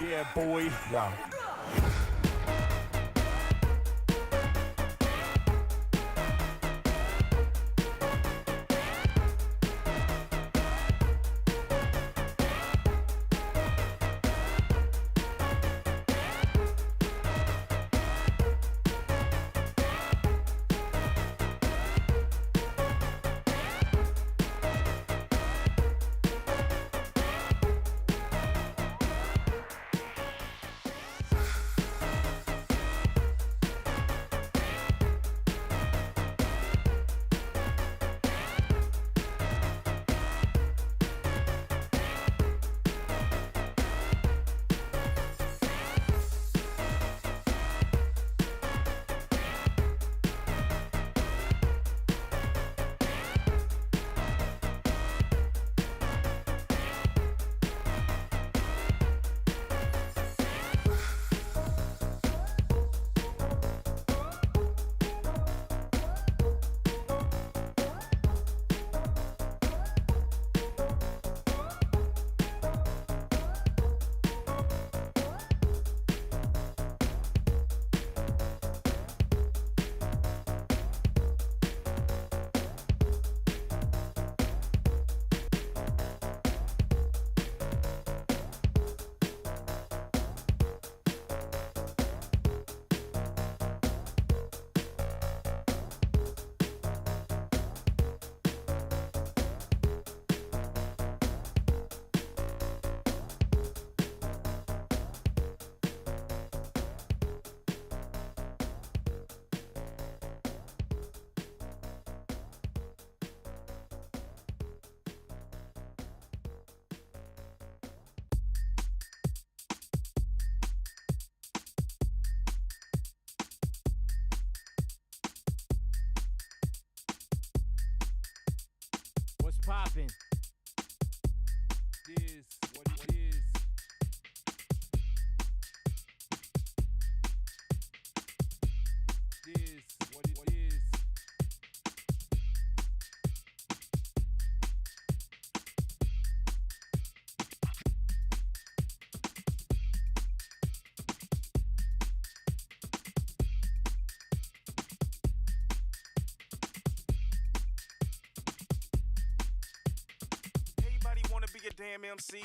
Yeah, boy. Yeah. What's poppin'? Is what it is. Is what it is. Everybody wanna be a damn MC.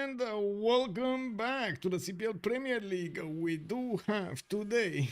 and welcome back to the CPL Premier League. We do have today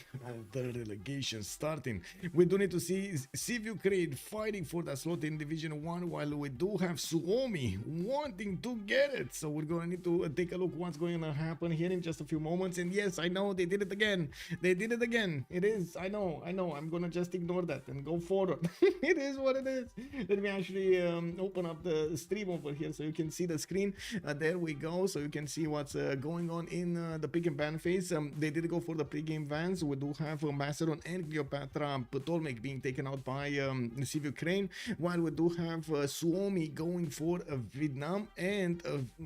the relegation starting. We do need to see CivUkraine fighting for that slot in Division 1, while we do have Suomi wanting to get it. So we're going to need to take a look what's going to happen here in just a few moments. And yes, I know they did it again. They did it again. It is, I know. I'm going to just ignore that and go forward. It is what it is. Let me actually open up the stream over here so you can see the screen. There we go, so you can see what's going on in the pick and ban phase. They did go for the pre-game vans. We do have Macedon and Cleopatra Ptolemy being taken out by CivUkraine, while we do have Suomi going for Vietnam and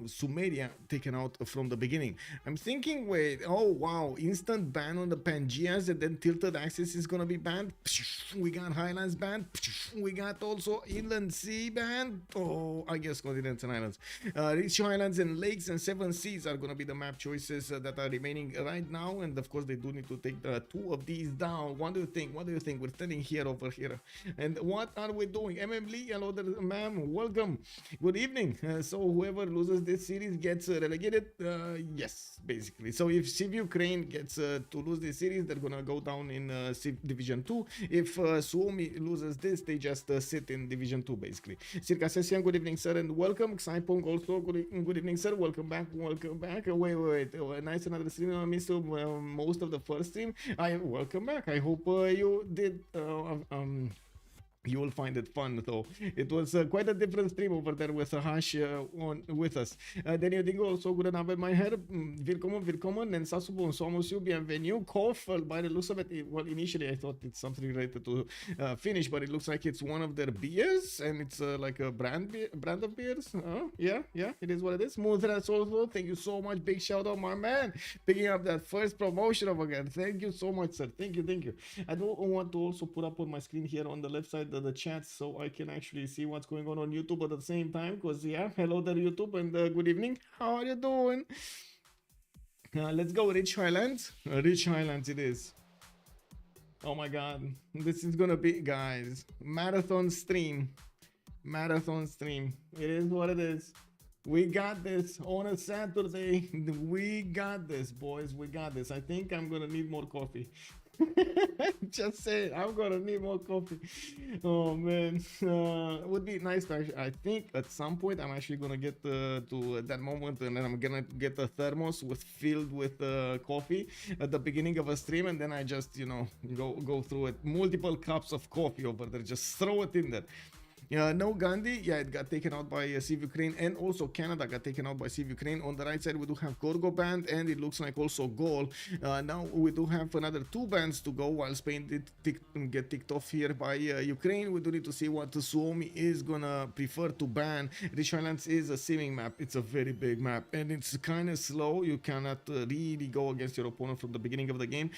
Sumeria taken out from the beginning. I'm thinking, wait, oh wow, instant ban on the Pangeas, and then tilted axis is gonna be banned. We got Highlands banned. We got also Inland Sea banned. Oh, I guess continents and islands. Rich Highlands and Lakes and Seven Seas are going to be the map choices that are remaining right now, and of course they do need to take two of these down. What do you think? What do you think? We're standing here over here, and what are we doing? Lee, hello there, ma'am, welcome, good evening. So whoever loses this series gets relegated. Yes, basically. So if CivUkraine gets to lose this series, they're gonna go down in Division 2. If Suomi loses this, they just sit in Division 2 basically. Circa Session, good evening sir, and welcome. Xaipong also, good evening sir, welcome back. Wait, nice, another stream. I missed most of the first stream. Welcome back. I hope you did you will find it fun though. It was quite a different stream over there with Hash on with us. Daniel Dingo also, good enough in my head. Willkommen, and Sasubo Somosu, bienvenue. Koffel, by the looks of it, well, initially I thought it's something related to Finnish, but it looks like it's one of their beers, and it's like a brand of beers. Yeah, it is what it is. Smooth also, thank you so much. Big shout out, my man, picking up that first promotion over again. Thank you so much, sir. Thank you. I don't want to also put up on my screen here on the left side the chat, so I can actually see what's going on YouTube at the same time, because yeah, hello there YouTube, and good evening, how are you doing? Let's go Rich Highlands. Rich Highlands it is. Oh my god, this is gonna be, guys, marathon stream. It is what it is. We got this on a Saturday. We got this, boys. We got this. I think I'm gonna need more coffee. Just say it, I'm gonna need more coffee. Oh man, would be nice to actually, I think at some point I'm actually gonna get to that moment, and then I'm gonna get a thermos filled with coffee at the beginning of a stream, and then I just, you know, go through it, multiple cups of coffee over there, just throw it in there. No Gandhi, yeah, it got taken out by CivUkraine, and also Canada got taken out by CivUkraine. On the right side we do have Gorgo banned, and it looks like also Gaul. Now we do have another 2 bans to go, while Spain did get ticked off here by Ukraine. We do need to see what Suomi is gonna prefer to ban. Rich Islands is a simming map. It's a very big map, and it's kind of slow. You cannot really go against your opponent from the beginning of the game.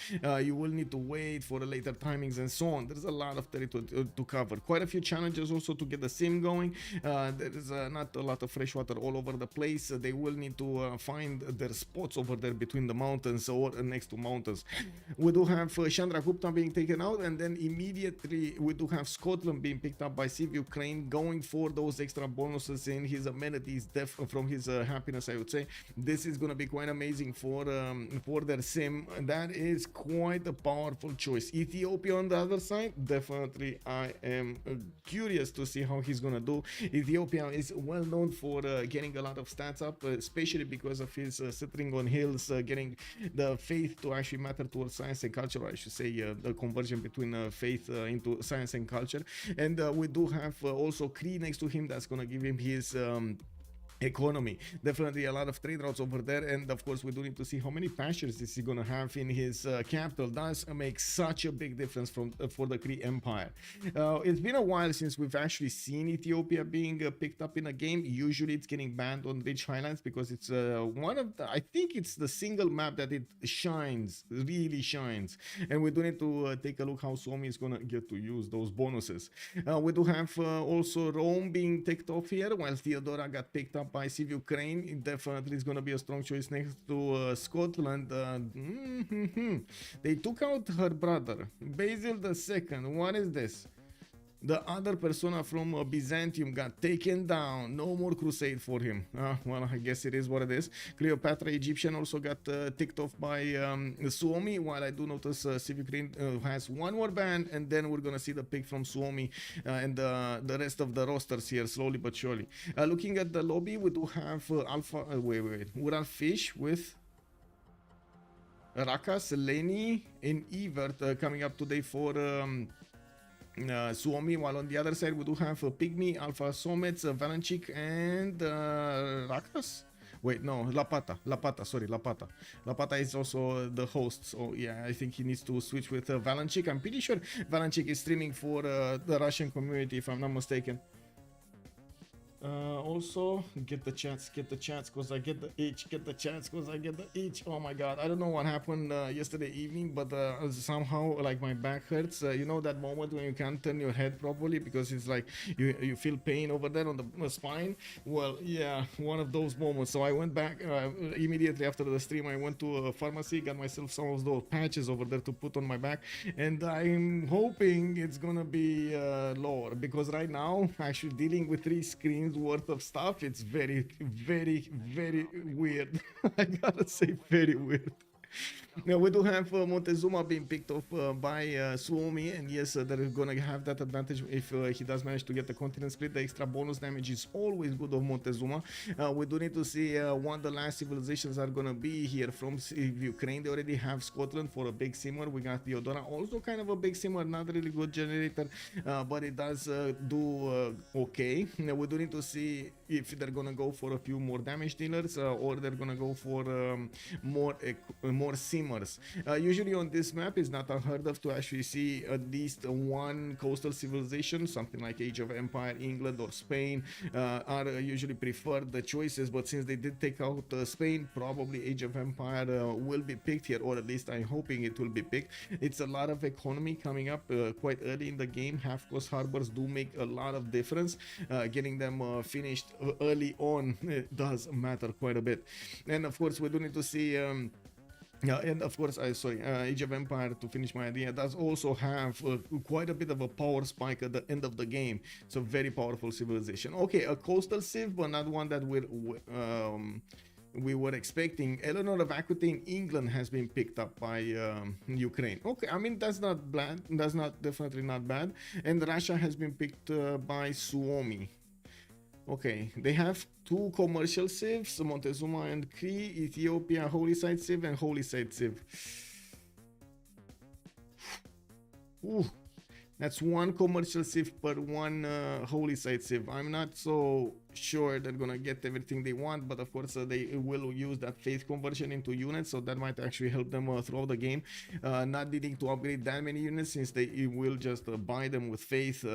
You will need to wait for the later timings and so on. There's a lot of territory to cover. Quite a few challenges also to get the sim going. There is not a lot of fresh water all over the place. They will need to find their spots over there between the mountains or next to mountains. We do have Chandra Gupta being taken out, and then immediately we do have Scotland being picked up by CivUkraine, going for those extra bonuses in his amenities from his happiness, I would say. This is going to be quite amazing for their sim. That is quite a powerful choice. Ethiopia on the other side, definitely I am curious to see how he's gonna do. Ethiopia is well known for getting a lot of stats up, especially because of his sitting on hills, getting the faith to actually matter towards science and culture, or I should say the conversion between faith into science and culture. And we do have also Cree next to him, that's gonna give him his economy. Definitely a lot of trade routes over there, and of course we do need to see how many pastures is he gonna have in his capital. Does make such a big difference for the Cree Empire. It's been a while since we've actually seen Ethiopia being picked up in a game. Usually it's getting banned on Rich Highlands because it's one of the, I think it's the single map that it shines, really shines, and we do need to take a look how Suomi is gonna get to use those bonuses. We do have also Rome being ticked off here, while Theodora got picked up by CivUkraine. It definitely is going to be a strong choice next to Scotland. They took out her brother, Basil II. What is this? The other persona from Byzantium got taken down. No more crusade for him. Well, I guess it is what it is. Cleopatra Egyptian also got ticked off by Suomi, while I do notice CivUkraine has one more ban, and then we're gonna see the pick from Suomi and the rest of the rosters here, slowly but surely. Looking at the lobby, we do have Alpha, wait, Ural Fish with Rakas, Leni, and Evert coming up today for Suomi, while on the other side we do have Pygmy, Alpha Somets, Valanchik, and Rakas. Wait, no, Lapata, sorry, Lapata. Lapata is also the host, so yeah, I think he needs to switch with Valanchik. I'm pretty sure Valanchik is streaming for the Russian community, if I'm not mistaken. Also, get the chats, cause I get the itch, get the chats, cause I get the itch. Oh my god, I don't know what happened yesterday evening, but somehow like my back hurts. You know that moment when you can't turn your head properly because it's like you feel pain over there on the spine? Well, yeah, one of those moments. So I went back immediately after the stream. I went to a pharmacy, got myself some of those patches over there to put on my back, and I'm hoping it's gonna be lower, because right now actually dealing with 3 screens worth of stuff, it's very weird. I gotta say, very weird. Now we do have Montezuma being picked off by Suomi, and yes, they're gonna have that advantage if he does manage to get the continent split. The extra bonus damage is always good of Montezuma. We do need to see what the last civilizations are gonna be here from Ukraine. They already have Scotland for a big simmer. We got Theodora, also kind of a big simmer, not really good generator, but it does do okay. Now we do need to see if they're gonna go for a few more damage dealers or they're gonna go for more simmers. Usually on this map, it's not unheard of to actually see at least one coastal civilization, something like Age of Empire, England or Spain are usually preferred the choices, but since they did take out Spain, probably Age of Empire will be picked here, or at least I'm hoping it will be picked. It's a lot of economy coming up quite early in the game. Half coast harbors do make a lot of difference. Getting them finished early on does matter quite a bit. And of course we do need to see and of course, Age of Empire, to finish my idea, does also have quite a bit of a power spike at the end of the game. It's a very powerful civilization. Okay, a coastal civ, but not one that we were expecting. Eleanor of Aquitaine, England, has been picked up by Ukraine. Okay, I mean, that's not bad. That's definitely not bad. And Russia has been picked by Suomi. Okay, they have 2 commercial civs, Montezuma and Cree, Ethiopia, Holy Site civ and Holy Site civ. Ooh, that's 1 commercial civ per 1 Holy Site civ. I'm not so sure they're gonna get everything they want, but of course they will use that faith conversion into units, so that might actually help them throughout the game, not needing to upgrade that many units, since they will just buy them with faith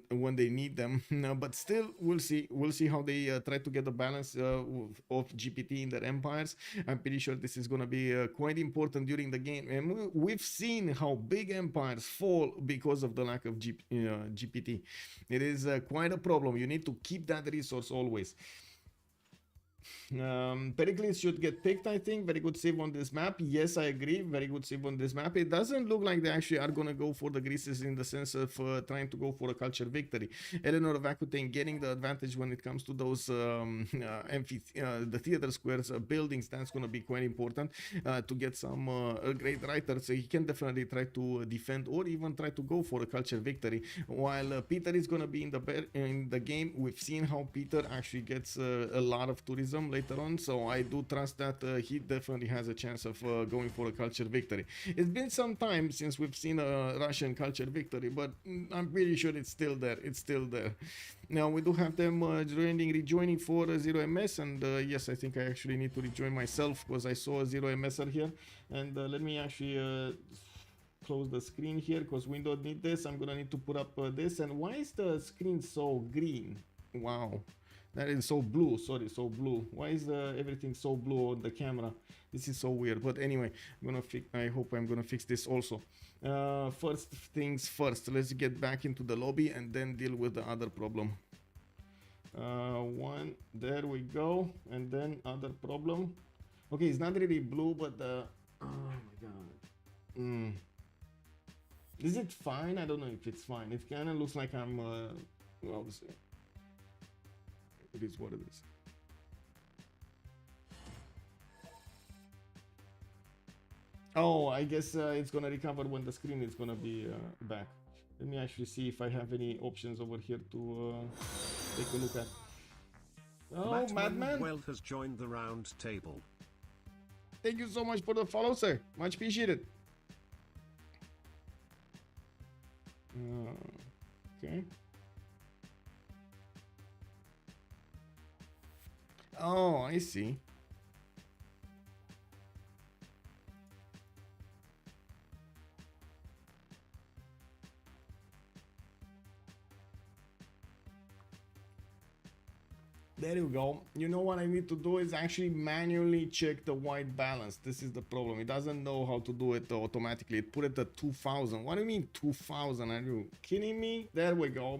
when they need them. But still, we'll see how they try to get the balance of GPT in their empires. I'm pretty sure this is gonna be quite important during the game, and we've seen how big empires fall because of the lack of GPT. It is quite a problem. You need to keep that resource always. Pericles should get picked, I think. Very good save on this map. Yes, I agree. Very good save on this map. It doesn't look like they actually are gonna go for the Greases in the sense of trying to go for a culture victory. Eleanor of Aquitaine getting the advantage when it comes to those the theater squares buildings. That's gonna be quite important to get some great writers. So he can definitely try to defend or even try to go for a culture victory. While Peter is gonna be in the game, we've seen how Peter actually gets a lot of tourism later on, so I do trust that he definitely has a chance of going for a culture victory. It's been some time since we've seen a Russian culture victory, but I'm pretty sure it's still there. It's still there. Now we do have them rejoining for 0ms, and yes, I think I actually need to rejoin myself because I saw a 0mser here. And let me actually close the screen here because we don't need this. I'm gonna need to put up this. And why is the screen so green? Wow. That is so blue, sorry, so blue. Why is everything so blue on the camera? This is so weird. But anyway, I hope I'm gonna fix this also. First things first, let's get back into the lobby and then deal with the other problem. One, there we go, and then other problem. Okay, it's not really blue, but oh my god. Is it fine? I don't know if it's fine. It kind of looks like I'm, obviously, it is what it is. Oh, I guess it's gonna recover when the screen is gonna be back. Let me actually see if I have any options over here to take a look at. Oh, Madman! Wealth has joined the round table. Thank you so much for the follow, sir. Much appreciated. Okay. Oh, I see. There you go. You know what I need to do is actually manually check the white balance. This is the problem. It doesn't know how to do it automatically. It put it at 2000. What do you mean 2000? Are you kidding me? There we go.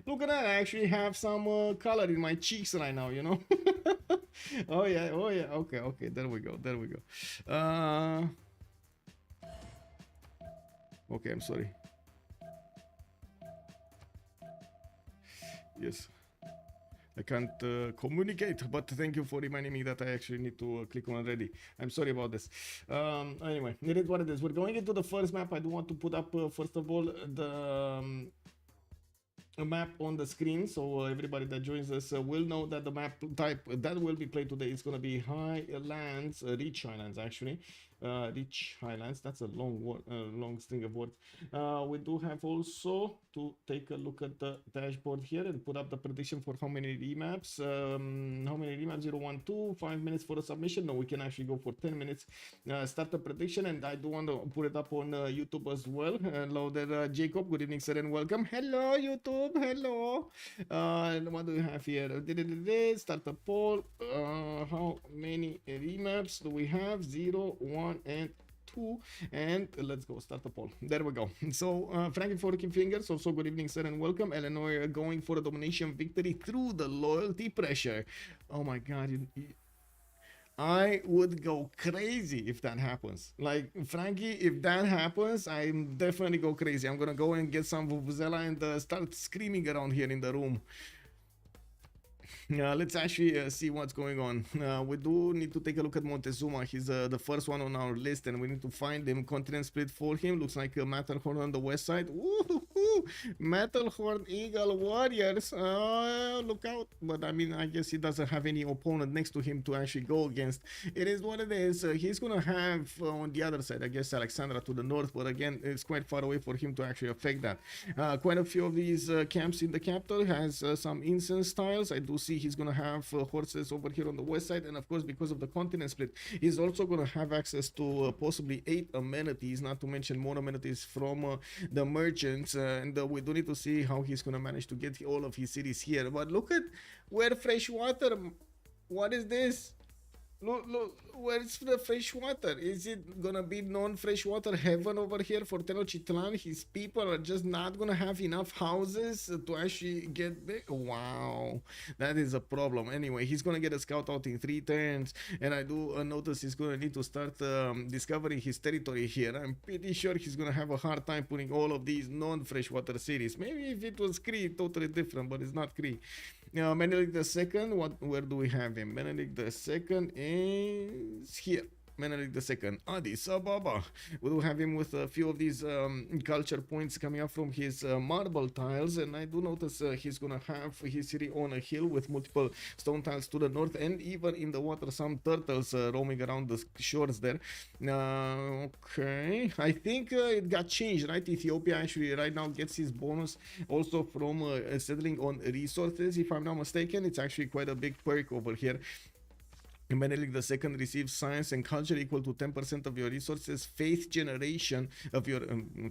Look at that. I actually have some color in my cheeks right now, you know? Oh yeah. Oh yeah. Okay. Okay. There we go. There we go. Okay. I'm sorry. Yes. I can't communicate, but thank you for reminding me that I actually need to click on already. I'm sorry about this. Anyway, it is what it is. We're going into the first map. I do want to put up, first of all, the a map on the screen, so everybody that joins us will know that the map type that will be played today is going to be Highlands, Rich Highlands actually. Rich Highlands, that's a long word, long string of words. We do have also to take a look at the dashboard here and put up the prediction for how many remaps. How many remaps? 0, 1, 2, 5 minutes for a submission. No, we can actually go for 10 minutes. Start the prediction, and I do want to put it up on YouTube as well. Hello there, Jacob. Good evening, sir, and welcome. Hello, YouTube. Hello. What do we have here? Start the poll. How many remaps do we have? 0, 1, and 2, and let's go start the poll. There we go. So Frankie Forking Fingers, also good evening, sir, and welcome. Illinois going for a domination victory through the loyalty pressure. Oh my god, I would go crazy if that happens. Like, Frankie, if that happens, I'm definitely go crazy. I'm gonna go and get some vuvuzela and start screaming around here in the room. Let's actually see what's going on. We do need to take a look at Montezuma. He's the first one on our list, and we need to find him. Continent split for him. Looks like Matterhorn on the west side. Woohoo! Matterhorn Eagle Warriors. Look out. But I mean, I guess he doesn't have any opponent next to him to actually go against. It is what it is. He's going to have on the other side, I guess, Alexandra to the north. But again, it's quite far away for him to actually affect that. Quite a few of these camps in the capital has some incense tiles. I do see he's gonna have horses over here on the west side, and of course, because of the continent split, he's also gonna have access to possibly 8 amenities, not to mention more amenities from the merchants, and we do need to see how he's gonna manage to get all of his cities here. But look at where fresh water. What is this? Look, where's the fresh water? Is it gonna be non-freshwater heaven over here for Tenochtitlan? His people are just not gonna have enough houses to actually get big. Wow, that is a problem. Anyway, he's gonna get a scout out in 3 turns, and I do notice he's gonna need to start discovering his territory here. I'm pretty sure he's gonna have a hard time putting all of these non-freshwater cities. Maybe if it was Cree, totally different, but it's not Cree. Menelik II, where do we have him? Menelik II is here. Menelik II, Addis Ababa. We do have him with a few of these culture points coming up from his marble tiles, and I do notice he's gonna have his city on a hill with multiple stone tiles to the north, and even in the water some turtles roaming around the shores there. Okay, I think it got changed, right? Ethiopia actually right now gets his bonus also from settling on resources, if I'm not mistaken. It's actually quite a big perk over here. Menelik II receives science and culture equal to 10% of your resources. Faith generation of your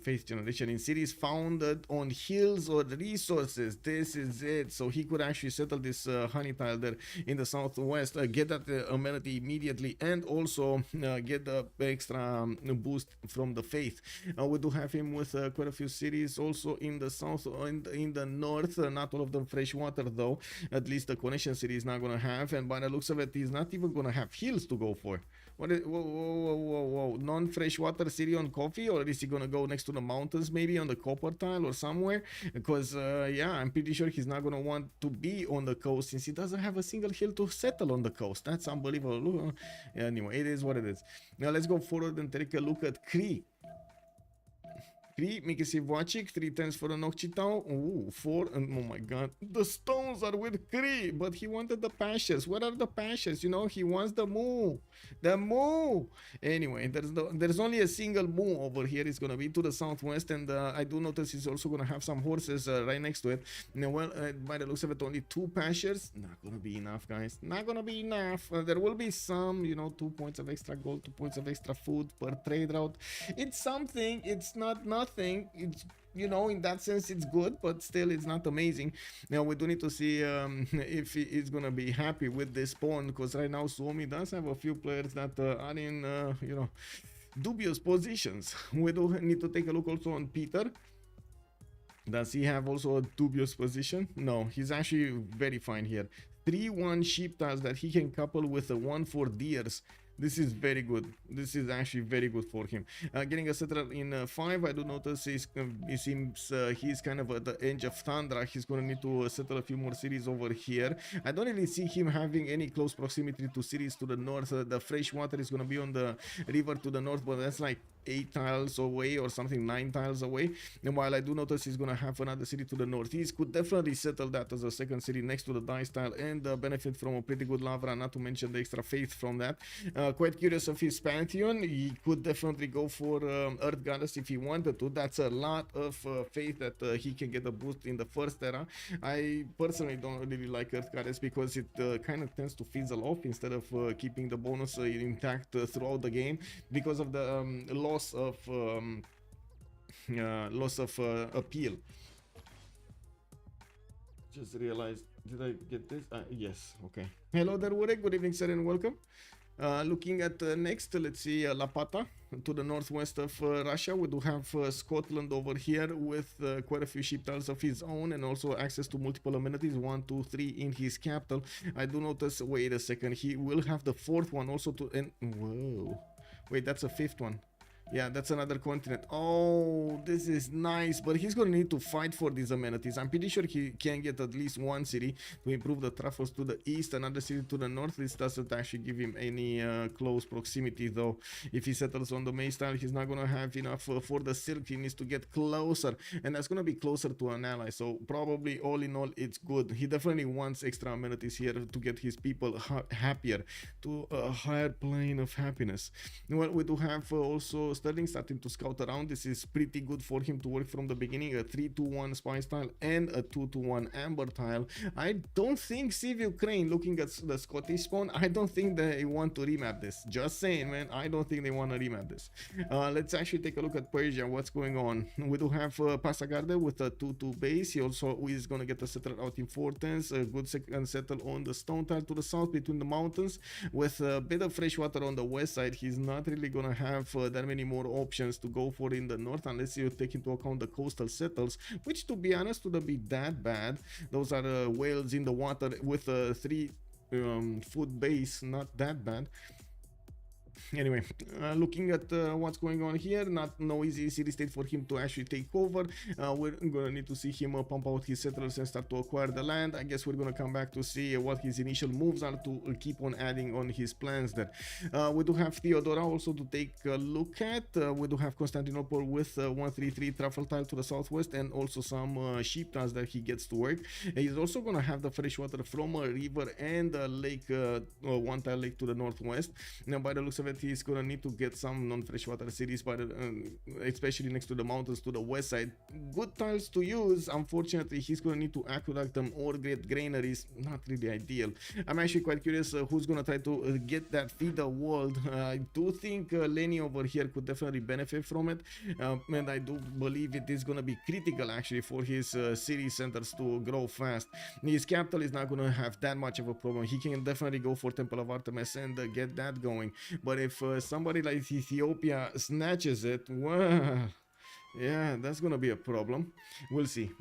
faith generation in cities founded on hills or resources. This is it. So he could actually settle this honey tile there in the southwest, get that amenity immediately, and also get the extra boost from the faith. We do have him with quite a few cities also in the south, in the north. Not all of them fresh water though. At least the connection city is not going to have. And by the looks of it, he's not even even gonna have hills to go for. What is, whoa. Non-fresh water city on coffee, or is he gonna go next to the mountains, maybe on the copper tile or somewhere? Because yeah, I'm pretty sure he's not gonna want to be on the coast since he doesn't have a single hill to settle on the coast. That's unbelievable. Anyway, it is what it is. Now let's go forward and take a look at Cree. 3, Mikisi Vacik, 3 tens for an Occitan. Ooh, 4, and oh my god. The stones are with Cree, but he wanted the pastures. What are the pastures? You know, he wants the moo. The moo! Anyway, there's only a single moo over here. It's gonna be to the southwest, and I do notice he's also gonna have some horses right next to it. Now, well, by the looks of it, only 2 pastures. Not gonna be enough, guys. Not gonna be enough. There will be some, you know, 2 points of extra gold, 2 points of extra food per trade route. It's something. It's not nothing. It's, you know, in that sense it's good, but still it's not amazing. Now we do need to see if he is gonna be happy with this pawn, because right now Suomi does have a few players that are in you know, dubious positions. We do need to take a look also on Peter. Does he have also a dubious position? No, he's actually very fine here. 3-1 sheep tiles that he can couple with a 1-4 deers. This is very good. This is actually very good for him. Getting a settler in 5, I do notice it seems he's kind of at the edge of Tundra. He's going to need to settle a few more cities over here. I don't really see him having any close proximity to cities to the north. The fresh water is going to be on the river to the north, but that's like 8 tiles away or something, 9 tiles away. And while I do notice he's gonna have another city to the northeast, could definitely settle that as a second city next to the dice tile and benefit from a pretty good lavra, not to mention the extra faith from that. Quite curious of his pantheon. He could definitely go for Earth Goddess if he wanted to. That's a lot of faith that he can get a boost in the first era. I personally don't really like Earth Goddess because it kind of tends to fizzle off instead of keeping the bonus intact throughout the game because of the loss of appeal. Just realized, did I get this? Yes, okay. Hello there, Urek. Good evening, sir, and welcome. Looking at next, let's see Lapata to the northwest of Russia. We do have Scotland over here with quite a few ship tiles of his own and also access to multiple amenities, 1, 2, 3 in his capital. I do notice, wait a second, he will have the 4th one also to, and whoa, wait, that's a 5th one. Yeah, that's another continent. Oh, this is nice, but he's gonna need to fight for these amenities. I'm pretty sure he can get at least one city to improve the truffles to the east, another city to the north. This doesn't actually give him any close proximity, though. If he settles on the maize tile, he's not gonna have enough for the silk. He needs to get closer, and that's gonna be closer to an ally. So probably all in all, it's good. He definitely wants extra amenities here to get his people happier, to a higher plane of happiness. Well, we do have also Sterling starting to scout around. This is pretty good for him to work from the beginning. A 3-2-1 spice tile and a 2-2-1 amber tile. I don't think CivUkraine, looking at the Scottish spawn, I don't think they want to remap this. Just saying, man, I don't think they want to remap this. Let's actually take a look at Persia. What's going on? We do have Passagarde with a 2-2 base. He also is going to get a settler out in 4 tens. A good second settle on the stone tile to the south between the mountains. With a bit of fresh water on the west side, he's not really going to have that many more options to go for in the north unless you take into account the coastal settles, which to be honest wouldn't be that bad. Those are whales in the water with a 3 foot base, not that bad. Anyway, looking at what's going on here, no easy city state for him to actually take over. We're gonna need to see him pump out his settlers and start to acquire the land. I guess we're gonna come back to see what his initial moves are to keep on adding on his plans there. We do have Theodora also to take a look at. We do have Constantinople with 133 truffle tile to the southwest and also some sheep tiles that he gets to work. He's also gonna have the fresh water from a river and a lake, one tile lake to the northwest. Now, by the looks of it, he's gonna need to get some non-freshwater cities, by the, especially next to the mountains to the west side. Good tiles to use. Unfortunately, he's gonna need to aqueduct them or get granaries. Not really ideal. I'm actually quite curious who's gonna try to get that feeder walled. I do think Lenny over here could definitely benefit from it, and I do believe it is gonna be critical actually for his city centers to grow fast. His capital is not gonna have that much of a problem. He can definitely go for Temple of Artemis and get that going. But if somebody like Ethiopia snatches it, well, yeah, that's gonna be a problem. We'll see.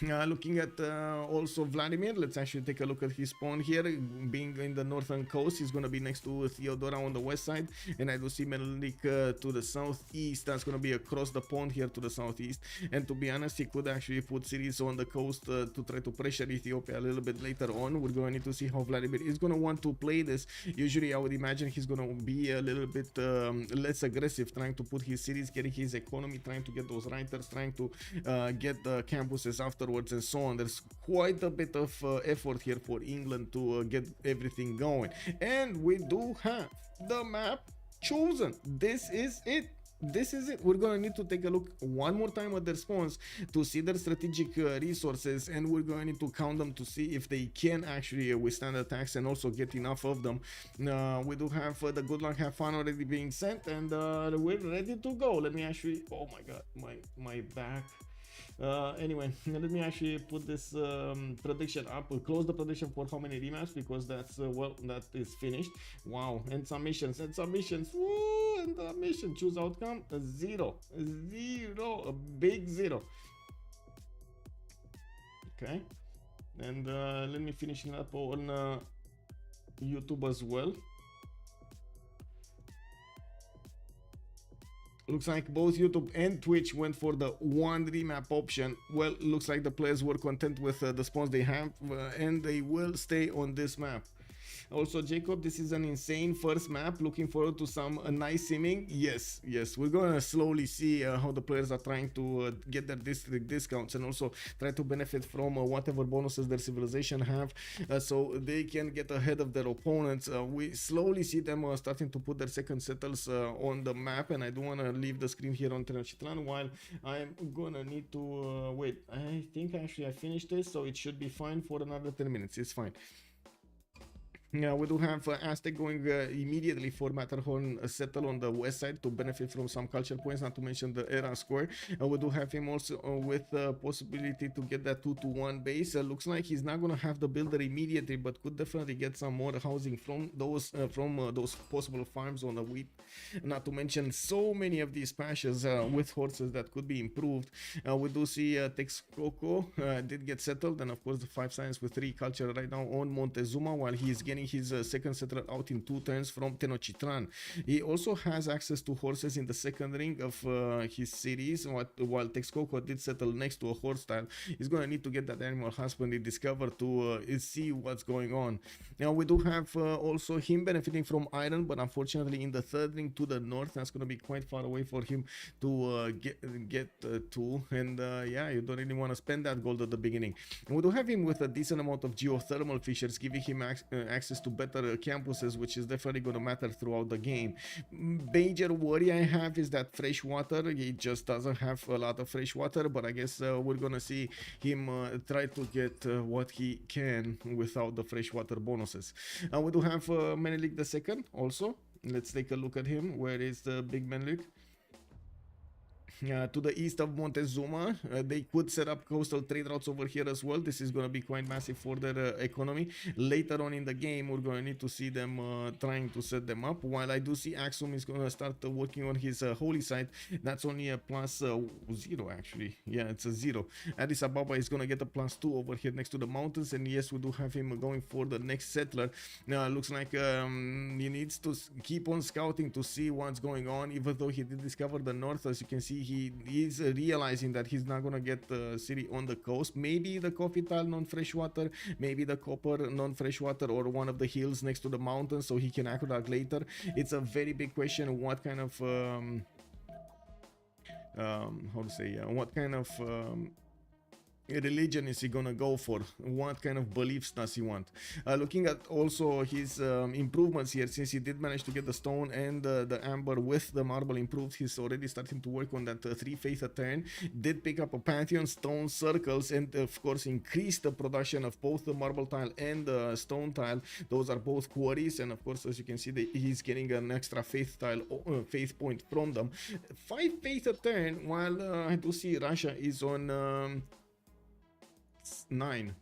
Looking at also Vladimir, let's actually take a look at his spawn here. Being in the northern coast, he's going to be next to Theodora on the west side, and I do see Menelik to the southeast. That's going to be across the pond here to the southeast. And to be honest, he could actually put cities on the coast to try to pressure Ethiopia a little bit later on. We're going to need to see how Vladimir is going to want to play this. Usually, I would imagine he's going to be a little bit less aggressive, trying to put his cities, getting his economy, trying to get those writers, trying to get the campuses afterwards and so on. There's quite a bit of effort here for England to get everything going, and we do have the map chosen. This is it. We're gonna need to take a look one more time at their spawns to see their strategic resources, and we're going to need to count them to see if they can actually withstand attacks and also get enough of them. We do have the good luck, have fun already being sent, and we're ready to go. Let me actually, oh my god, my back. Anyway, let me actually put this prediction up. We'll close the prediction for how many remaps, because that's well, that is finished. Wow. And submissions. Woo, and submission. Choose outcome. A zero, a big zero. Okay, and let me finish it up on YouTube as well. Looks like both YouTube and Twitch went for the one remap option. Well, looks like the players were content with the spawns they have, and they will stay on this map. Also, Jacob, this is an insane first map. Looking forward to some nice simming. Yes, we're gonna slowly see how the players are trying to get their district discounts, and also try to benefit from whatever bonuses their civilization have, so they can get ahead of their opponents. We slowly see them starting to put their second settles on the map, and I do want to leave the screen here on Tenochtitlan while I'm gonna need to wait. I think actually I finished this, so it should be fine for another 10 minutes. It's fine. Yeah, we do have Aztec going immediately for Matterhorn settle on the west side to benefit from some culture points, not to mention the Era square. We do have him also with the possibility to get that 2-1 base. Looks like he's not going to have the builder immediately, but could definitely get some more housing from those possible farms on the wheat. Not to mention so many of these pastures with horses that could be improved. We do see Texcoco did get settled, and of course the 5 science with 3 culture right now on Montezuma, while he is getting his second settler out in 2 turns from Tenochtitlan. He also has access to horses in the second ring of his cities, while Texcoco did settle next to a horse tile. He's going to need to get that animal husbandry discovered to see what's going on. Now we do have also him benefiting from iron, but unfortunately in the third ring to the north, that's going to be quite far away for him to get to, and yeah, you don't really want to spend that gold at the beginning. And we do have him with a decent amount of geothermal fissures, giving him access to better campuses, which is definitely going to matter throughout the game. Major worry I have is that fresh water, he just doesn't have a lot of fresh water, but I guess we're gonna see him try to get what he can without the fresh water bonuses. We do have Menelik II also. Let's take a look at him. Where is the big Menelik? To the east of Montezuma, they could set up coastal trade routes over here as well. This is going to be quite massive for their economy. Later on in the game, we're going to need to see them trying to set them up. While I do see Axum is going to start working on his holy site. That's only a plus 0 actually. Yeah, it's a 0. Addis Ababa is going to get a plus 2 over here next to the mountains. And yes, we do have him going for the next settler. Now, looks like he needs to keep on scouting to see what's going on. Even though he did discover the north, as you can see, he is realizing that he's not gonna get the city on the coast. Maybe the coffee tile non-fresh water, maybe the copper non-fresh water, or one of the hills next to the mountains, so he can aqueduct later. It's a very big question what kind of how to say what kind of religion is he gonna go for? What kind of beliefs does he want? Looking at also his improvements here, since he did manage to get the stone and the amber with the marble improved, he's already starting to work on that 3 faith a turn. Did pick up a pantheon, stone circles, and of course increase the production of both the marble tile and the stone tile. Those are both quarries, and of course, as you can see, he's getting an extra faith tile, faith point from them. 5 faith a turn, while I do see Russia is on 9.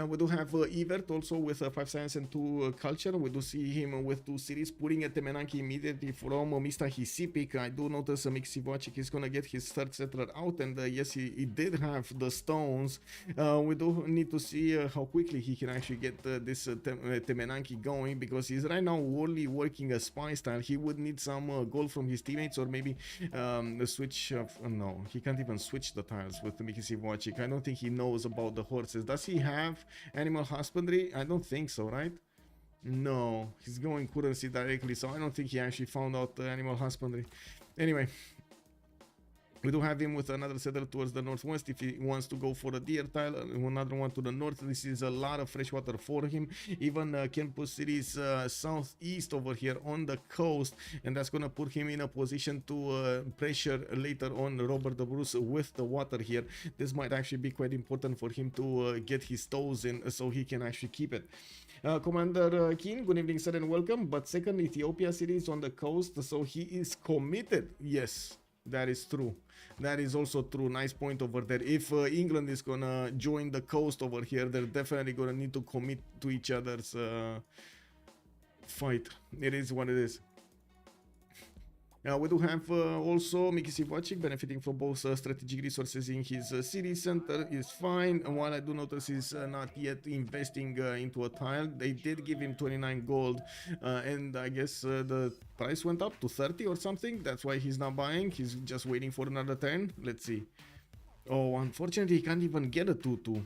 We do have Evert also with 5 science and 2 culture. We do see him with 2 cities, putting a Temenanki immediately from Mista Hisipik. I do notice Mixivochik is gonna get his 3rd settler out, and yes, he did have the stones. We do need to see how quickly he can actually get this Temenanki going, because he's right now only working a spy style. He would need some gold from his teammates, or maybe the switch of, no, he can't even switch the tiles with Mixivochik. I don't think he knows about the horses. Does he have animal husbandry? I don't think so, right? No, he's going currency directly, so I don't think he actually found out the animal husbandry. Anyway, we do have him with another settler towards the northwest if he wants to go for a deer tile, another one to the north. This is a lot of fresh water for him. Even Kenpo City's southeast over here on the coast, and that's gonna put him in a position to pressure later on Robert the Bruce with the water here. This might actually be quite important for him to get his toes in, so he can actually keep it. Commander Keen, good evening, sir, and welcome. But second, Ethiopia City is on the coast, so he is committed. Yes, that is true. That is also true. Nice point over there. If England is gonna join the coast over here, they're definitely gonna need to commit to each other's fight. It is what it is. We do have also Miki Sivacic benefiting from both strategic resources in his city center is fine. And while I do notice he's not yet investing into a tile, they did give him 29 gold, and I guess the price went up to 30 or something. That's why he's not buying. He's just waiting for another turn. Let's see. Oh, unfortunately, he can't even get a 2-2.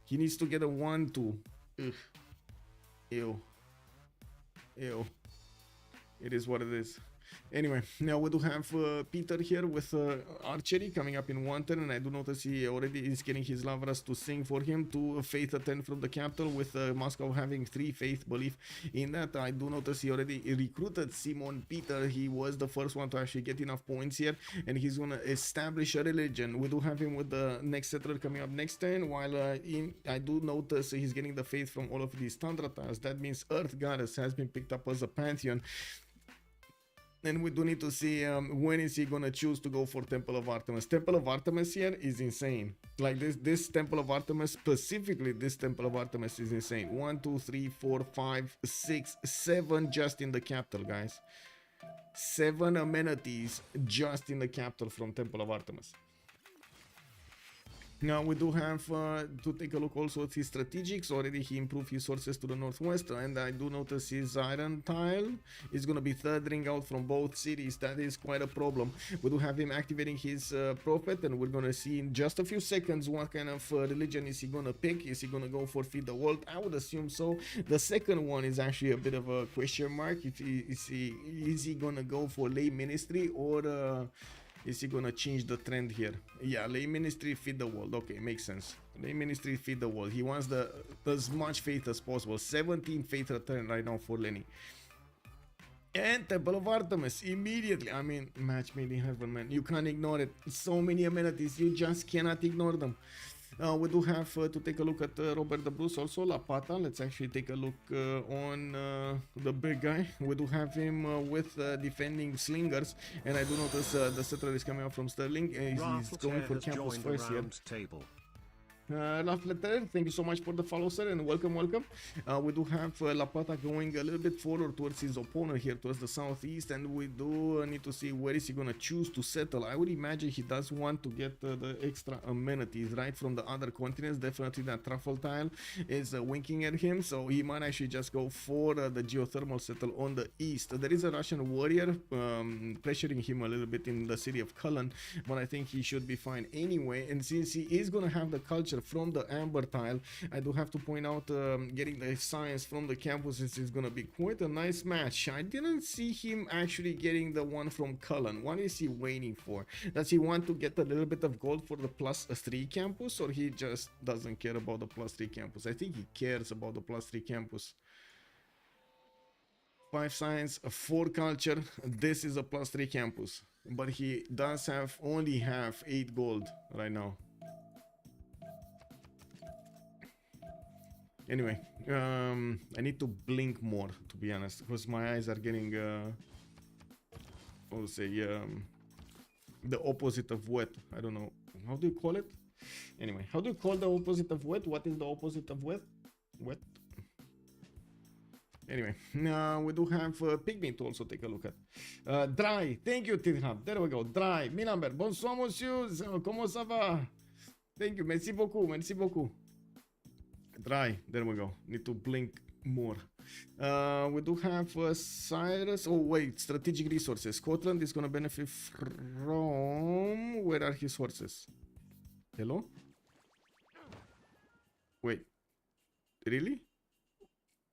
He needs to get a 1-2. Ugh. Ew. Ew. It is what it is. Anyway, now we do have Peter here with archery coming up in 1 turn, and I do notice he already is getting his Lavras to sing for him to faith a 10 from the capital, with Moscow having 3 faith belief in that. I do notice he already recruited Simon Peter. He was the first one to actually get enough points here, and he's gonna establish a religion. We do have him with the next settler coming up next turn, while I do notice he's getting the faith from all of these Tundra tiles. That means Earth Goddess has been picked up as a pantheon. And we do need to see when is he gonna choose to go for Temple of Artemis. Temple of Artemis here is insane. Like this Temple of Artemis, specifically this Temple of Artemis is insane. 1, 2, 3, 4, 5, 6, 7 just in the capital, guys. 7 amenities just in the capital from Temple of Artemis. Now we do have to take a look also at his strategics. Already he improved his sources to the northwest, and I do notice his iron tile is going to be third out from both cities. That is quite a problem. We do have him activating his prophet, and we're going to see in just a few seconds what kind of religion is he going to pick. Is he going to go for feed the world? I would assume so. The second one is actually a bit of a question mark. Is he going to go for lay ministry, or is he gonna change the trend here? Yeah, lay ministry, feed the world. Okay, makes sense. Lay ministry, feed the world. He wants as much faith as possible. 17 faith return right now for Lenny. And Temple of Artemis immediately. I mean, match made in heaven, man. You can't ignore it. So many amenities, you just cannot ignore them. We do have to take a look at Robert the Bruce, also La Pata. Let's actually take a look on the big guy. We do have him with defending slingers, and I do notice the settler is coming up from Sterling. He's going for campus first here. Letter, thank you so much for the follow, sir, and welcome. We do have La Pata going a little bit forward towards his opponent here, towards the southeast, and we do need to see where is he gonna choose to settle. I would imagine he does want to get the extra amenities right from the other continents. Definitely that truffle tile is winking at him, so he might actually just go for the geothermal settle on the east. There is a Russian warrior pressuring him a little bit in the city of Kulin, but I think he should be fine anyway. And since he is gonna have the culture from the amber tile, I do have to point out getting the science from the campuses is gonna be quite a nice match. I didn't see him actually getting the one from Cullen. What is he waiting for? Does he want to get a little bit of gold for the +3 campus, or he just doesn't care about the +3 campus? I think he cares about the +3 campus. 5 science, 4 culture. This is a +3 campus, but he does only have 8 gold right now. Anyway, I need to blink more, to be honest, because my eyes are getting, I would say, the opposite of wet. I don't know, how do you call it? Anyway, how do you call the opposite of wet? What is the opposite of wet? Wet. Anyway, we do have pigment to also take a look at. Dry. Thank you, Tidham. There we go. Dry. Minamber. Bonsoir, monsieur. Comment ça va? Thank you. Merci beaucoup. Merci beaucoup. Dry. There we go. Need to blink more. We do have Cyrus. Oh, wait. Strategic resources. Scotland is going to benefit from... Where are his horses? Hello? Wait. Really?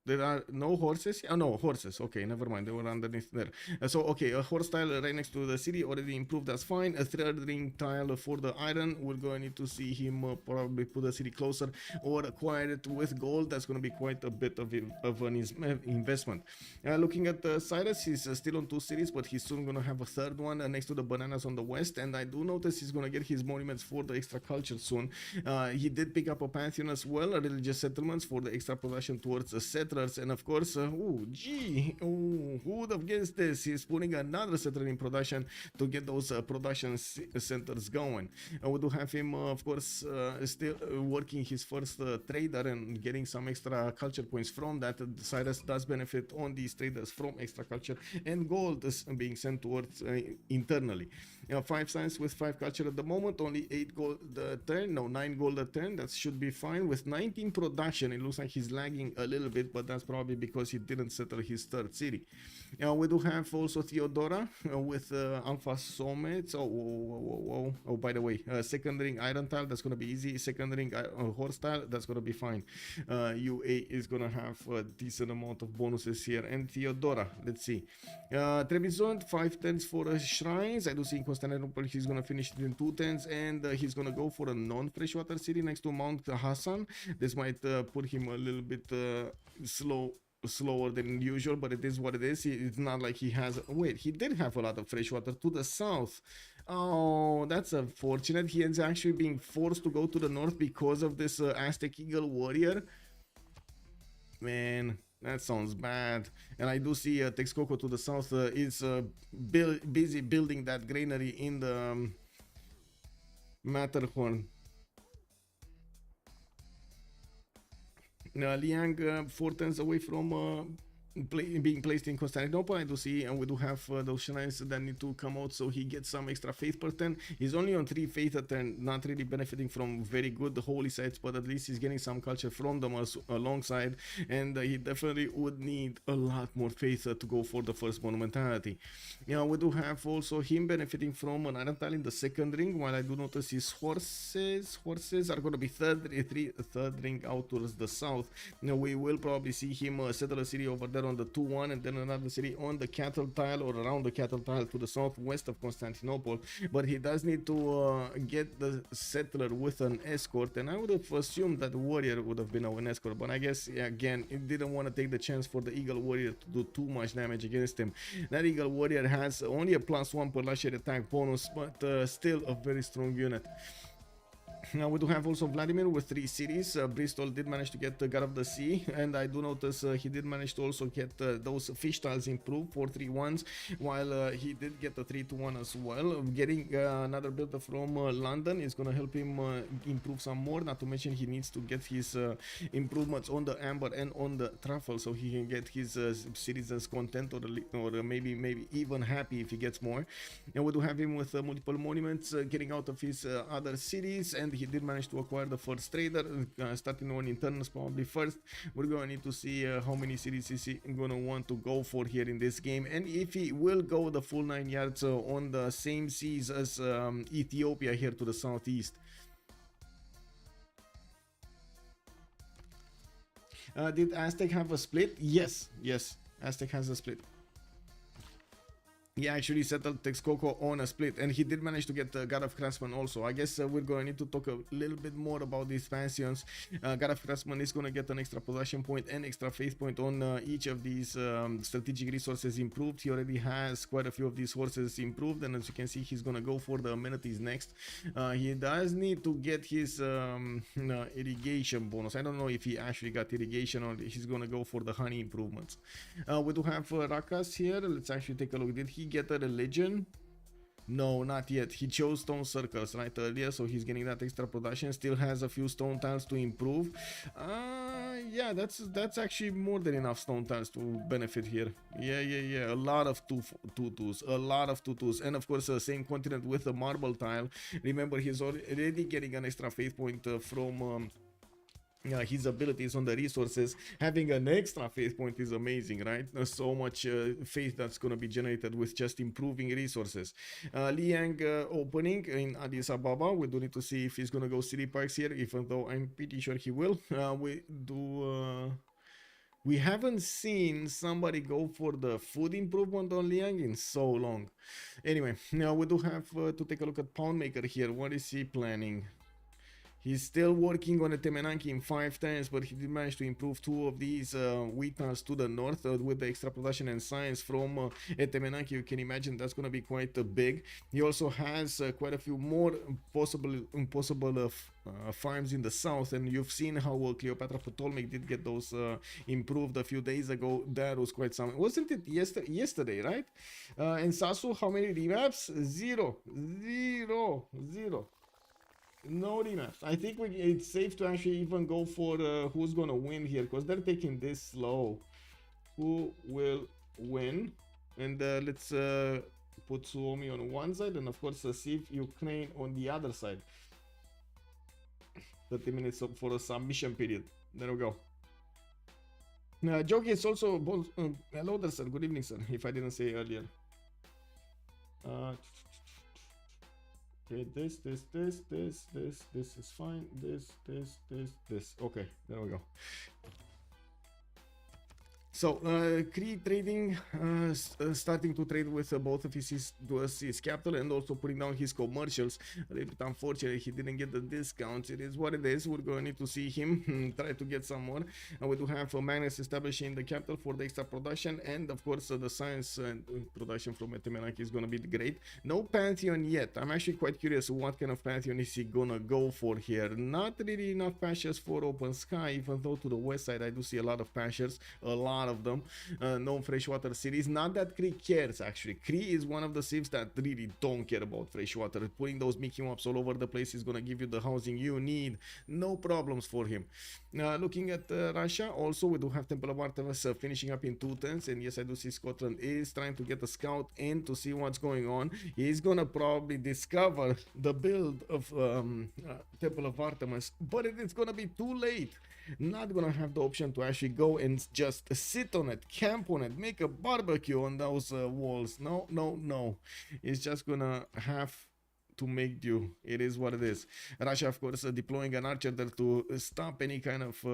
There are no horses? Oh, no, horses. Okay, never mind. They were underneath there. So, okay, a horse tile right next to the city. Already improved. That's fine. A third ring tile for the iron. We're going to need to see him probably put the city closer or acquire it with gold. That's going to be quite a bit of an investment. Looking at Cyrus, he's still on 2 cities, but he's soon going to have a third one next to the bananas on the west. And I do notice he's going to get his monuments for the extra culture soon. He did pick up a pantheon as well, religious settlements for the extra production towards the settlers. And of course, who would have guessed this? He's putting another settler in production to get those production centers going. We do have him, of course, still working his first trader and getting some extra culture points from that. Cyrus does benefit on these traders from extra culture, and gold is being sent towards internally. 5 signs with 5 culture at the moment, only 8 gold a turn, no, 9 gold a turn. That should be fine. With 19 production, it looks like he's lagging a little bit, but that's probably because he didn't settle his third city. We do have also Theodora with Alpha Soulmates. Oh, by the way, second ring iron tile, that's going to be easy. Second ring horse tile, that's going to be fine. UA is going to have a decent amount of bonuses here. And Theodora, let's see. Trebizond, 5 tens for shrines. I do see in Constantinople he's going to finish it in 2 tens, and he's going to go for a non-freshwater city next to Mount Hassan. This might put him a little bit slower than usual, but it is what it is. It's not like he has... Wait, he did have a lot of freshwater to the south. Oh, that's unfortunate. He is actually being forced to go to the north because of this Aztec Eagle Warrior. Man, that sounds bad. And I do see Texcoco to the south is busy building that granary in the Matterhorn. Liang, 4 turns away from being placed in Constantinople. I do see, and we do have those shrines that need to come out, so he gets some extra faith per turn. He's only on 3 faith a turn, not really benefiting from very good holy sites, but at least he's getting some culture from them alongside, and he definitely would need a lot more faith to go for the first monumentality. We do have also him benefiting from an iron tile in the second ring, while I do notice his horses are going to be third ring out towards the south. We will probably see him settle a city over there on the 2-1, and then another city on the cattle tile or around the cattle tile to the southwest of Constantinople. But he does need to get the settler with an escort, and I would have assumed that the warrior would have been an escort, but I guess, yeah, again, it didn't want to take the chance for the Eagle Warrior to do too much damage against him. That Eagle Warrior has only a +1 per last year attack bonus, but still a very strong unit. Now we do have also Vladimir with 3 cities. Bristol did manage to get the God of the Sea, and I do notice he did manage to also get those fish tiles improved for 3-1s, while he did get the 3-1 as well. Getting another builder from London is going to help him improve some more, not to mention he needs to get his improvements on the amber and on the truffle, so he can get his citizens content, or maybe even happy if he gets more. And we do have him with multiple monuments getting out of his other cities, and he did manage to acquire the first trader, starting on internals probably first. We're going to need to see how many cities is he going to want to go for here in this game, and if he will go the full 9 yards on the same seas as Ethiopia here to the southeast. Did Aztec have a split? Yes, Aztec has a split. He actually settled Texcoco on a split, and he did manage to get God of Craftsman also. I guess we're going to need to talk a little bit more about these pantheons. God of Craftsman is going to get an extra possession point and extra faith point on each of these strategic resources improved. He already has quite a few of these horses improved, and as you can see, he's going to go for the amenities next. He does need to get his irrigation bonus. I don't know if he actually got irrigation or he's going to go for the honey improvements. We do have Rakas here. Let's actually take a look. Did he get a religion? No, not yet. He chose stone circles right earlier, so he's getting that extra production. Still has a few stone tiles to improve. Yeah, that's actually more than enough stone tiles to benefit here. Yeah. A lot of tutus, a lot of tutus, and of course, same continent with the marble tile. Remember, he's already getting an extra faith point from. His abilities on the resources. Having an extra faith point is amazing, right? There's so much faith that's going to be generated with just improving resources. Liang opening in Addis Ababa. We do need to see if he's going to go city parks here, even though I'm pretty sure he will. We haven't seen somebody go for the food improvement on Liang in so long. Anyway, now we do have to take a look at Poundmaker here. What is he planning? He's still working on a Temenanki in 5 turns, but he did manage to improve 2 of these wheat tiles to the north with the extra production and science from a Temenanki. You can imagine that's going to be quite big. He also has quite a few more possible farms in the south, and you've seen how Cleopatra Ptolemy did get those improved a few days ago. That was quite something. Wasn't it yesterday, right? And Sasu, how many remaps? Zero. No remaps. I think it's safe to actually even go for who's gonna win here, because they're taking this slow. Who will win? And let's put Suomi on one side, and of course CivUkraine on the other side. 30 minutes for a submission period. There we go. Jogi is also both. Hello there, sir. Good evening, sir. If I didn't say earlier. Okay, this is fine. This. Okay, there we go. So, Cree trading, starting to trade with both of his capital and also putting down his commercials. A little bit unfortunate he didn't get the discounts. It is what it is. We're going to need to see him try to get some more. And we do have Magnus establishing the capital for the extra production, and of course the science production from Temenanki is going to be great. No Pantheon yet. I'm actually quite curious what kind of Pantheon is he gonna go for here. Not really enough pastures for open sky, even though to the west side I do see a lot of pastures, a lot of them. No freshwater cities. Not that Cree cares, actually. Cree is one of the civs that really don't care about freshwater. Putting those Mickey Mouse all over the place is gonna give you the housing you need. No problems for him. Looking at Russia, also we do have Temple of Artemis finishing up in 2 turns, and yes, I do see Scotland is trying to get a scout in to see what's going on. He's gonna probably discover the build of Temple of Artemis, but it's gonna be too late. Not gonna have the option to actually go and just sit on it, camp on it, make a barbecue on those walls. No. It's just gonna have to make do. It is what it is. Russia, of course, deploying an archer there to stop any kind of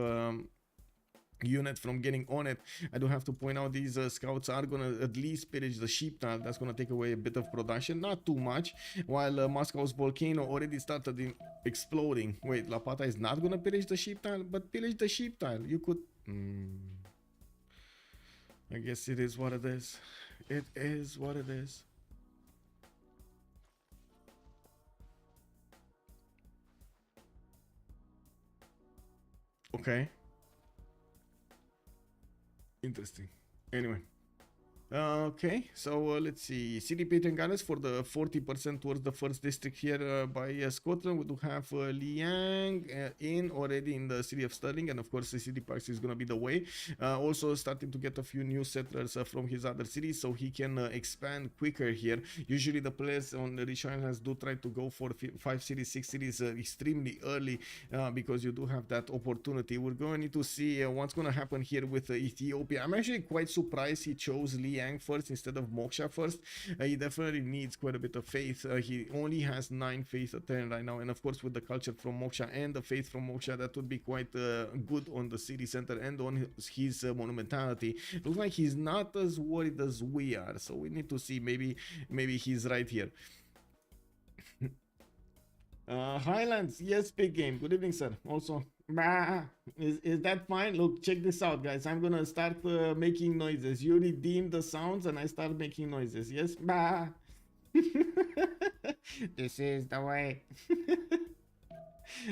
unit from getting on it. I do have to point out these scouts are gonna at least pillage the sheep tile. That's gonna take away a bit of production, not too much, while Moscow's volcano already started exploding. Wait, Lapata is not gonna pillage the sheep tile, but pillage the sheep tile. You could I guess it is what it is. It is what it is. Okay. Interesting. Anyway. Okay, so let's see. City Patron Gallus for the 40% towards the first district here by Scotland. We do have Liang in already in the city of Stirling, and of course the city parks is gonna be the way. Also starting to get a few new settlers from his other cities, so he can expand quicker here. Usually the players on the Rich Islands do try to go for 5 cities, 6 cities extremely early because you do have that opportunity. We're going to need to see what's gonna happen here with Ethiopia. I'm actually quite surprised he chose Liang first instead of Moksha first. He definitely needs quite a bit of faith. He only has 9 faith at 10 right now, and of course with the culture from Moksha and the faith from Moksha, that would be quite good on the city center and on his monumentality. Looks like he's not as worried as we are, so we need to see. Maybe he's right here. Highlands, yes, big game. Good evening, sir. Also, is that fine? Look, check this out, guys. I'm gonna start making noises. You redeem the sounds and I start making noises. Yes, this is the way.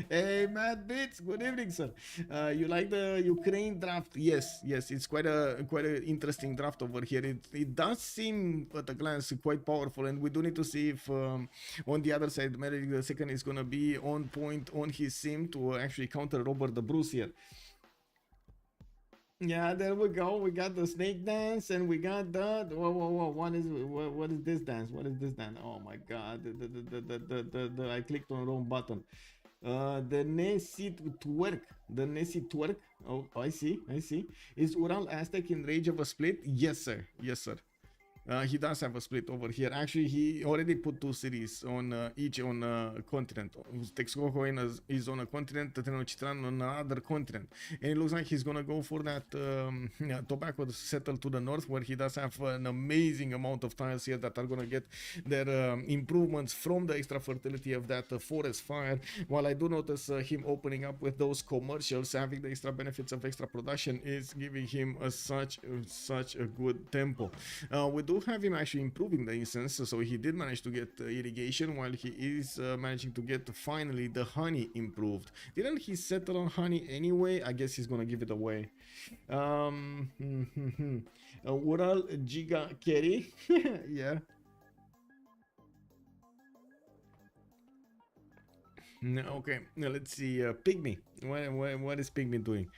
Hey, Matt Bits, good evening, sir. You like the Ukraine draft? Yes, yes, it's quite a interesting draft over here. It does seem at a glance quite powerful, and we do need to see if on the other side, Merrick II is gonna be on point on his sim to actually counter Robert the Bruce here. Yeah, there we go. We got the snake dance, and we got the whoa. What is this dance? What is this dance? Oh my god! The I clicked on the wrong button. The Nessie twerk. The Nessie twerk. Oh, I see. Is Ural Aztec in rage of a split? Yes, sir. Yes, sir. He does have a split over here. Actually, he already put 2 cities on each on a continent. Texcoco is on a continent, Tenochtitlan on another continent. And it looks like he's gonna go for that tobacco settle to the north, where he does have an amazing amount of tiles here that are gonna get their improvements from the extra fertility of that forest fire. While I do notice him opening up with those commercials, having the extra benefits of extra production is giving him such a good tempo. We do have him actually improving the incense, so he did manage to get irrigation, while he is managing to get finally the honey improved. Didn't he settle on honey anyway? I guess he's gonna give it away. Ural Giga Kerry. Yeah. Okay, now let's see. Pygmy. What is Pygmy doing?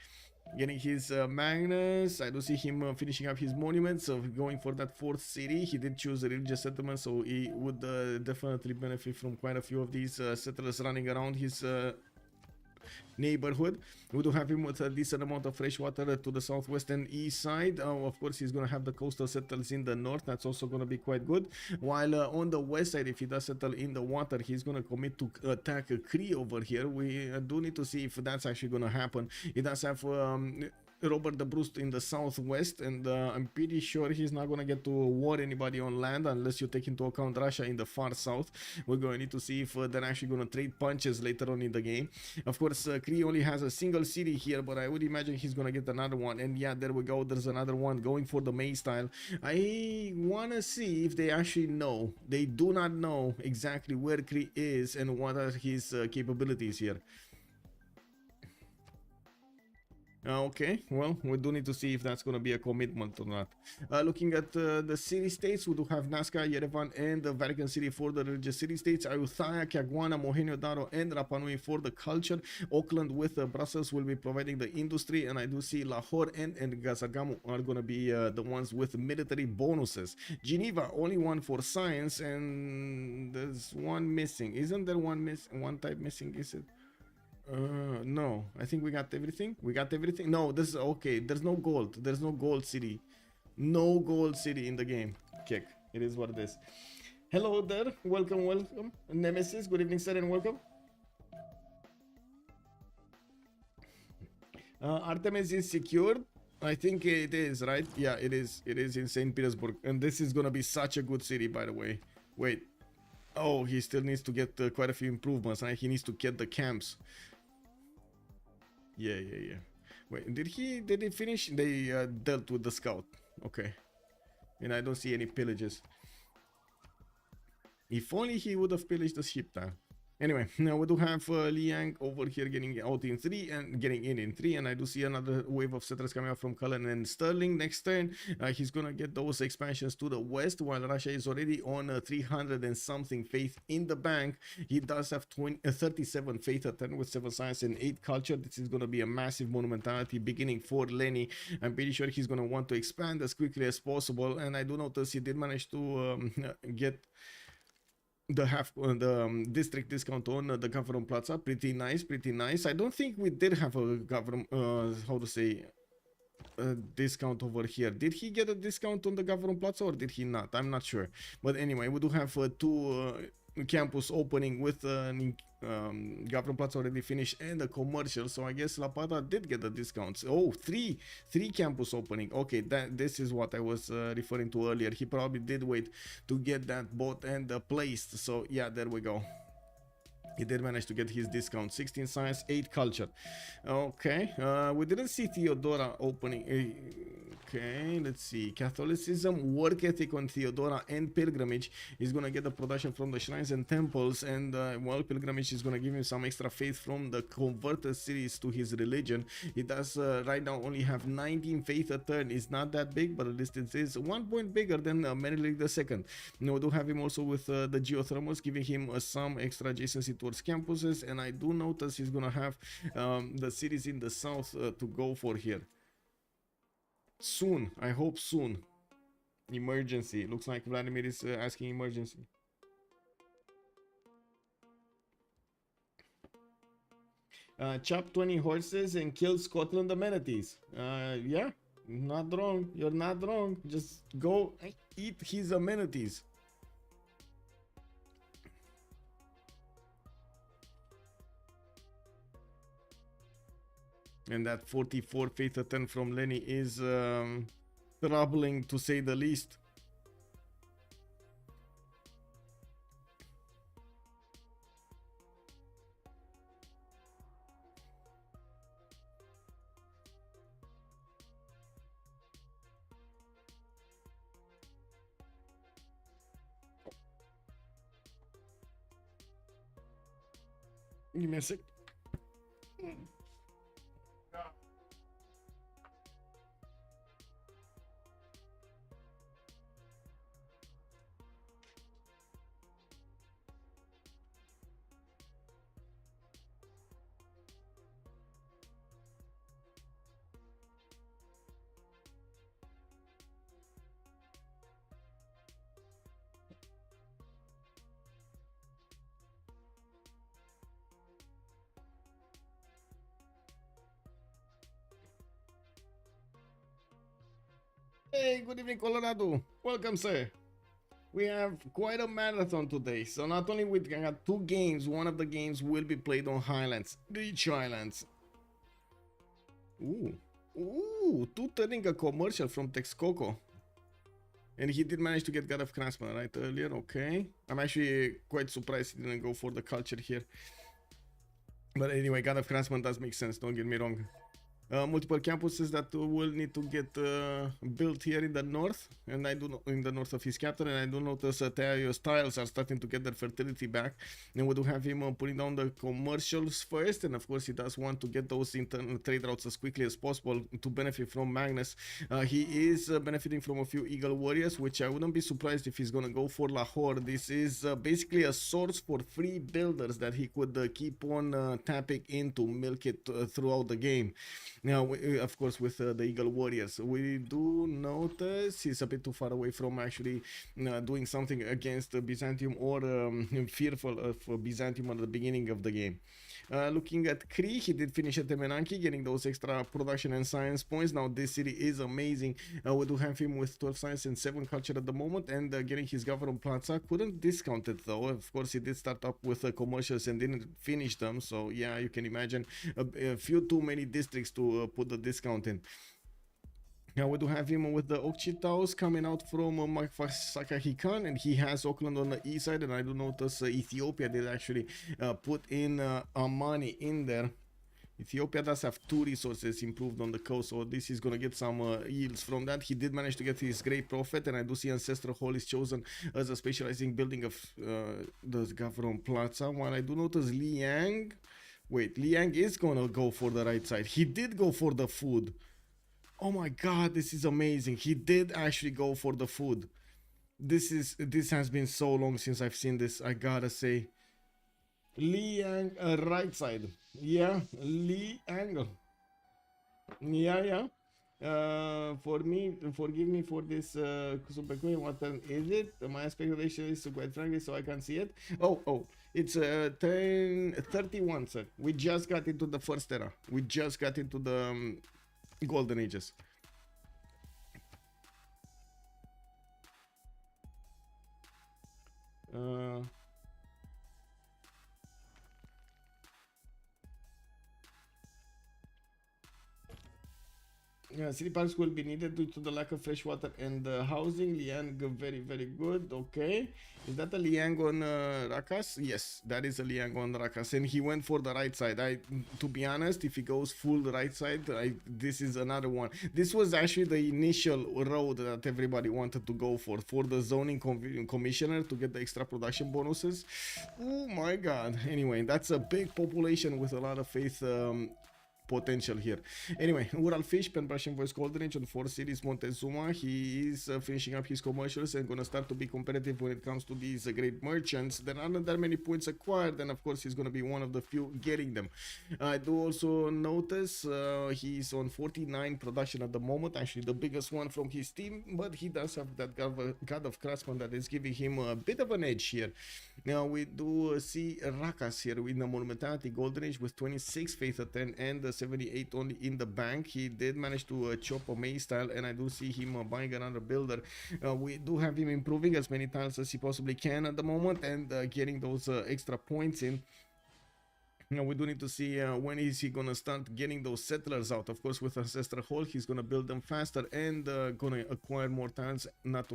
Getting his Magnus. I do see him finishing up his monuments, so going for that 4th city. He did choose a religious settlement, so he would definitely benefit from quite a few of these settlers running around his neighborhood. We do have him with a decent amount of fresh water to the southwest and east side. Of course, he's going to have the coastal settles in the north. That's also going to be quite good. While on the west side, if he does settle in the water, he's going to commit to attack a Cree over here. We do need to see if that's actually going to happen. He does have Robert the Bruce in the southwest, and I'm pretty sure he's not gonna get to war anybody on land unless you take into account Russia in the far south. We're going to need to see if they're actually gonna trade punches later on in the game. Of course, Cree only has a single city here, but I would imagine he's gonna get another one. And yeah, there we go. There's another one going for the May style. I wanna see if they actually know. They do not know exactly where Cree is and what are his capabilities here. Okay, well, we do need to see if that's going to be a commitment or not. Looking at the city-states, we do have Nazca, Yerevan, and the Vatican City for the religious city-states. Ayutthaya, Caguana, Mohenjo-Daro, and Rapa Nui for the culture. Auckland with Brussels will be providing the industry, and I do see Lahore and Gazagamu are going to be the ones with military bonuses. Geneva, only one for science, and there's one missing. Isn't there one type missing, is it? No, I think we got everything. No, this is okay. There's no gold. There's no gold city. No gold city in the game. Kick. It is what it is. Hello there. Welcome. Nemesis, good evening, sir, and welcome. Artemis is secured. I think it is, right? Yeah, it is. It is in St. Petersburg. And this is gonna be such a good city, by the way. Wait. Oh, he still needs to get quite a few improvements, right? He needs to get the camps. Yeah. Wait, did he finish? They dealt with the scout. Okay. And I don't see any pillages. If only he would have pillaged the ship there. Anyway, now we do have Liang over here getting out in 3 and getting in 3, and I do see another wave of settlers coming out from Cullen and Sterling next turn. He's gonna get those expansions to the west, while Russia is already on 300 and something faith in the bank. He does have 37 faith at 10 with 7 science and 8 culture. This is gonna be a massive monumentality beginning for Lenny. I'm pretty sure he's gonna want to expand as quickly as possible, and I do notice he did manage to get the district discount on the Government Plaza. Pretty nice. I don't think we did have a government how to say discount over here. Did he get a discount on the Government Plaza or did he not? I'm not sure, but anyway, we do have 2 campus opening with Government Plaza already finished and a commercial, so I guess La Pata did get the discounts. Oh, three campus opening. Okay, this is what I was referring to earlier. He probably did wait to get that bought and placed, so yeah, there we go. He did manage to get his discount. 16 science, 8 culture. Okay, we didn't see Theodora opening. Okay, let's see. Catholicism, work ethic on Theodora, and pilgrimage. He's gonna get the production from the shrines and temples, and well, pilgrimage is gonna give him some extra faith from the converted cities to his religion. He does right now only have 19 faith a turn. It's not that big, but at least it is 1 point bigger than Menelik II. Now, we do have him also with the geothermals, giving him some extra adjacency towards campuses, and I do notice he's gonna have the cities in the south to go for here. Soon, I hope soon. Emergency. Looks like Vladimir is asking emergency. Chop 20 horses and kill Scotland amenities. Yeah, not wrong. You're not wrong. Just go eat his amenities. And that 44 faith attempt from Lenny is troubling to say the least. Give me a sec. Hey, good evening, Colorado. Welcome, sir. We have quite a marathon today. So not only we got 2 games, one of the games will be played on Highlands, Beach Islands. Ooh, 2 turning a commercial from Texcoco. And he did manage to get God of Craftsman right earlier. Okay, I'm actually quite surprised he didn't go for the culture here. But anyway, God of Craftsman does make sense, don't get me wrong. Multiple campuses that will need to get built here in the north, and I do know in the north of his capital, and I do notice Teo's tiles are starting to get their fertility back, and we do have him putting down the commercials first, and of course he does want to get those internal trade routes as quickly as possible to benefit from Magnus. He is benefiting from a few Eagle Warriors, which I wouldn't be surprised if he's gonna go for Lahore. This is basically a source for free builders that he could keep on tapping into, milk it throughout the game. Now, of course, with the Eagle Warriors, we do notice he's a bit too far away from actually doing something against Byzantium or fearful of Byzantium at the beginning of the game. Looking at Kree, he did finish at Temenanki, getting those extra production and science points. Now, this city is amazing. We do have him with 12 science and 7 culture at the moment, and getting his government plaza. Couldn't discount it though. Of course, he did start up with commercials and didn't finish them. So, yeah, you can imagine a few too many districts to put the discount in. Now we do have him with the Okchitaus coming out from Sakahikan, and he has Auckland on the east side, and I do notice Ethiopia did actually put in Amani in there. Ethiopia does have 2 resources improved on the coast, so this is gonna get some yields from that. He did manage to get his Great Prophet, and I do see Ancestral Hall is chosen as a specializing building of the Gavron Plaza, while I do notice Liang. Wait, Liang is gonna go for the right side. He did go for the food. Oh my god, this is amazing. He did actually go for the food. This has been so long since I've seen this, I gotta say. Liang, right side. Yeah, Liang. Yeah. Forgive me for this super quick. What turn is it? My speculation is quite frankly, so I can't see it. Oh, it's 31, sir. We just got into the first era. We just got into the golden ages. city parks will be needed due to the lack of fresh water and housing. Liang, very, very good. Okay. Is that a Liang on Rakas? Yes, that is a Liang on Rakas. And he went for the right side. To be honest, if he goes full right side, this is another one. This was actually the initial road that everybody wanted to go for the zoning commissioner to get the extra production bonuses. Oh my god. Anyway, that's a big population with a lot of faith potential here. Anyway, Ural Fish, Pen Brush and Voice Golden Age on 4 cities, Montezuma. He is finishing up his commercials and gonna start to be competitive when it comes to these great merchants. There aren't that many points acquired, and of course he's gonna be one of the few getting them. I do also notice he's on 49 production at the moment, actually the biggest one from his team, but he does have that God of Craftsman that is giving him a bit of an edge here. Now we do see Rakas here with the Monumentality Golden Age with 26 Faith at 10 and 78 only in the bank. He did manage to chop a May style, and I do see him buying another builder. We do have him improving as many tiles as he possibly can at the moment and getting those extra points in. Now we do need to see when is he gonna start getting those settlers out. Of course, with Ancestral Hall, he's gonna build them faster and gonna acquire more tiles. Not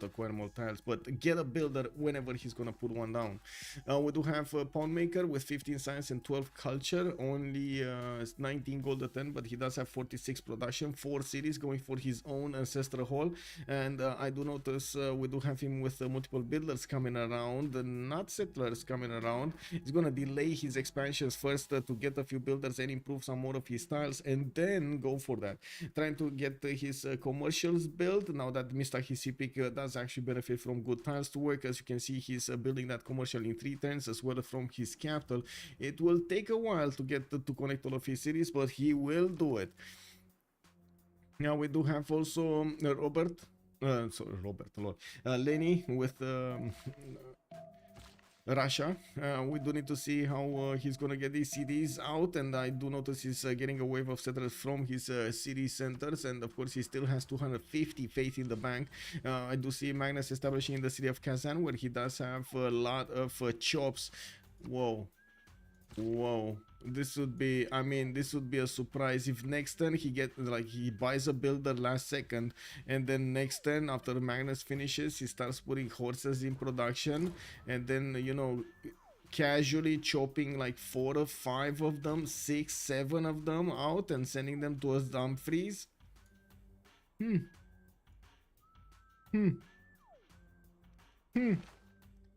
acquire more tiles, but get a builder whenever he's gonna put one down. We do have a Pound Maker with 15 science and 12 culture, only 19 gold at 10, but he does have 46 production, 4 cities going for his own Ancestral Hall. And I do notice we do have him with multiple builders coming around, not settlers coming around. He's gonna delay his expansions first to get a few builders and improve some more of his tiles, and then go for that, trying to get his commercials built. Now that Mr. Hisipic does actually benefit from good tiles to work. As you can see, he's building that commercial in 3 turns as well from his capital. It will take a while to get to connect all of his cities, but he will do it. Now we do have also Lenny with Russia. We do need to see how he's gonna get these CDs out, and I do notice he's getting a wave of settlers from his city centers, and of course he still has 250 faith in the bank. I do see Magnus establishing in the city of Kazan, where he does have a lot of chops. Whoa, this would be, I mean, this would be a surprise if next turn he buys a builder last second, and then next turn after Magnus finishes he starts putting horses in production, and then, you know, casually chopping like 4 or 5 of them, 6, 7 of them out and sending them to us Dumfries.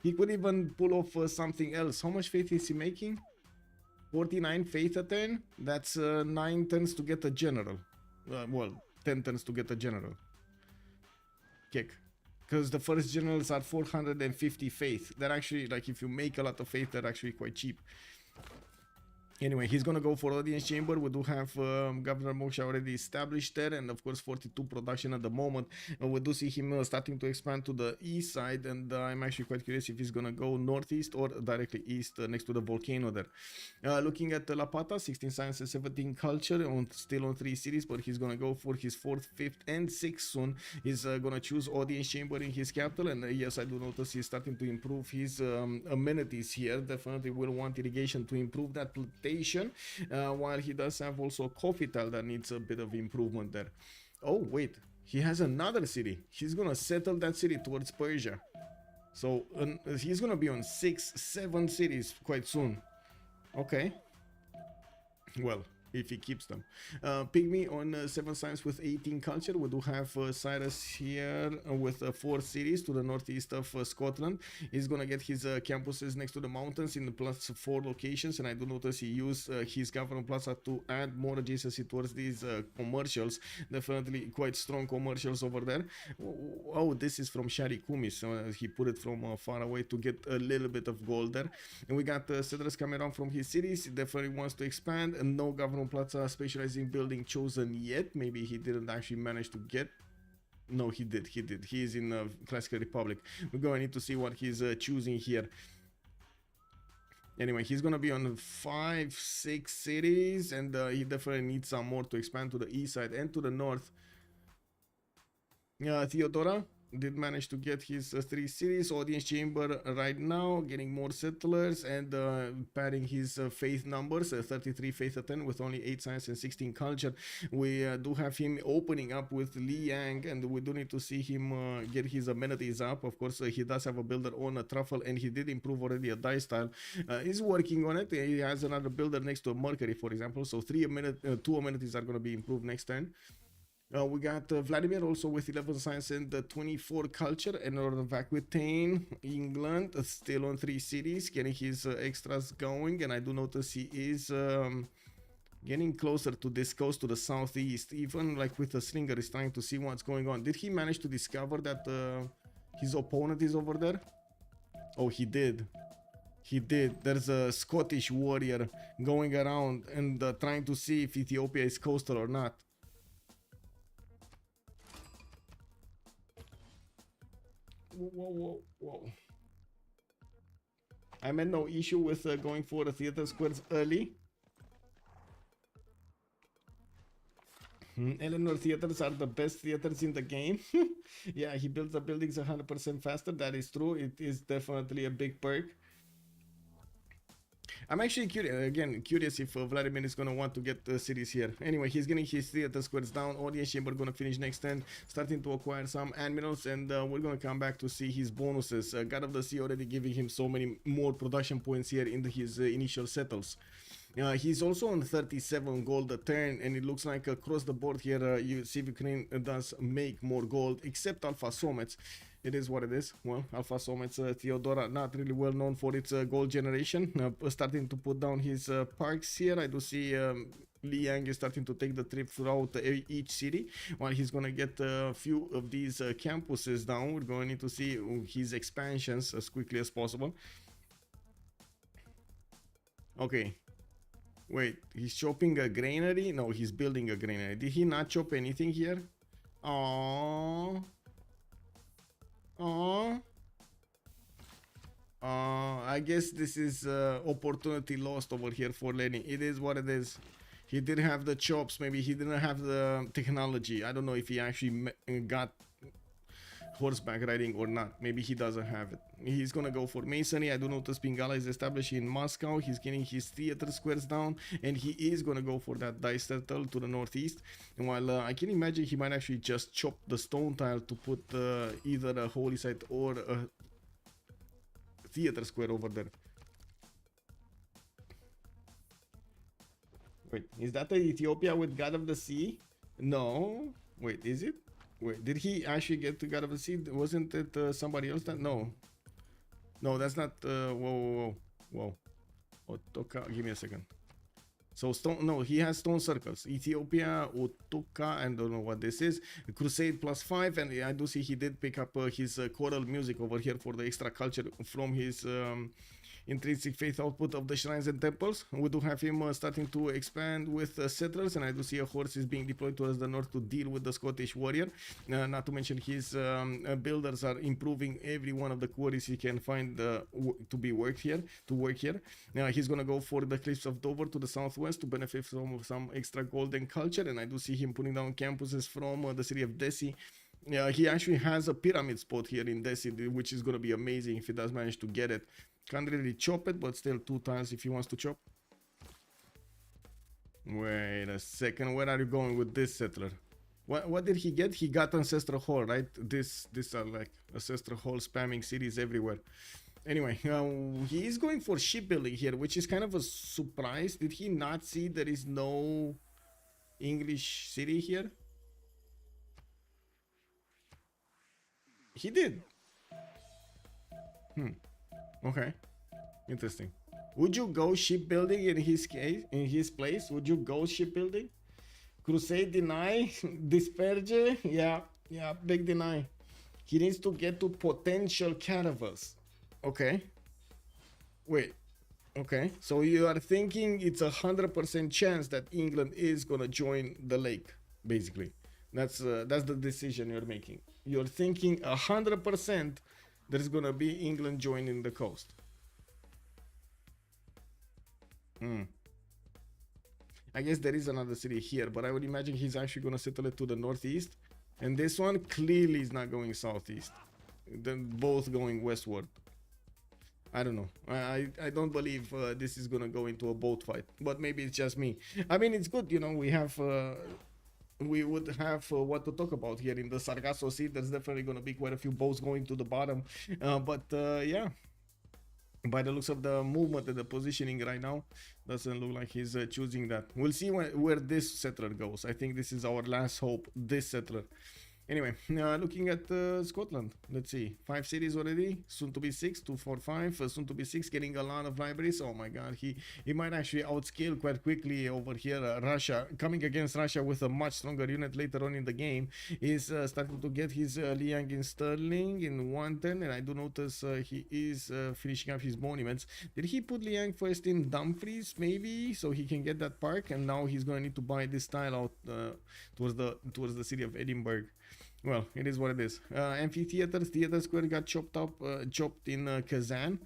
He could even pull off something else. How much faith is he making? 49 faith a turn. That's 9 turns to get a general. Well, 10 turns to get a general. Kick. Because the first generals are 450 faith. They're actually, like, if you make a lot of faith, they're actually quite cheap. Anyway, he's gonna go for audience chamber. We do have Governor Moksha already established there, and of course 42 production at the moment. We do see him starting to expand to the east side, and I'm actually quite curious if he's gonna go northeast or directly east next to the volcano there. Looking at La Pata, 16 science and 17 culture, still on 3 cities, but he's gonna go for his 4th, 5th, and 6th soon. He's gonna choose audience chamber in his capital, and yes, I do notice he's starting to improve his amenities here. Definitely will want irrigation to improve that plantation, while he does have also a coffee tile that needs a bit of improvement there. Oh wait, he has another city. He's gonna settle that city towards Persia, so he's gonna be on 6, 7 cities quite soon. Okay, well, if he keeps them. Pygmy on 7 science with 18 culture. We do have Cyrus here with 4 cities to the northeast of Scotland. He's gonna get his campuses next to the mountains in the +4 locations, and I do notice he used his government plaza to add more adjacency towards these commercials. Definitely quite strong commercials over there. Oh, this is from Shari Kumi, so he put it from far away to get a little bit of gold there. And we got settlers coming around from his cities. He definitely wants to expand, and no government plaza specializing building chosen yet. Maybe he didn't actually manage to get. No, he did. He is in Classical Republic. We're going to need to see what he's choosing here. Anyway, he's gonna be on 5, 6 cities, and he definitely needs some more to expand to the east side and to the north. Theodora, did manage to get his 3 cities. Audience chamber right now, getting more settlers and padding his faith numbers, 33 faith at 10 with only 8 science and 16 culture. We do have him opening up with Li Yang, and we do need to see him get his amenities up. Of course, he does have a builder on a truffle, and he did improve already a die style. He's working on it. He has another builder next to a Mercury, for example, so 2 amenities are going to be improved next turn. We got Vladimir also with 11 science and 24 culture, and Northern Aquitaine, England, still on 3 cities, getting his extras going, and I do notice he is getting closer to this coast, to the southeast, even like with the slinger is trying to see what's going on. Did he manage to discover that his opponent is over there? Oh, he did. He did. There's a Scottish warrior going around and trying to see if Ethiopia is coastal or not. Whoa. I meant no issue with going for the theater squares early. Eleanor theaters are the best theaters in the game. Yeah, he builds the buildings 100% faster. That is true. It is definitely a big perk. I'm actually curious if Vladimir is going to want to get the cities here. Anyway, he's getting his theater squares down. Audience chamber going to finish next turn, starting to acquire some admirals, and we're going to come back to see his bonuses. God of the Sea already giving him so many more production points here in his initial settles. He's also on 37 gold a turn, and it looks like across the board here, CivUkraine does make more gold, except Alpha Somets. It is what it is. Well, Alpha Somets, Theodora, not really well known for its gold generation. Starting to put down his parks here. I do see Li Yang is starting to take the trip throughout each city, while he's going to get a few of these campuses down. We're going to need to see his expansions as quickly as possible. Okay. Wait, he's chopping a granary? No, he's building a granary. Did he not chop anything here? Aww. I guess this is opportunity lost over here for Lenny. It is what it is. He didn't have the chops. Maybe he didn't have the technology. I don't know if he actually got horseback riding or not. Maybe he doesn't have it. He's gonna go for masonry. I do notice Pingala is established in Moscow. He's getting his theater squares down, and he is gonna go for that dice settle to the northeast. And while I can imagine he might actually just chop the stone tile to put either a holy site or a theater square over there. Wait, is that the Ethiopia with God of the Sea? No. Wait, is it? Wait, did he actually get to God of the Sea? Wasn't it somebody else that? No. No, that's not. Whoa. Otoka, give me a second. So stone, no, he has stone circles. Ethiopia, Otoka, I don't know what this is. Crusade +5, and I do see he did pick up his choral music over here for the extra culture from his intrinsic faith output of the shrines and temples. We do have him starting to expand with settlers, and I do see a horse is being deployed towards the north to deal with the Scottish warrior. Not to mention his builders are improving every one of the quarries he can find to work here. He's gonna go for the cliffs of Dover to the southwest to benefit from some extra golden culture, and I do see him putting down campuses from the city of Desi. He actually has a pyramid spot here in Desi, which is gonna be amazing if he does manage to get it. Can't really chop it, but still 2 times if he wants to chop. Wait a second, where are you going with this settler? What did he get? He got Ancestral Hall, right? These are like Ancestral Hall spamming cities everywhere. Anyway, he is going for shipbuilding here, which is kind of a surprise. Did he not see there is no English city here? He did. Okay, interesting. Would you go shipbuilding in his case, in his place? Would you go shipbuilding? Crusade deny, disperge, yeah, big deny. He needs to get to potential caravans. Okay. Wait. Okay, so you are thinking it's 100% chance that England is gonna join the lake, basically. That's the decision you're making. You're thinking 100% there's gonna be England joining the coast. I guess there is another city here, but I would imagine he's actually gonna settle it to the northeast. And this one clearly is not going southeast. They're both going westward. I don't know. I don't believe this is gonna go into a boat fight, but maybe it's just me. I mean, it's good, you know. We would have what to talk about here in the Sargasso Sea. There's definitely gonna be quite a few boats going to the bottom, but yeah. By the looks of the movement and the positioning right now, doesn't look like he's choosing that. We'll see where this settler goes. I think this is our last hope. This settler. Anyway, looking at Scotland, let's see, 5 cities already, soon to be 6, 2, 4, 5, soon to be 6, getting a lot of libraries. Oh my god, he might actually outscale quite quickly over here. Russia, coming against Russia with a much stronger unit later on in the game, is starting to get his Liang in Sterling in 110, and I do notice he is finishing up his monuments. Did he put Liang first in Dumfries, maybe, so he can get that park, and now he's going to need to buy this tile out towards the city of Edinburgh. Well, it is what it is. Amphitheater, Theater Square got chopped in Kazan.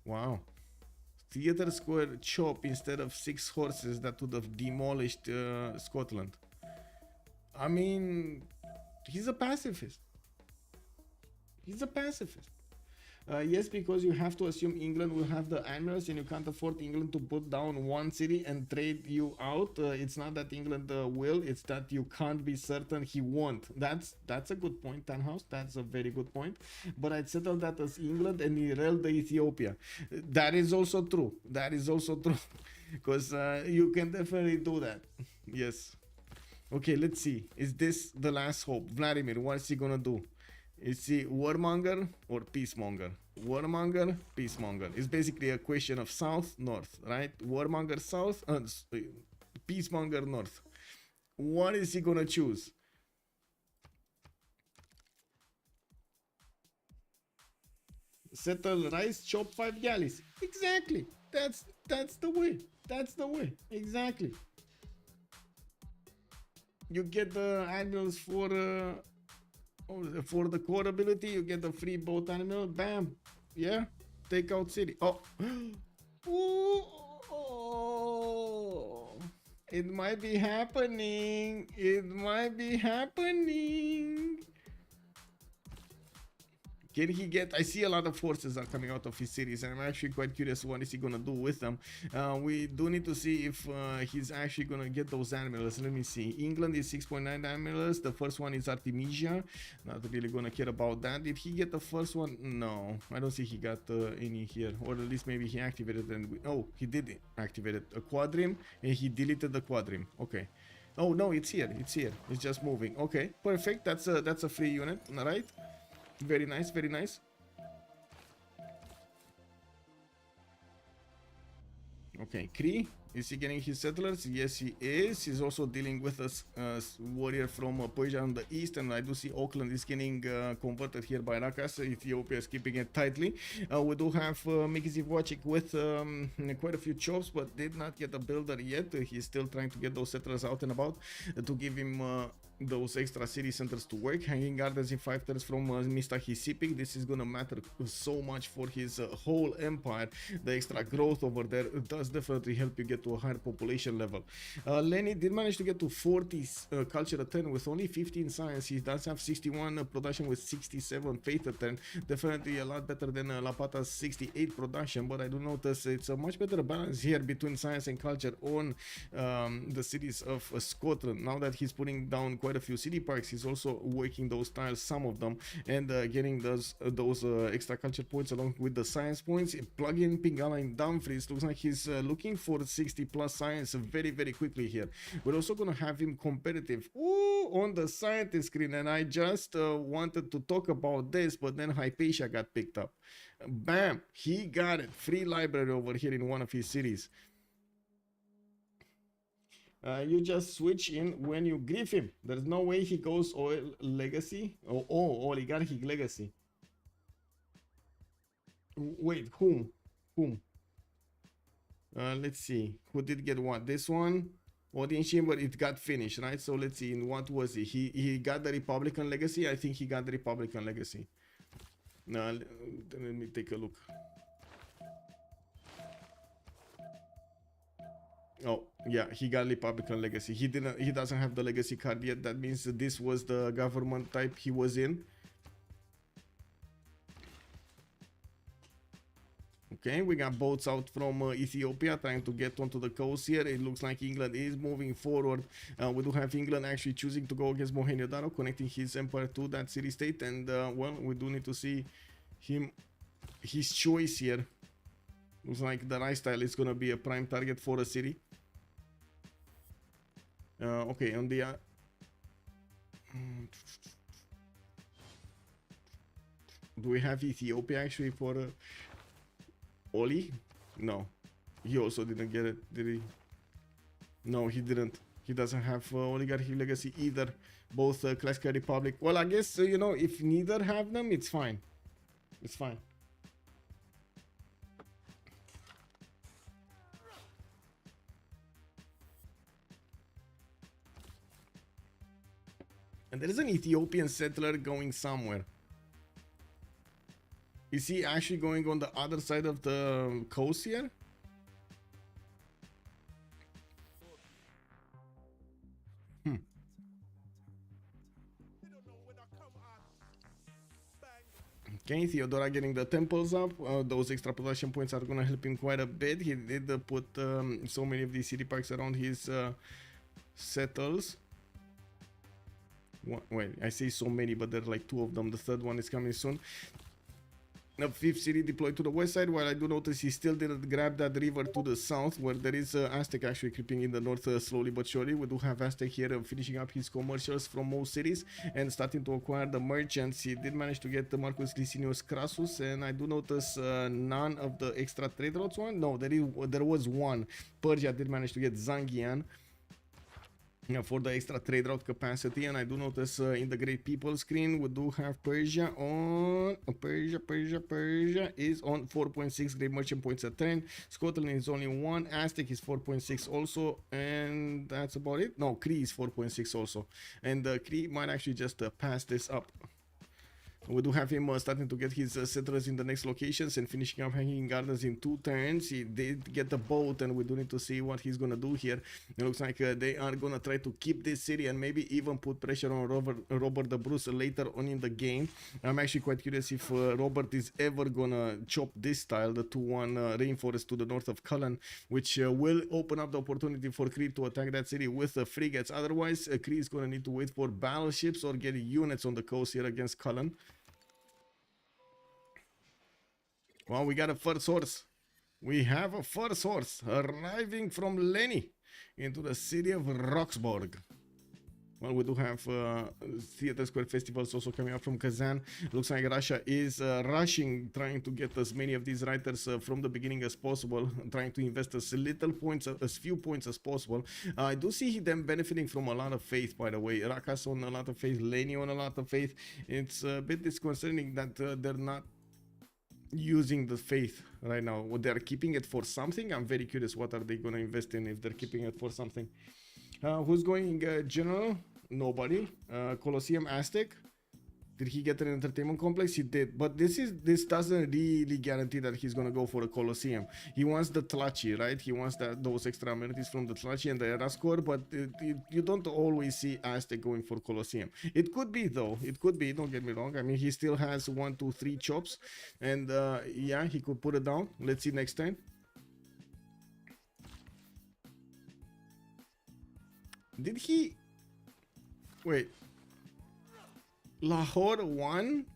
Wow. Theater Square chop instead of 6 horses that would have demolished Scotland. I mean, he's a pacifist. He's a pacifist. Yes, because you have to assume England will have the admirals and you can't afford England to put down one city and trade you out. It's not that England will, it's that you can't be certain he won't. That's a good point, Tannhaus. That's a very good point. But I'd settle that as England and derail the Ethiopia. That is also true. That is also true. Because you can definitely do that. Yes. Okay, let's see. Is this the last hope? Vladimir, what is he gonna do? Is he warmonger or peacemonger? Warmonger, peacemonger. It's basically a question of south, north, right? Warmonger south, peacemonger north. What is he gonna choose? Settle rice, chop 5 galleys. Exactly. That's the way. That's the way. Exactly. You get the admirals for the core ability, you get the free boat animal. Bam. Yeah. Take out city. Oh. Ooh. Oh. It might be happening. It might be happening. Can he get... I see a lot of forces are coming out of his cities, and I'm actually quite curious what is he gonna do with them. We do need to see if he's actually gonna get those admirals. Let me see. England is 6.9 admirals. The first one is Artemisia. Not really gonna care about that. Did he get the first one? No, I don't see he got any here, or at least maybe he activated and oh, he did activate it. A quadrim, and he deleted the quadrim. Okay. Oh no, it's here. It's here. It's just moving. Okay, perfect. That's a free unit. All right. Very nice, very nice. Okay, Kree, is he getting his settlers? Yes, he is. He's also dealing with a warrior from Persia on the east, and I do see Auckland is getting converted here by Rakas. Ethiopia is keeping it tightly. We do have Mikiziv with quite a few chops, but did not get a builder yet. He's still trying to get those settlers out and about to give him those extra city centers to work. Hanging gardens in 5 turns from Mr. Hisipik. This is gonna matter so much for his whole empire. The extra growth over there does definitely help you get to a higher population level. Lenny did manage to get to 40 culture a turn with only 15 science. He does have 61 production with 67 faith a turn. Definitely a lot better than Lapata's 68 production, but I do notice it's a much better balance here between science and culture on the cities of Scotland. Now that he's putting down quite a few city parks, he's also working those tiles, some of them, and getting those extra culture points along with the science points. Plug in Pingala in Dumfries. Looks like he's looking for 60 plus science very quickly here. We're also gonna have him competitive on the scientist screen, and I just wanted to talk about this, but then Hypatia got picked up. Bam, he got it. Free library over here in one of his cities. You just switch in when you grief him. There's no way he goes oil legacy or oligarchic legacy. Wait, whom? Let's see. Who did get what? This one? Audience chamber, it got finished, right? So let's see. In what was he? He got the Republican legacy. I think he got the Republican legacy. Now, let me take a look. Oh yeah, he got Republican legacy. He doesn't have the legacy card yet. That means this was the government type he was in. Okay, we got boats out from Ethiopia trying to get onto the coast here. It looks like England is moving forward. We do have England actually choosing to go against Mohenjo-Daro, connecting his empire to that city-state. And, well, we do need to see his choice here. Looks like the Rice tile is going to be a prime target for a city. Okay, on the... do we have Ethiopia actually for... Oli? No. He also didn't get it, did he? No, he didn't. He doesn't have oligarchy legacy either. Both classical republic. Well, I guess, you know, if neither have them, it's fine. It's fine. And there is an Ethiopian settler going somewhere. Is he actually going on the other side of the coast here? Okay, Theodora getting the temples up. Those extra production points are going to help him quite a bit. He did put so many of these city parks around his settles. Wait, I say so many, but there are like 2 of them. The third one is coming soon. The 5th city deployed to the west side, while I do notice he still didn't grab that river to the south, where there is Aztec actually creeping in the north slowly but surely. We do have Aztec here finishing up his commercials from most cities and starting to acquire the merchants. He did manage to get Marcus Licinius Crassus, and I do notice none of the extra trade routes one. No, there was one. Persia did manage to get Zangian for the extra trade route capacity, and I do notice in the Great People screen we do have Persia on Persia is on 4.6 Great Merchant points a turn. Scotland is only 1. Aztec is 4.6 also, and that's about it. No, Cree is 4.6 also, and Cree might actually just pass this up. We do have him starting to get his settlers in the next locations and finishing up Hanging Gardens in 2 turns. He did get the boat, and we do need to see what he's gonna do here. It looks like they are gonna try to keep this city and maybe even put pressure on Robert the Bruce later on in the game. I'm actually quite curious if Robert is ever gonna chop this tile, the 2-1 rainforest to the north of Cullen, which will open up the opportunity for Cree to attack that city with frigates. Otherwise, Cree is gonna need to wait for battleships or get units on the coast here against Cullen. Well, we got a first horse. We have a first horse arriving from Leni into the city of Roxburgh. Well, we do have Theater Square festivals also coming up from Kazan. Looks like Russia is rushing, trying to get as many of these writers from the beginning as possible, trying to invest as few points as possible. I do see them benefiting from a lot of faith, by the way. Rakas on a lot of faith, Leni on a lot of faith. It's a bit disconcerting that they're not using the faith right now. They're keeping it for something. I'm very curious what are they going to invest in if they're keeping it for something. Who's going general? Nobody. Colosseum Aztec. Did he get an entertainment complex? He did, but this doesn't really guarantee that he's gonna go for a Colosseum. He wants the Tlachi, right? He wants those extra amenities from the Tlachi and the Era score, but you don't always see Aztec going for Colosseum. It could be though. It could be. Don't get me wrong. I mean, he still has 1, 2, 3 chops, and yeah, he could put it down. Let's see next time. Did he? Wait. Lahore won?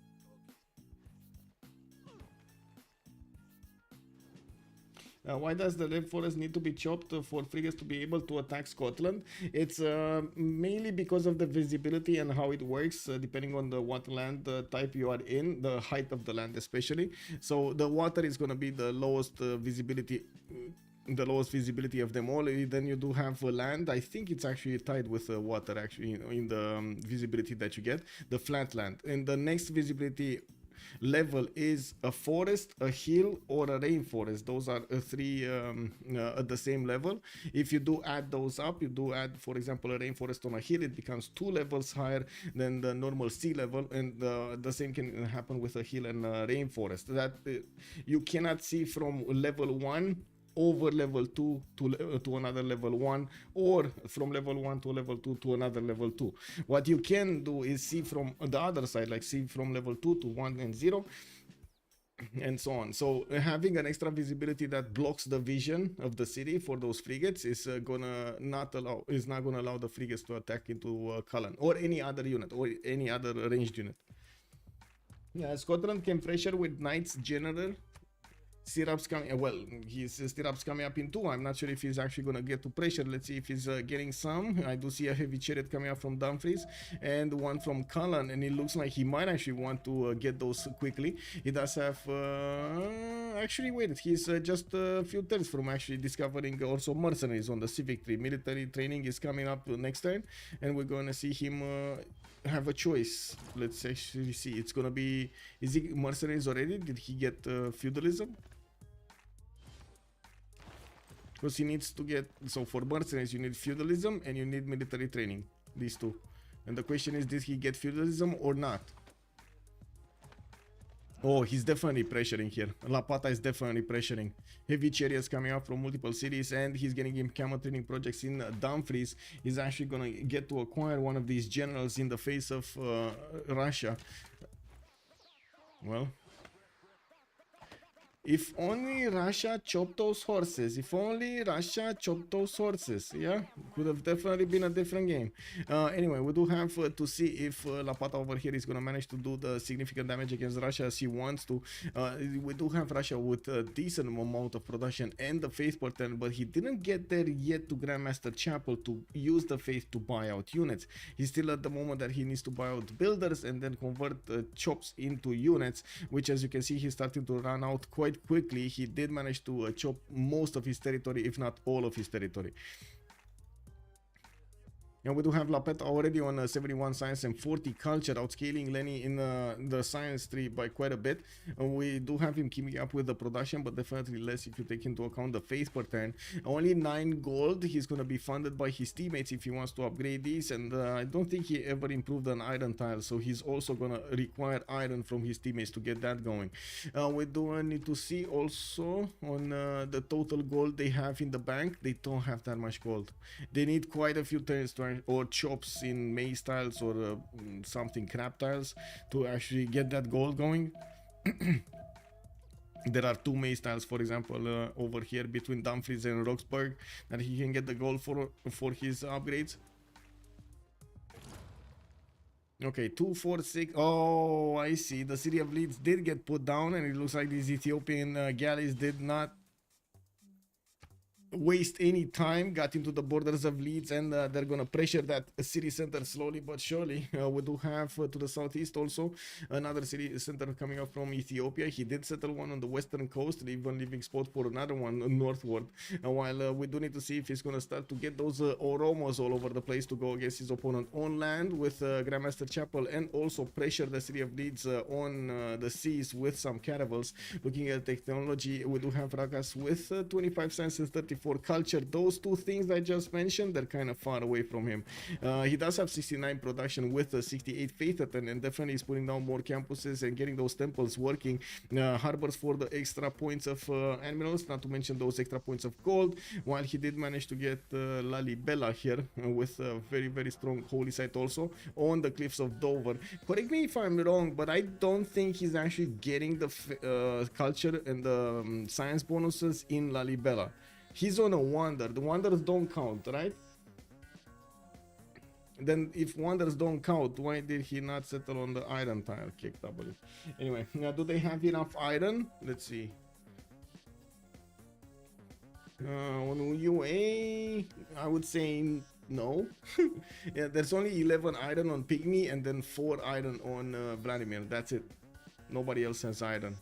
Why does the Red Forest need to be chopped for frigates to be able to attack Scotland? It's mainly because of the visibility and how it works, depending on the what land type you are in, the height of the land especially. So the water is going to be the lowest visibility. The lowest visibility of them all. Then you do have land. I think it's actually tied with water actually in the visibility that you get, the flat land. And the next visibility level is a forest, a hill, or a rainforest. Those are 3 at the same level. If you do add those up, you do add, for example, a rainforest on a hill, it becomes 2 levels higher than the normal sea level, and the same can happen with a hill and a rainforest. That you cannot see from level 1 over level 2 to another level 1, or from level 1 to level 2 to another level 2. What you can do is see from the other side, like see from level 2 to 1 and 0, and so on. So having an extra visibility that blocks the vision of the city for those frigates is not gonna allow the frigates to attack into Cullen or any other unit or any other ranged unit. Yeah, Scotland can pressure with Knights General. Stirrups coming, well, his stirrups coming up in 2. I'm not sure if he's actually gonna get to pressure. Let's see if he's getting some. I do see a heavy chariot coming up from Dumfries and one from Cullen, and it looks like he might actually want to get those quickly. He does have actually, wait, he's just a few turns from actually discovering also mercenaries on the civic tree. Military training is coming up next turn, and we're gonna see him have a choice. Let's actually see. It's gonna be, is he mercenaries already? Did he get feudalism? Because he needs to get, so for mercenaries you need feudalism and you need military training, these two. And the question is, did he get feudalism or not? Oh, he's definitely pressuring here. La Pata is definitely pressuring. Heavy chariots coming up from multiple cities, and he's getting him camel training projects in Dumfries. He's actually gonna get to acquire one of these generals in the face of Russia. Well, if only Russia chopped those horses. If only Russia chopped those horses. Yeah, could have definitely been a different game. Anyway, we do have to see if La Pata over here is going to manage to do the significant damage against Russia as he wants to. We do have Russia with a decent amount of production and the faith per turn, but he didn't get there yet to Grandmaster Chapel to use the faith to buy out units. He's still at the moment that he needs to buy out builders and then convert chops into units, which, as you can see, he's starting to run out quite quickly. He did manage to chop most of his territory, if not all of his territory. And we do have Lapet already on 71 science and 40 culture, outscaling Lenny in the science tree by quite a bit. We do have him keeping up with the production, but definitely less if you take into account the faith per turn. Only 9 gold. He's going to be funded by his teammates if he wants to upgrade these, and I don't think he ever improved an iron tile, so he's also going to require iron from his teammates to get that going. We do need to see also on the total gold they have in the bank. They don't have that much gold. They need quite a few turns to, or chops in maze tiles or something crap tiles to actually get that gold going. There are 2 maze tiles, for example, over here between Dumfries and Roxburgh that he can get the gold for his upgrades. Okay, 2, 4, 6. Oh, I see. The city of Leeds did get put down, and it looks like these Ethiopian galleys did not waste any time, got into the borders of Leeds, and they're gonna pressure that city center slowly but surely. We do have to the southeast also another city center coming up from Ethiopia. He did settle one on the western coast, even leaving spot for another one northward, while we do need to see if he's gonna start to get those Oromos all over the place to go against his opponent on land with Grandmaster Chapel, and also pressure the city of Leeds on the seas with some caravels. Looking at technology, we do have Ragas with 25 cents and 34 culture. Those 2 things I just mentioned, they're kind of far away from him. He does have 69 production with 68 faith and definitely is putting down more campuses and getting those temples working. Harbors for the extra points of admirals, not to mention those extra points of gold, while he did manage to get Lalibela here with a very, very strong holy site also on the cliffs of Dover. Correct me if I'm wrong, but I don't think he's actually getting the culture and the science bonuses in Lalibela. He's on a wonder. The wonders don't count, right? Then if wonders don't count, why did he not settle on the iron tile? Kick W. Anyway, now do they have enough iron? Let's see. On UA, I would say no. Yeah, there's only 11 iron on Pygmy and then 4 iron on Vladimir. That's it. Nobody else has iron.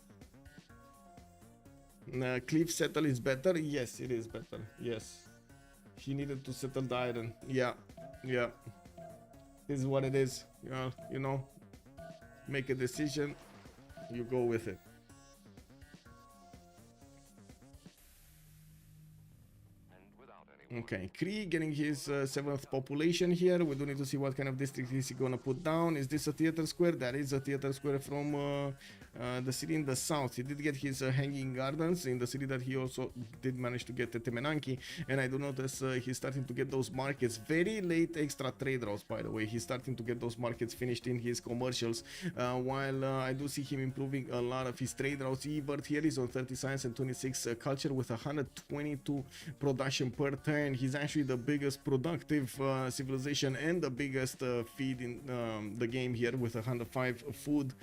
Cliff settle is better. Yes, it is better. Yes, he needed to settle the iron. Yeah. This is what it is. You know, make a decision, you go with it. And without any Okay, Kree getting his 7th population here. We do need to see what kind of district is he gonna put down. Is this a theater square? That is a theater square from the city in the south. He did get his hanging gardens in the city that he also did manage to get Temenanki. And I do notice he's starting to get those markets. Very late extra trade routes, by the way. He's starting to get those markets finished in his commercials. While I do see him improving a lot of his trade routes. Evert here is on 30 science and 26 culture with 122 production per turn. He's actually the biggest productive civilization and the biggest feed in the game here with 105 food.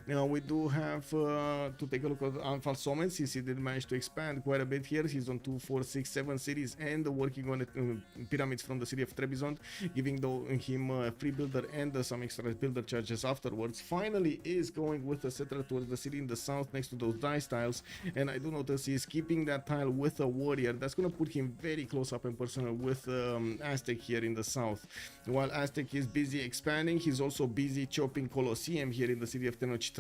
We do have to take a look at Alpha Sommet, since he did manage to expand quite a bit here. He's on 2, 4, 6, 7 cities and working on pyramids from the city of Trebizond, giving him a free builder and some extra builder charges afterwards. Finally is going with a settler towards the city in the south next to those dice tiles, and I do notice he's keeping that tile with a warrior. That's going to put him very close up and personal with Aztec here in the south. While Aztec is busy expanding, he's also busy chopping Colosseum here in the city of Tenochtitlan.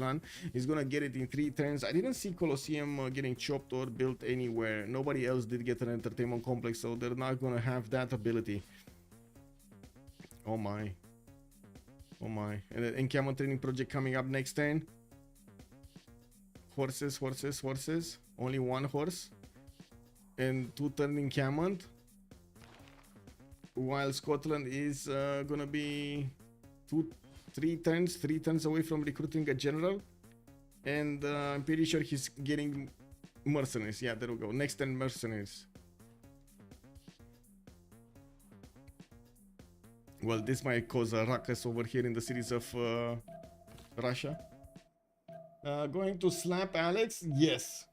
He's gonna get it in 3 turns. I didn't see Colosseum getting chopped or built anywhere. Nobody else did get an entertainment complex, so they're not gonna have that ability. Oh my. Oh my. And the encampment training project coming up next turn. Horses, horses, horses. Only 1 horse. And 2 turn encampment. While Scotland is gonna be 3 turns away from recruiting a general, and I'm pretty sure he's getting mercenaries. Yeah, there we go. Next turn, mercenaries. Well, this might cause a ruckus over here in the cities of Russia. Going to slap Alex? Yes.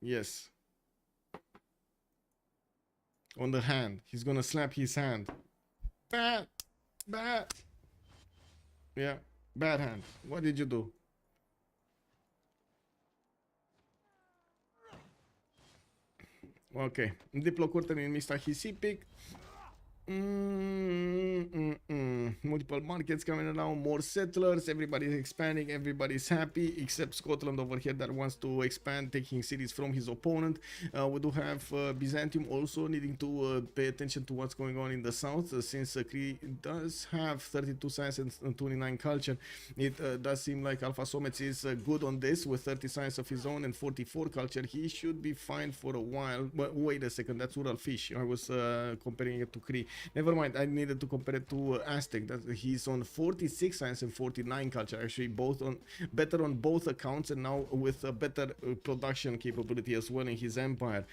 Yes. On the hand. He's gonna slap his hand. Bad. Bad. Yeah, bad hand. What did you do? Okay. Diplocurten in Mista Hisipic. Multiple markets coming around, more settlers, everybody's expanding, everybody's happy except Scotland over here that wants to expand, taking cities from his opponent. We do have Byzantium also needing to pay attention to what's going on in the south, since Kree does have 32 science and 29 culture. It does seem like Alpha Somets is good on this with 30 science of his own and 44 culture. He should be fine for a while. But wait a second, that's Ural Fish. I was comparing it to Kree. Never mind, I needed to compare it to Aztec. He's on 46 science and 49 culture. Actually, both on better on both accounts, and now with a better production capability as well in his empire.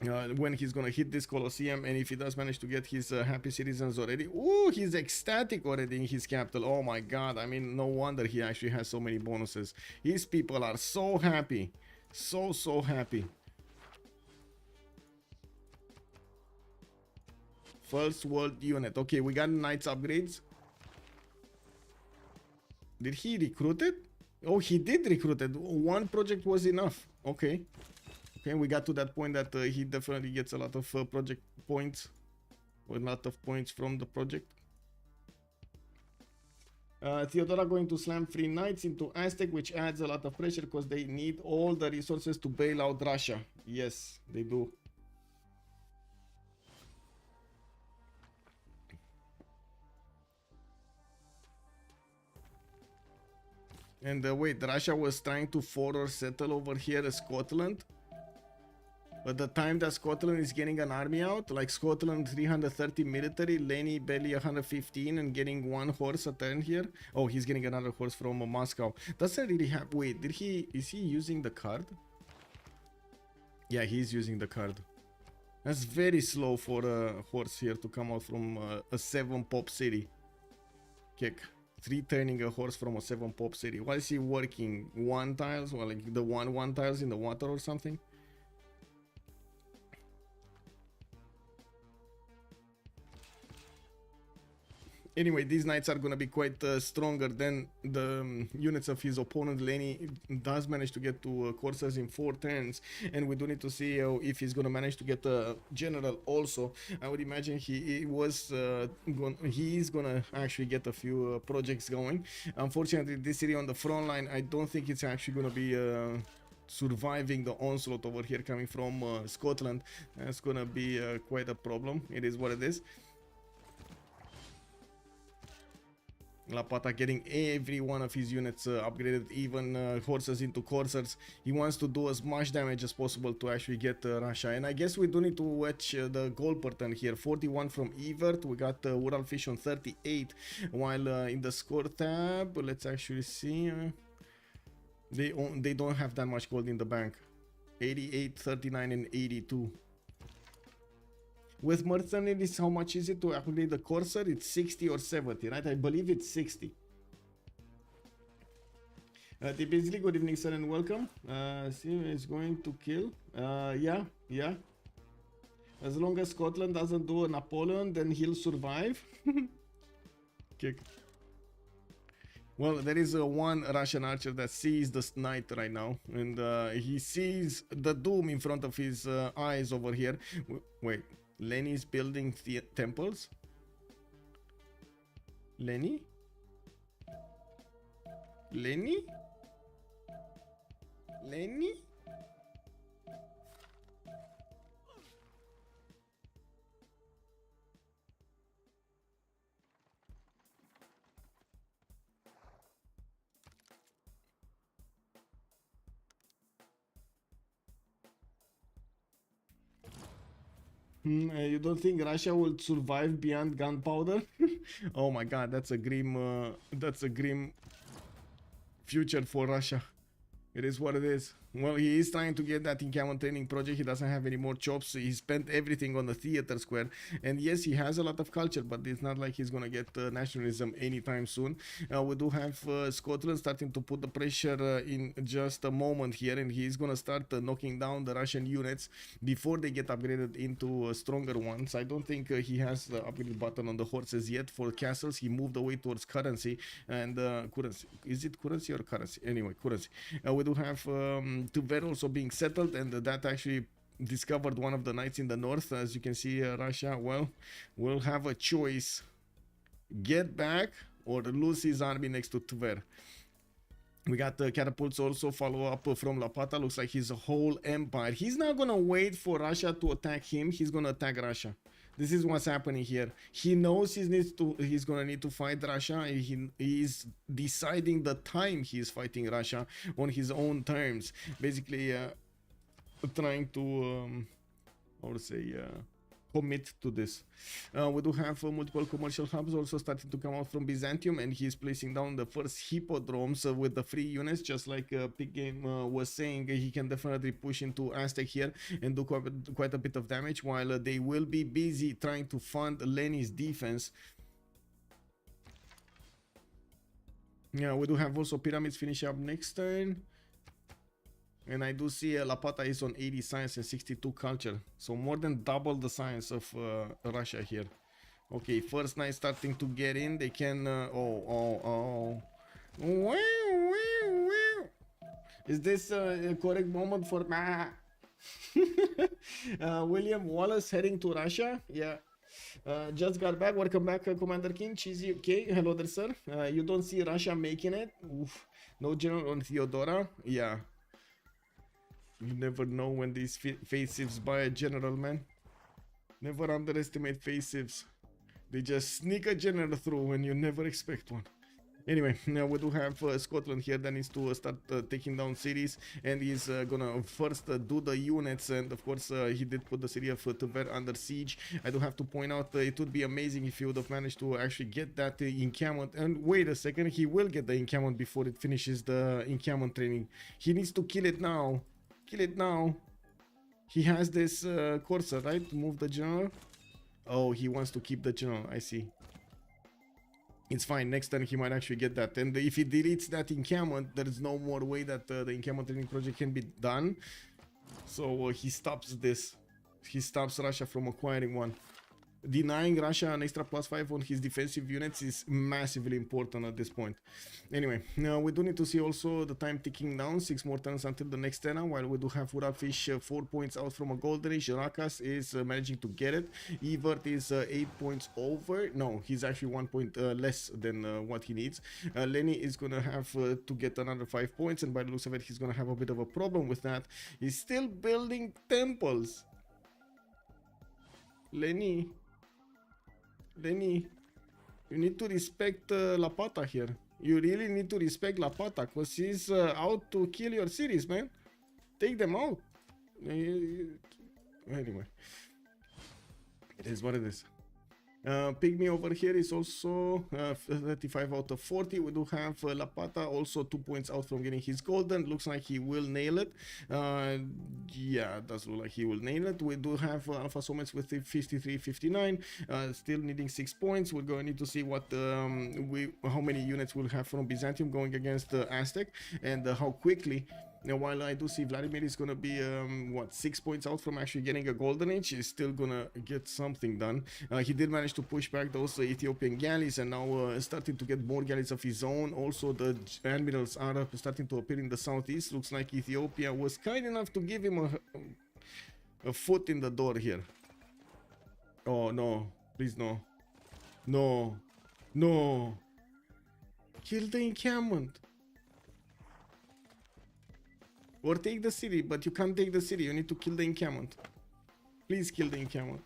When he's gonna hit this Colosseum, and if he does manage to get his happy citizens already. Ooh, he's ecstatic already in his capital. Oh my god, I mean, no wonder he actually has so many bonuses. His people are so happy. So happy. First world unit. Okay, we got knights upgrades. Did he recruit it? Oh, he did recruit it. 1 project was enough. Okay. Okay, we got to that point that he definitely gets a lot of project points. Or a lot of points from the project. Theodora going to slam 3 knights into Aztec, which adds a lot of pressure because they need all the resources to bail out Russia. Yes, they do. And wait, Russia was trying to forward settle over here at Scotland. But the time that Scotland is getting an army out, like Scotland 330 military, Lenny barely 115 and getting 1 horse a turn here. Oh, he's getting another horse from Moscow. Doesn't really have. Wait, is he using the card? Yeah, he's using the card. That's very slow for a horse here to come out from a 7 pop city. Kick. 3 turning a horse from a 7 pop city. Why is he working 1 tiles? Well, like the 1 tiles in the water or something? Anyway, these knights are gonna be quite stronger than the units of his opponent. Lenny does manage to get to coursers in 4 turns, and we do need to see if he's gonna manage to get a general also. I would imagine he is gonna actually get a few projects going. Unfortunately, this city on the front line, I don't think it's actually gonna be surviving the onslaught over here coming from Scotland. That's gonna be quite a problem. It is what it is. Lapata getting every one of his units upgraded, even horses into coursers. He wants to do as much damage as possible to actually get Russia. And I guess we do need to watch the goal pattern here. 41 from Evert. We got Ural Fish on 38. While in the score tab, let's actually see. They don't have that much gold in the bank. 88, 39, and 82. With mercenaries, how much is it to upgrade the Corsair? It's 60 or 70, right? I believe it's 60. Basically, good evening, sir, and welcome. Sim is going to kill. Yeah. As long as Scotland doesn't do a Napoleon, then he'll survive. Kick. Well, there is one Russian archer that sees the knight right now, and he sees the doom in front of his eyes over here. Wait. Lenny's building the temples. Lenny? Lenny? Lenny? You don't think Russia will survive beyond gunpowder? Oh my god, that's a grim future for Russia. It is what it is. Well, he is trying to get that encampment training project. He doesn't have any more chops. He spent everything on the theater square. And yes, he has a lot of culture, but it's not like he's gonna get nationalism anytime soon. We do have Scotland starting to put the pressure in just a moment here, and he's gonna start knocking down the Russian units before they get upgraded into stronger ones. I don't think he has the upgrade button on the horses yet. For castles, he moved away towards currency, and currency. Is it currency or currency? Anyway, currency. We do have Tver also being settled, and that actually discovered one of the knights in the north. As you can see, Russia, well, will have a choice: get back or lose his army next to Tver. We got catapults also follow up from Lapata. Looks like his whole empire. He's not gonna wait for Russia to attack him. He's gonna attack Russia. This is what's happening here. He knows he's gonna need to fight Russia. He is deciding the time he's fighting Russia on his own terms. Basically, trying to, how to say, commit to this. We do have multiple commercial hubs also starting to come out from Byzantium, and he's placing down the first hippodromes with the free units, just like Big Game was saying. He can definitely push into Aztec here and do quite a bit of damage, while they will be busy trying to fund Lenny's defense. Yeah, we do have also pyramids finish up next turn. And I do see Lapata is on 80 science and 62 culture. So more than double the science of Russia here. Okay, first knight starting to get in. They can... Is this a correct moment for... William Wallace heading to Russia? Yeah. Just got back. Welcome back, Commander King. Cheesy. Okay, hello there, sir. You don't see Russia making it? Oof. No general on Theodora? Yeah. You never know when these faceives buy a general, man. Never underestimate faceives. They just sneak a general through when you never expect one. Anyway, now we do have Scotland here that needs to start taking down cities, and he's gonna first do the units, and of course he did put the city of Tver under siege. I do have to point out it would be amazing if he would have managed to actually get that encampment. And wait a second, he will get the encampment before it finishes the encampment training. He needs to kill it now. Kill it now. He has this Corsair, right? To move the general. Oh, he wants to keep the general. I see. It's fine. Next turn he might actually get that. And if he deletes that encampment, there is no more way that the encampment training project can be done. So he stops this. He stops Russia from acquiring one. denying Russia an extra +5 on his defensive units is massively important at this point. Anyway, now we do need to see also the time ticking down, 6 more turns until the next Tena, while we do have Urafish 4 points out from a golden age. Rakas is managing to get it. Evert is 8 points over. No, he's actually 1 point less than what he needs. Lenny is gonna have to get another 5 points, and by the looks of it, he's gonna have a bit of a problem with that. He's still building temples. Lenny, you need to respect Lapata here. You really need to respect Lapata, because he's out to kill your cities, man. Take them out. Anyway, it is what it is. Pygmy over here is also 35 out of 40. We do have Lapata also 2 points out from getting his golden. Looks like he will nail it. Yeah, it does look like he will nail it. We do have Alpha Somets with 53-59, still needing 6 points. We're going to need to see what how many units we'll have from Byzantium going against Aztec, and how quickly. Now, while I do see Vladimir is gonna be 6 points out from actually getting a golden age, he's still gonna get something done. He did manage to push back those Ethiopian galleys, and now starting to get more galleys of his own. Also, the admirals are starting to appear in the southeast. Looks like Ethiopia was kind enough to give him a foot in the door here. Oh no, please no, no, kill the encampment. Or take the city, but you can't take the city. You need to kill the encampment. Please kill the encampment.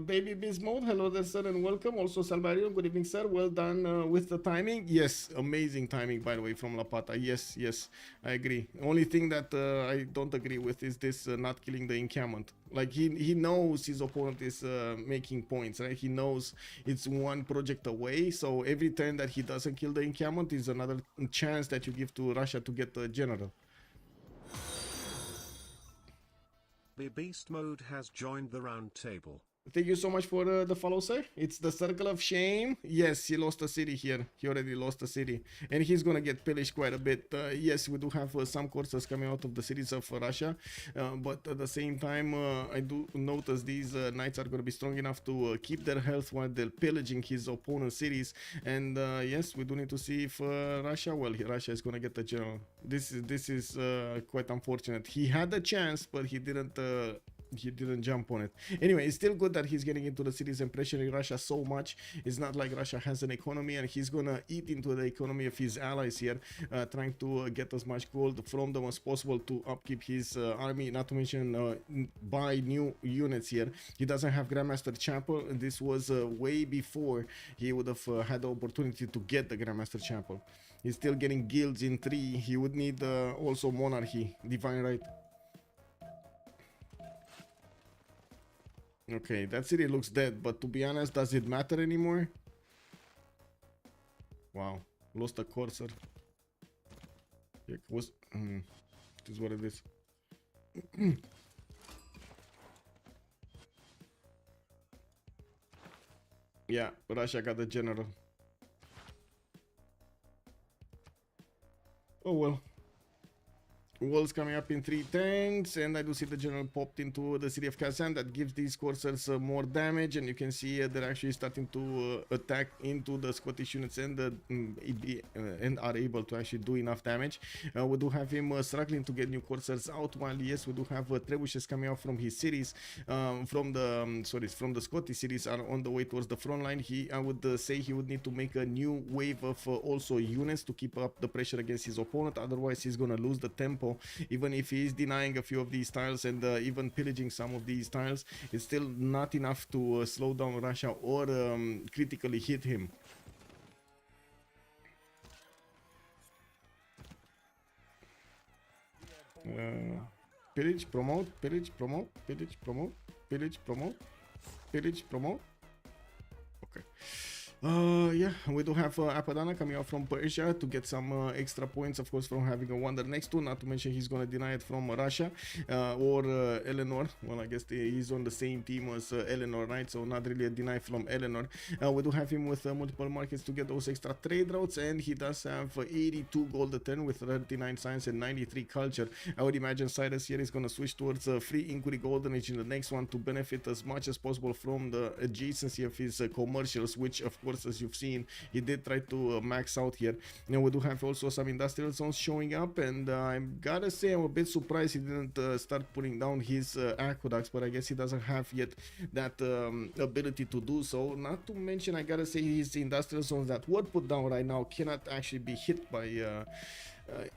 Baby Biz Mode, hello there, sir, and welcome. Also, Salvario, good evening, sir. Well done with the timing. Yes, amazing timing, by the way, from Lapata. Yes, I agree. Only thing that I don't agree with is this not killing the encampment. Like, he knows his opponent is making points, right? He knows it's one project away, so every turn that he doesn't kill the encampment is another chance that you give to Russia to get the general. The Beast Mode has joined the round table. Thank you so much for the follow, sir. It's the circle of shame. Yes, he lost a city here. He already lost a city. And he's gonna get pillaged quite a bit. Yes, we do have some courses coming out of the cities of Russia. But at the same time, I do notice these knights are gonna be strong enough to keep their health while they're pillaging his opponent's cities. And yes, we do need to see if Russia is gonna get the general. This is quite unfortunate. He had a chance, but he didn't jump on it. Anyway, it's still good that he's getting into the cities and pressuring Russia so much. It's not like Russia has an economy, and he's gonna eat into the economy of his allies here, trying to get as much gold from them as possible to upkeep his army, not to mention buy new units here. He doesn't have Grandmaster Chapel, and this was way before he would have had the opportunity to get the Grandmaster Chapel. He's still getting guilds in 3. He would need also monarchy, divine right. Okay, that city looks dead, but to be honest, does it matter anymore? Wow, lost a courser. It was. This is what it is. Yeah, Russia got the general. Oh well. Walls coming up in 3 tanks, and I do see the general popped into the city of Kazan. That gives these coursers more damage, and you can see they're actually starting to attack into the Scottish units and are able to actually do enough damage. We do have him struggling to get new coursers out, while yes, we do have trebuchets coming out from his cities, from the Scottish cities are on the way towards the front line. I would say he would need to make a new wave of also units to keep up the pressure against his opponent. Otherwise, he's gonna lose the tempo. Even if he is denying a few of these tiles and even pillaging some of these tiles, it's still not enough to slow down Russia or critically hit him. Pillage, promote, pillage, promote, pillage, promote, pillage, promote, pillage, promote. Okay. Yeah, we do have Apadana coming out from Persia to get some extra points, of course, from having a wonder next to. Not to mention he's gonna deny it from Russia or Eleanor. Well, I guess he's on the same team as Eleanor, right? So not really a deny from Eleanor. We do have him with multiple markets to get those extra trade routes, and he does have 82 gold a turn with 39 science and 93 culture. I would imagine Cyrus here is gonna switch towards free inquiry golden age in the next one to benefit as much as possible from the adjacency of his commercials, which of course, as you've seen, he did try to max out here. Now we do have also some industrial zones showing up, and I gotta say I'm a bit surprised he didn't start putting down his aqueducts, but I guess he doesn't have yet that ability to do so. Not to mention, I gotta say, his industrial zones that were put down right now cannot actually be hit by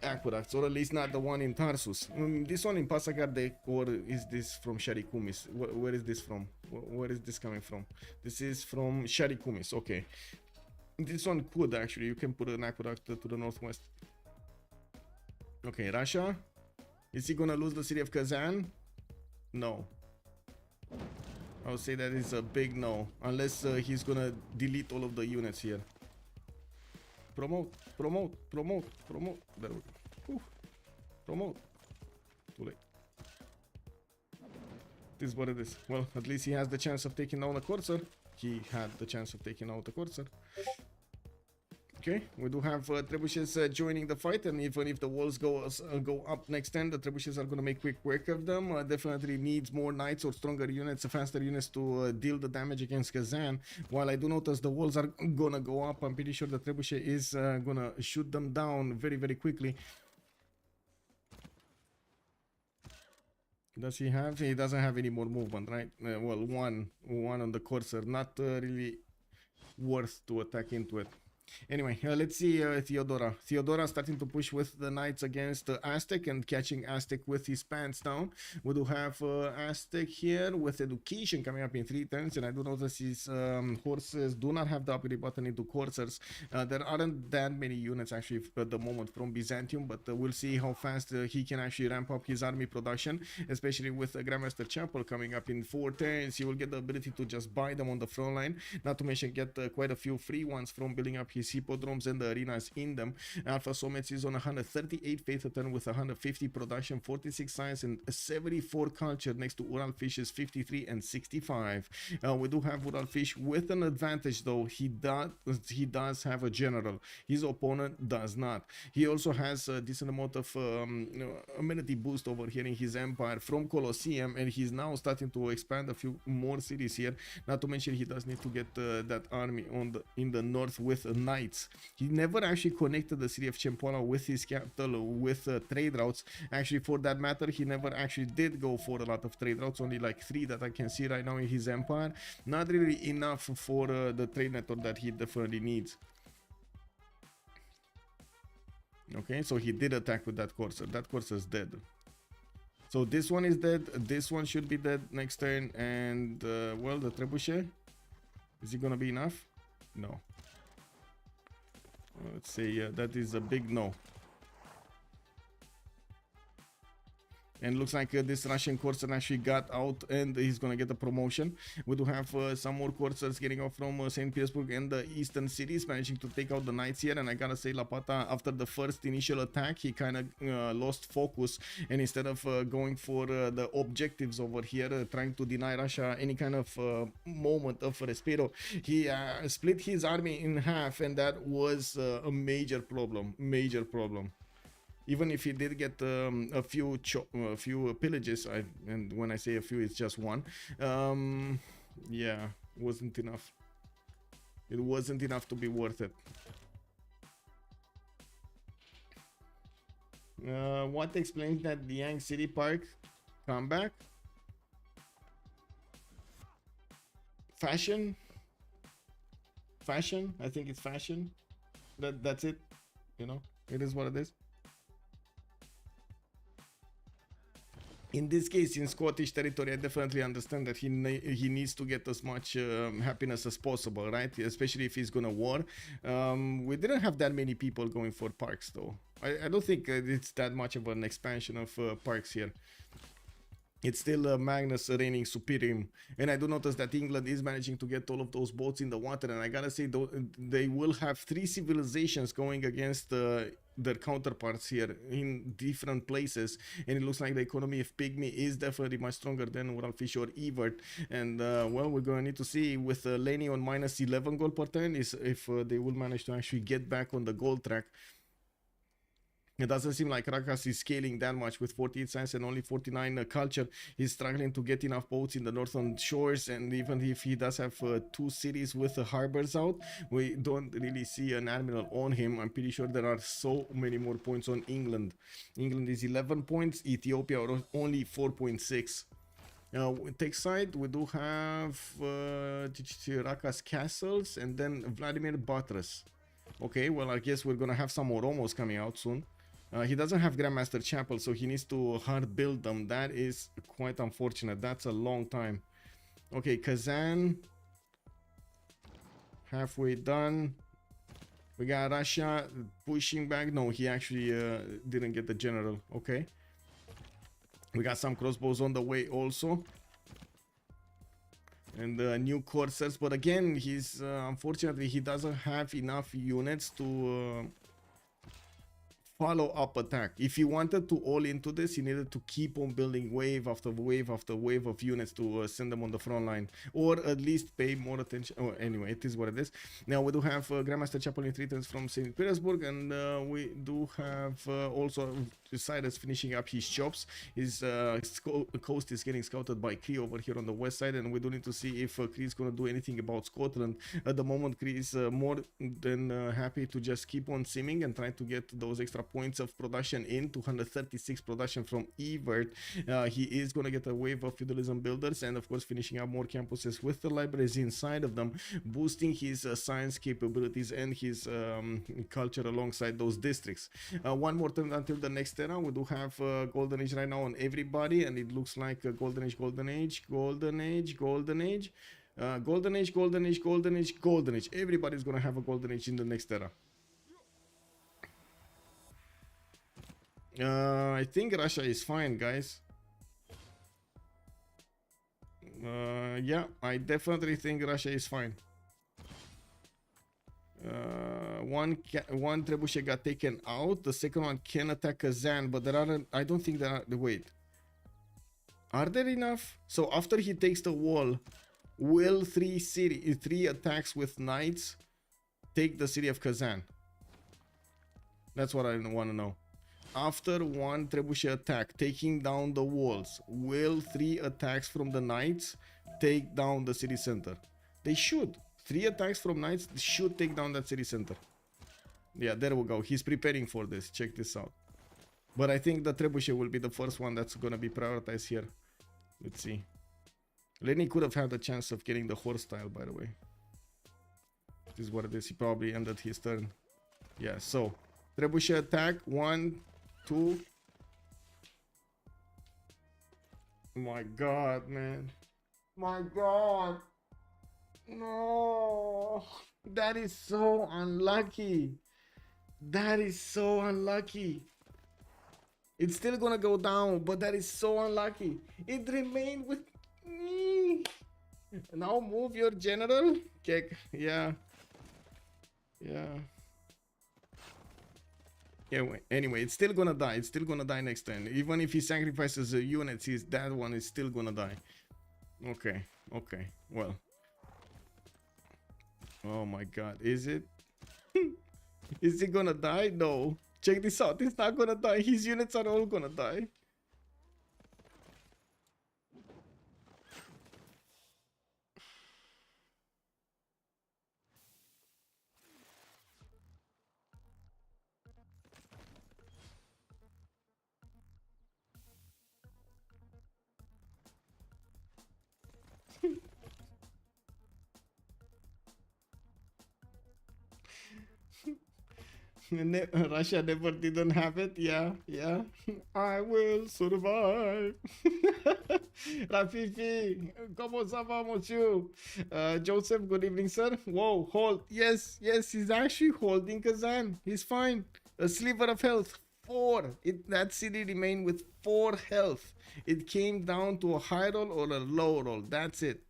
aqueducts, or at least not the one in Tarsus. This one in Pasagarde, or is this from Sharikumis? Where is this from? Where is this coming from? This is from Sharikumis. Okay, this one could actually, you can put an aqueduct to the northwest. Okay, Russia, is he gonna lose the city of Kazan? No, I would say that is a big no, unless he's gonna delete all of the units here. Promote. There we go. Promote. Too late. This is what it is. Well, at least he has the chance of taking down the Corsair. He had the chance of taking out the Corsair. Okay, we do have trebuchets joining the fight, and even if the walls go up next turn, the trebuchets are going to make quick work of them. Definitely needs more knights or stronger units, faster units to deal the damage against Kazan. While I do notice the walls are going to go up, I'm pretty sure the trebuchet is going to shoot them down very, very quickly. Does he have? He doesn't have any more movement, right? Well, one on the Corsair, not really worth to attack into it. Anyway, let's see Theodora. Theodora starting to push with the knights against Aztec and catching Aztec with his pants down. We do have Aztec here with education coming up in 3 turns, and I do notice his horses do not have the upgrade button into coursers. There aren't that many units actually at the moment from Byzantium, but we'll see how fast he can actually ramp up his army production, especially with Grandmaster Chapel coming up in 4 turns. He will get the ability to just buy them on the front line, not to mention get quite a few free ones from building up his hippodromes and the arenas in them. Alpha Somets is on 138 faith a turn with 150 production, 46 science and 74 culture, next to Ural Fish's 53 and 65. We do have Ural Fish with an advantage though. He does have a general. His opponent does not. He also has a decent amount of amenity boost over here in his empire from Colosseum, and he's now starting to expand a few more cities here. Not to mention he does need to get that army in the north with knights. He never actually connected the city of Chempola with his capital with trade routes. Actually, for that matter, he never actually did go for a lot of trade routes, only like 3 that I can see right now in his empire. Not really enough for the trade network that he definitely needs. Okay, so he did attack with that Corsair. That Corsair is dead. So this one is dead. This one should be dead next turn. And well, the trebuchet, is it gonna be enough? No. Let's say that is a big no. And looks like this Russian Corsair actually got out, and he's gonna get a promotion. We do have some more Corsairs getting off from St. Petersburg and the eastern cities, managing to take out the knights here. And I gotta say, Lapata, after the first initial attack, he kind of lost focus, and instead of going for the objectives over here, trying to deny Russia any kind of moment of respiro, he split his army in half, and that was a major problem. Even if he did get a few pillages, and when I say a few, it's just one. Yeah, wasn't enough. It wasn't enough to be worth it. What explains that the Yang City Park comeback? Fashion. I think it's fashion. That's it. You know, it is what it is. In this case, in Scottish territory, I definitely understand that he needs to get as much happiness as possible, right? Especially if he's gonna war. We didn't have that many people going for parks, though. I don't think it's that much of an expansion of parks here. It's still Magnus reigning supreme, and I do notice that England is managing to get all of those boats in the water, and I gotta say, though, they will have 3 civilizations going against their counterparts here in different places, and it looks like the economy of Pygmy is definitely much stronger than Uralfish or Evert, and well, we're gonna need to see with Lenny on minus 11 gold per turn is if they will manage to actually get back on the gold track. It doesn't seem like Rakas is scaling that much with 48 science and only 49 culture. He's struggling to get enough boats in the northern shores, and even if he does have 2 cities with harbors out, we don't really see an admiral on him. I'm pretty sure there are so many more points on England. England is 11 points, Ethiopia are only 4.6. Take side, we do have Rakas castles and then Vladimir Buttress. Okay, well, I guess we're gonna have some Oromos coming out soon. He doesn't have Grandmaster Chapel, so he needs to hard build them. That is quite unfortunate. That's a long time. Okay, Kazan. Halfway done. We got Russia pushing back. No, he actually didn't get the general. Okay. We got some crossbows on the way also. And new coursers. But again, he's unfortunately, he doesn't have enough units to follow up attack. If he wanted to all into this, he needed to keep on building wave after wave after wave of units to send them on the front line, or at least pay more attention. Oh, anyway, it is what it is. Now we do have Grandmaster Chapel in 3 turns from St. Petersburg, and we do have also Cyrus finishing up his jobs. His coast is getting scouted by Cree over here on the west side, and we do need to see if Cree is going to do anything about Scotland. At the moment, Cree is more than happy to just keep on simming and try to get those extra points of production in. 236 production from Evert. He is going to get a wave of feudalism builders, and of course finishing up more campuses with the libraries inside of them, boosting his science capabilities and his culture alongside those districts. One more turn until the next era. We do have golden age right now on everybody, and it looks like golden age, golden age, golden age, golden age, golden age, golden age, golden age, golden age. Everybody's gonna have a golden age in the next era. I think Russia is fine, guys. Yeah, I definitely think Russia is fine. One trebuchet got taken out. The second one can attack Kazan, but there are. I don't think there are. Wait, are there enough? So after he takes the wall, will 3 attacks with knights take the city of Kazan? That's what I want to know. After one trebuchet attack taking down the walls, will 3 attacks from the knights take down the city center? They should. 3 attacks from knights should take down that city center. Yeah, there we go. He's preparing for this. Check this out. But I think the trebuchet will be the first one that's gonna be prioritized here. Let's see. Lenny could have had a chance of getting the horse style, by the way. This is what it is. He probably ended his turn. Yeah, so trebuchet attack. 1, 2. My god, man. My god. No. That is so unlucky. That is so unlucky. It's still gonna go down, but that is so unlucky. It remained with me. Now move your general. Okay. Yeah. Yeah. Anyway, it's still gonna die. It's still gonna die next turn. Even if he sacrifices units, that one is still gonna die. Okay. Okay. Well. Oh my god. Is it? Is he gonna die? No. Check this out. He's not gonna die. His units are all gonna die. Russia never didn't have it. Yeah. I will survive. Rafifi, como ça va, monsieur? Joseph, good evening, sir. Whoa, hold. Yes, he's actually holding Kazan. He's fine. A sliver of health. 4. That city remained with 4 health. It came down to a high roll or a low roll. That's it.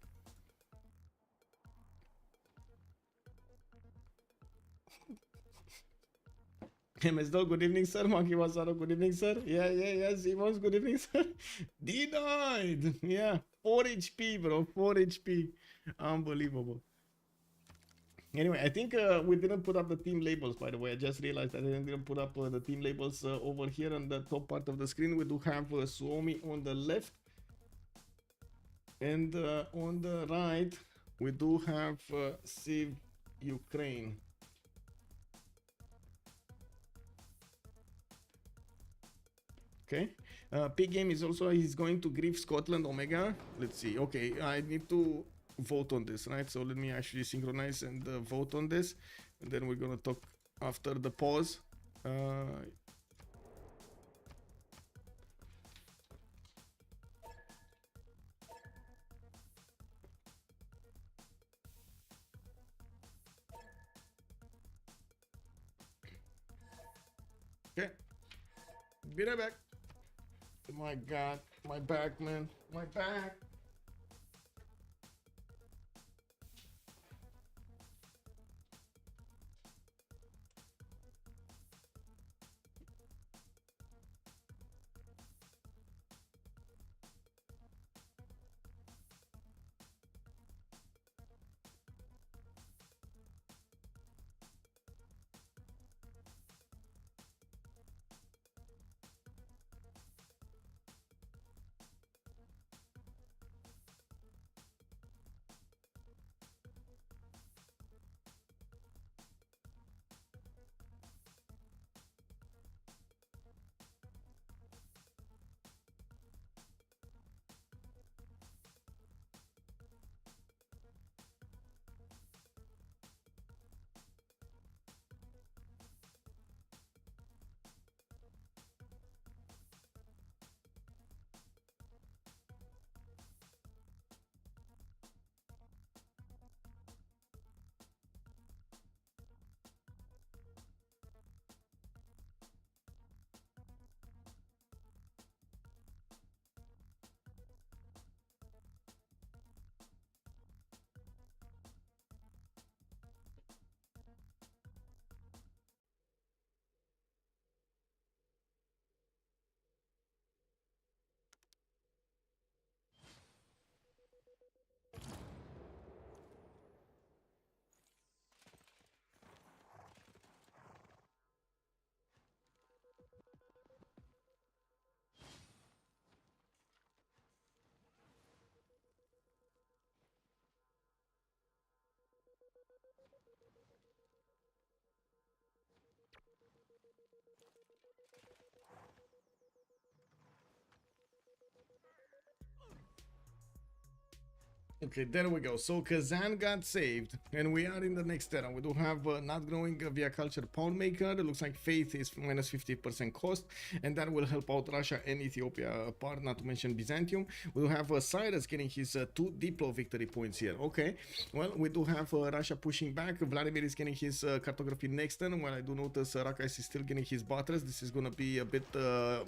MSDO, good evening, sir. Monkey Wasaro, good evening, sir. Yeah. Simons, good evening, sir. Denied. Yeah, 4 HP, bro. 4 HP. Unbelievable. Anyway, I think we didn't put up the team labels, by the way. I just realized that I didn't put up the team labels over here on the top part of the screen. We do have Suomi on the left. And on the right, we do have CivUkraine. Okay. Big game is also, he's going to grief Scotland Omega. Let's see. Okay, I need to vote on this, right? So let me actually synchronize and vote on this, and then we're gonna talk after the pause. Okay, be right back. My God, my back, man, my back. Okay, there we go. So Kazan got saved, and we are in the next era. We do have not growing via culture pound maker. It looks like faith is minus 50% cost, and that will help out Russia and Ethiopia apart, not to mention Byzantium. We do have Cyrus getting his 2 Diplo victory points here. Okay, well, we do have Russia pushing back. Vladimir is getting his cartography next turn, while I do notice Rakas is still getting his butters. This is going to be a bit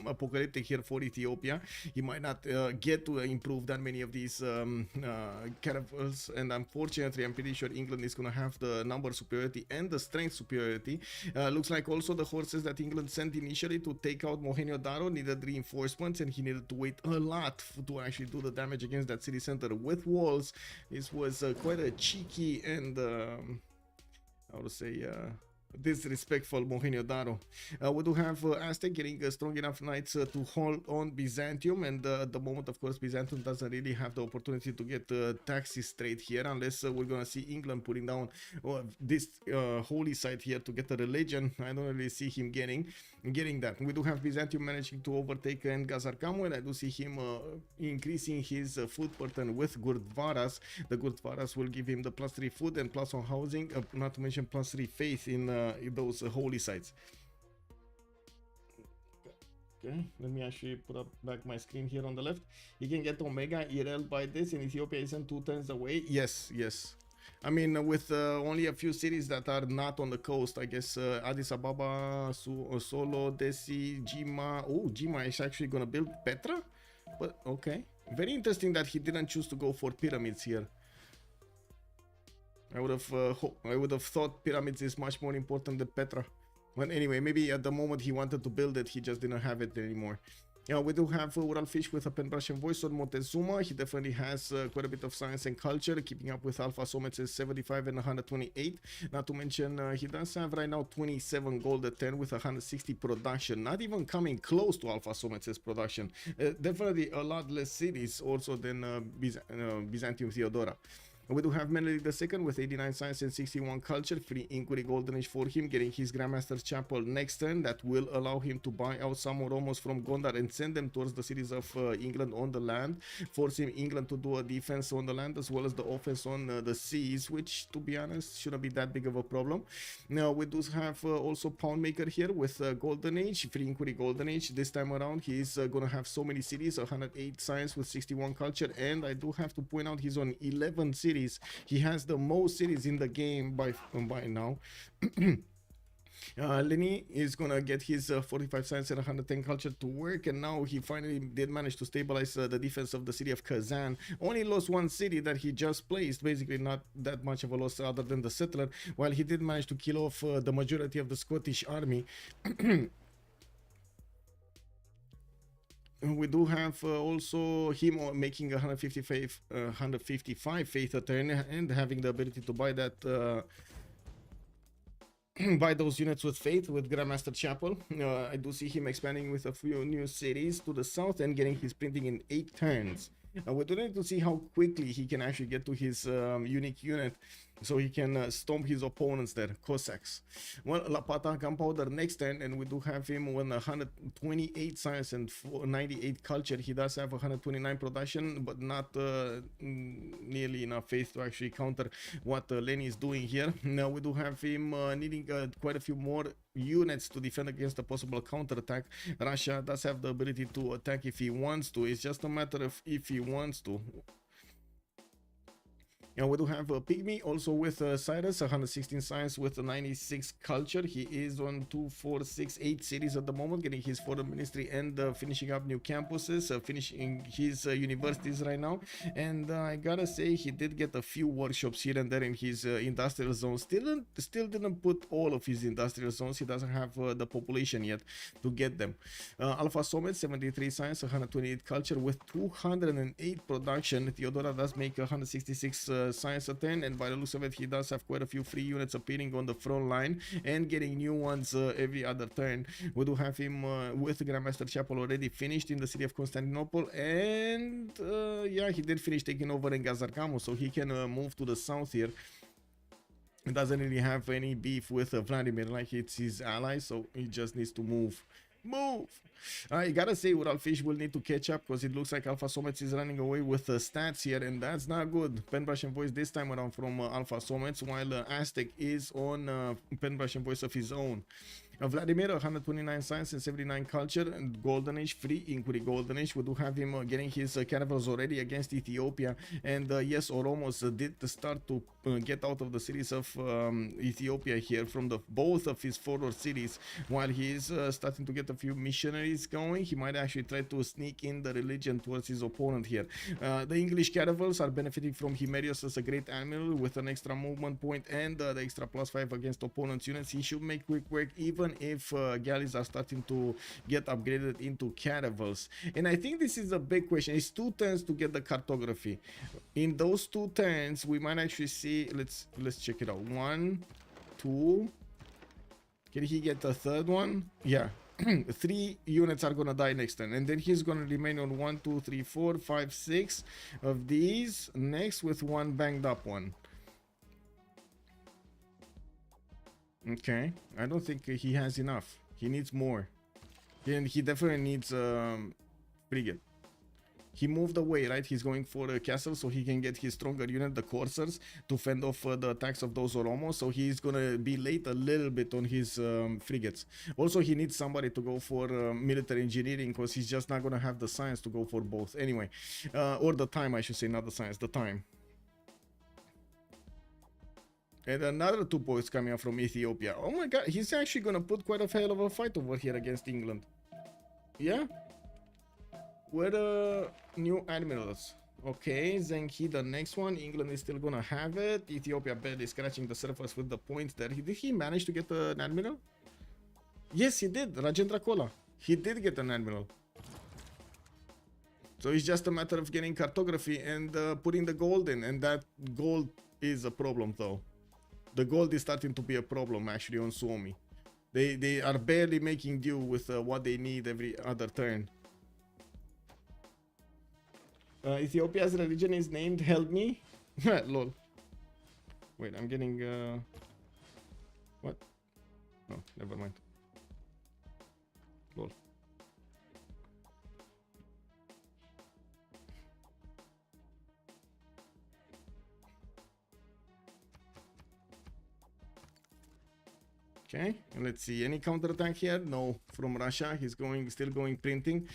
apocalyptic here for Ethiopia. He might not get to improve that many of these caravels, and unfortunately I'm pretty sure England is gonna have the number superiority and the strength superiority. Looks like also the horses that England sent initially to take out Mohenjo-Daro needed reinforcements, and he needed to wait a lot to actually do the damage against that city center with walls. This was quite a cheeky and how to say disrespectful Mohenjo-Daro. We do have Aztec getting strong enough knights to hold on Byzantium, and at the moment, of course, Byzantium doesn't really have the opportunity to get taxes straight here, unless we're gonna see England putting down this holy site here to get a religion. I don't really see him getting that. We do have Byzantium managing to overtake Engazarkamu, and I do see him increasing his food pattern with Gurdwaras. The Gurdwaras will give him the +3 food and +1 housing, not to mention +3 faith in those holy sites. Okay, let me actually put up back my screen here on the left. You can get Omega IRL by this, and Ethiopia isn't 2 turns away. Yes. I mean, with only a few cities that are not on the coast, I guess Addis Ababa, Solo, Desi, Jima. Oh, Jima is actually gonna build Petra? But okay. Very interesting that he didn't choose to go for pyramids here. I would have thought pyramids is much more important than Petra. But anyway, maybe at the moment he wanted to build it, he just didn't have it anymore. Yeah, we do have Ural Fish with a penbrush and voice on Montezuma. He definitely has quite a bit of science and culture, keeping up with Alpha Somets 75 and 128. Not to mention, he does have right now 27 gold at 10 with 160 production. Not even coming close to Alpha Somets' production. Definitely a lot less cities also than Byzantium Theodora. We do have Menelik II with 89 science and 61 culture, free inquiry golden age for him, getting his Grandmaster's Chapel next turn. That will allow him to buy out some Oromos from Gondar and send them towards the cities of England on the land, forcing England to do a defense on the land as well as the offense on the seas, which to be honest shouldn't be that big of a problem. Now we do have also Poundmaker here with golden age, free inquiry golden age. This time around he's gonna have so many cities, 108 science with 61 culture, and I do have to point out he's on 11 cities. He has the most cities in the game by now. Lenny is gonna get his 45 science and 110 culture to work, and now he finally did manage to stabilize the defense of the city of Kazan. Only lost one city that he just placed, basically not that much of a loss other than the settler, while he did manage to kill off the majority of the Scottish army. We do have also him making 155 faith a turn and having the ability to buy that buy those units with faith with Grandmaster Chapel. I do see him expanding with a few new cities to the south and getting his printing in 8 turns. We do need to see how quickly he can actually get to his unique unit so he can stomp his opponents there, Cossacks. Well, Lapata Gunpowder next turn, and we do have him with 128 science and 98 culture. He does have 129 production, but not nearly enough faith to actually counter what Lenny is doing here. Now we do have him needing quite a few more units to defend against a possible counterattack. Russia does have the ability to attack if he wants to. It's just a matter of if he wants to. And we do have a Pygmy also with Cyrus, 116 science with 96 culture. He is on 2, 4, 6, 8 cities at the moment, getting his foreign ministry and finishing up new campuses, finishing his universities right now. And I gotta say, he did get a few workshops here and there in his industrial zone. Still didn't put all of his industrial zones. He doesn't have the population yet to get them. Alpha Summit, 73 science, 128 culture with 208 production. Theodora does make 166 science a turn, and by the looks of it, he does have quite a few free units appearing on the front line and getting new ones every other turn. We do have him with Grandmaster Chapel already finished in the city of Constantinople, and yeah, he did finish taking over in Gazargamo, so he can move to the south here. He doesn't really have any beef with Vladimir like it's his ally, so he just needs to move. I gotta say, Ural Fish will need to catch up because it looks like Alpha Somets is running away with stats here, and that's not good. Penbrush and voice this time around from Alpha Somets, while Aztec is on Penbrush and voice of his own. Vladimir, 129 science and 79 culture, and Golden Age, free inquiry Golden Age. We do have him getting his caravels already against Ethiopia, and yes, Oromos did start to get out of the cities of Ethiopia here from both of his forward cities. While he is starting to get a few missionaries going, he might actually try to sneak in the religion towards his opponent here. The English caravels are benefiting from Himerius as a great admiral with an extra movement point and the extra +5 against opponent's units. He should make quick work even if galleys are starting to get upgraded into caravels. And I think this is a big question. It's 2 turns to get the cartography. In those 2 turns, we might actually see, let's check it out. 1, 2. Can he get the 3rd one? Yeah. 3 units are gonna die next turn, and then he's gonna remain on 1, 2, 3, 4, 5, 6 of these next with 1 banged up one. Okay, I don't think he has enough. He needs more. He definitely needs frigate. He moved away, right? He's going for a castle so he can get his stronger unit, the coursers, to fend off the attacks of those Oromos. So he's gonna be late a little bit on his frigates. Also, he needs somebody to go for military engineering because he's just not gonna have the science to go for both. Anyway, or the time, I should say, not the science, the time. And another 2 points coming up from Ethiopia. Oh my god, he's actually gonna put quite a hell of a fight over here against England. Yeah? Where the new admirals? Okay, Zenki, the next one. England is still gonna have it. Ethiopia barely scratching the surface with the points there. Did he manage to get an admiral? Yes, he did. Rajendra Kola. He did get an admiral. So it's just a matter of getting cartography and putting the gold in. And that gold is a problem though. The gold is starting to be a problem actually on Suomi. They are barely making do with what they need every other turn. Ethiopia's religion is named Help Me. Lol. Wait, I'm getting what? No, never mind. Lol. Okay, let's see. Any counterattack here? No, from Russia. He's still going printing.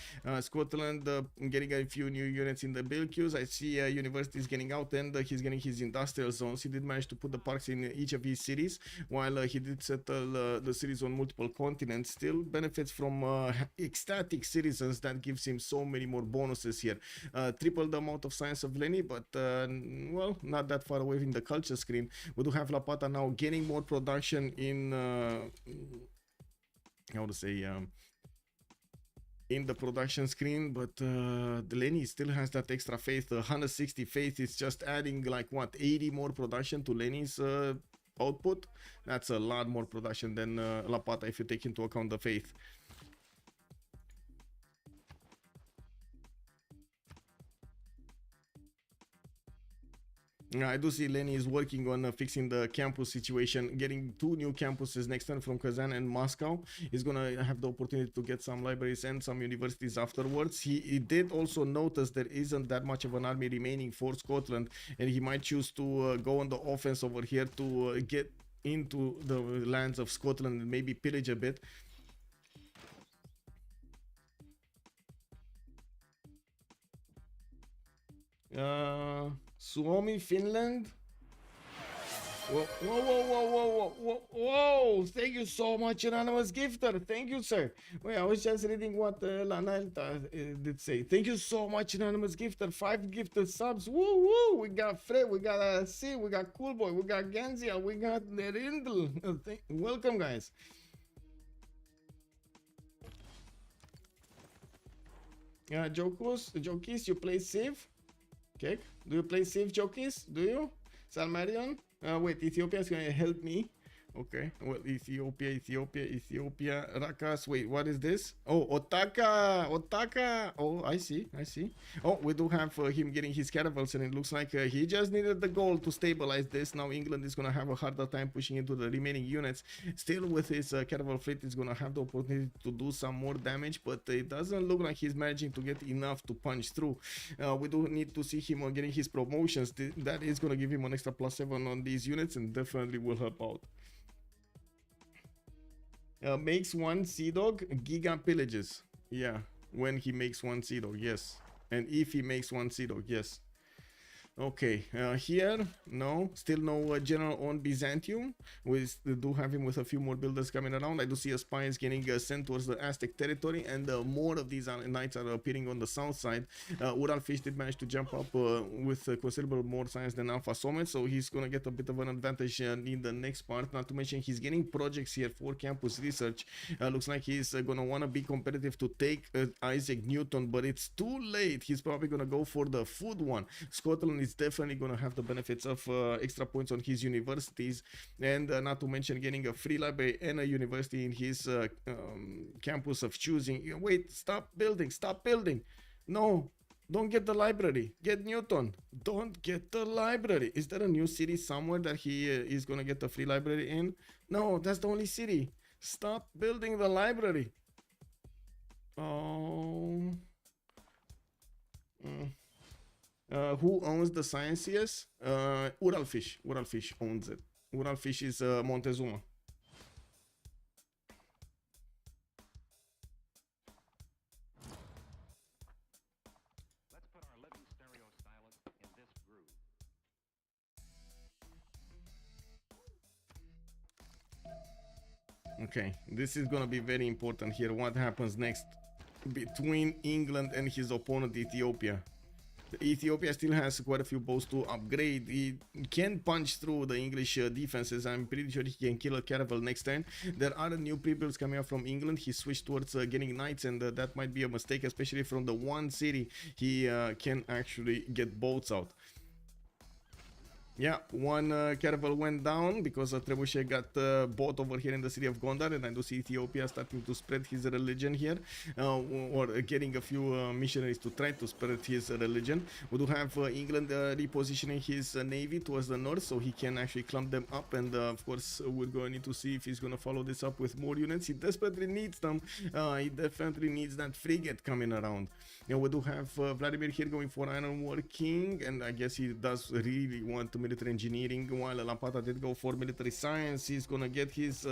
Scotland getting a few new units in the build queues. I see universities getting out, and he's getting his industrial zones. He did manage to put the parks in each of his cities, while he did settle the cities on multiple continents. Still benefits from ecstatic citizens that gives him so many more bonuses here. Triple the amount of science of Lenny, but well, not that far away in the culture screen. We do have Lapata now getting more production in how to say in the production screen, but Lenny still has that extra faith. 160 faith is just adding like what, 80 more production to Lenny's output. That's a lot more production than Lapata if you take into account the faith. I do see Lenny is working on fixing the campus situation, getting 2 new campuses next turn from Kazan and Moscow. He's gonna have the opportunity to get some libraries and some universities afterwards. He did also notice there isn't that much of an army remaining for Scotland, and he might choose to go on the offense over here to get into the lands of Scotland and maybe pillage a bit. Suomi, Finland. Whoa, whoa, whoa, whoa, whoa, whoa, whoa! Thank you so much, anonymous gifter. Thank you, sir. Wait, I was just reading what Lanelta did say. Thank you so much, anonymous gifter. 5 gifted subs. Woo, woo! We got Fred, we got C, we got Cool Boy, we got Genzia, we got Nerindl. Welcome, guys. Jokis, you play Civ? Okay. Do you play Civ, Jokis? Do you? Salmarion? Wait, Ethiopia is gonna help me. Okay. Well, Ethiopia. Rakas. Wait, what is this? Oh, Otaka. Oh, I see. Oh, we do have him getting his caravels, and it looks like he just needed the gold to stabilize this. Now England is gonna have a harder time pushing into the remaining units. Still, with his caravel fleet, is gonna have the opportunity to do some more damage, but it doesn't look like he's managing to get enough to punch through. We do need to see him getting his promotions. That is gonna give him an extra +7 on these units, and definitely will help out. Makes 1 Sea Dog, Giga pillages. Yeah, when he makes 1 Sea Dog, yes. And if he makes 1 Sea Dog, yes. Okay, here, no, still no general on Byzantium. We do have him with a few more builders coming around. I do see a spy is getting sent towards the Aztec territory, and more of these knights are appearing on the south side. Uralfish did manage to jump up with considerable more science than Alpha Summit, so he's gonna get a bit of an advantage in the next part. Not to mention he's getting projects here for campus research. Looks like he's gonna wanna be competitive to take Isaac Newton, but it's too late. He's probably gonna go for the food one. Scotland is definitely going to have the benefits of extra points on his universities, and not to mention getting a free library and a university in his campus of choosing. Wait, stop building. No, don't get the library, get Newton. Don't get the library. Is there a new city somewhere that he is going to get the free library in? No, that's the only city. Stop building the library. Oh. Who owns the sciences? Uralfish owns it. Uralfish is Montezuma. Let's put our living stereo stylus in this groove. Okay, this is gonna be very important here. What happens next between England and his opponent Ethiopia? Ethiopia still has quite a few bows to upgrade. He can punch through the English defenses. I'm pretty sure he can kill a caravel next turn. There are new pre-builds coming up from England. He switched towards getting knights, and that might be a mistake, especially from the one city he can actually get boats out. Yeah, one caravel went down because Trebuchet got bought over here in the city of Gondar, and I do see Ethiopia starting to spread his religion here, or getting a few missionaries to try to spread his religion. We do have England repositioning his navy towards the north, so he can actually clump them up, and of course we're going to need to see if he's going to follow this up with more units. He desperately needs them. He definitely needs that frigate coming around. Now we do have Vladimir here going for Iron War King, and I guess he does really want military engineering, while Lapata did go for military science. He's gonna get his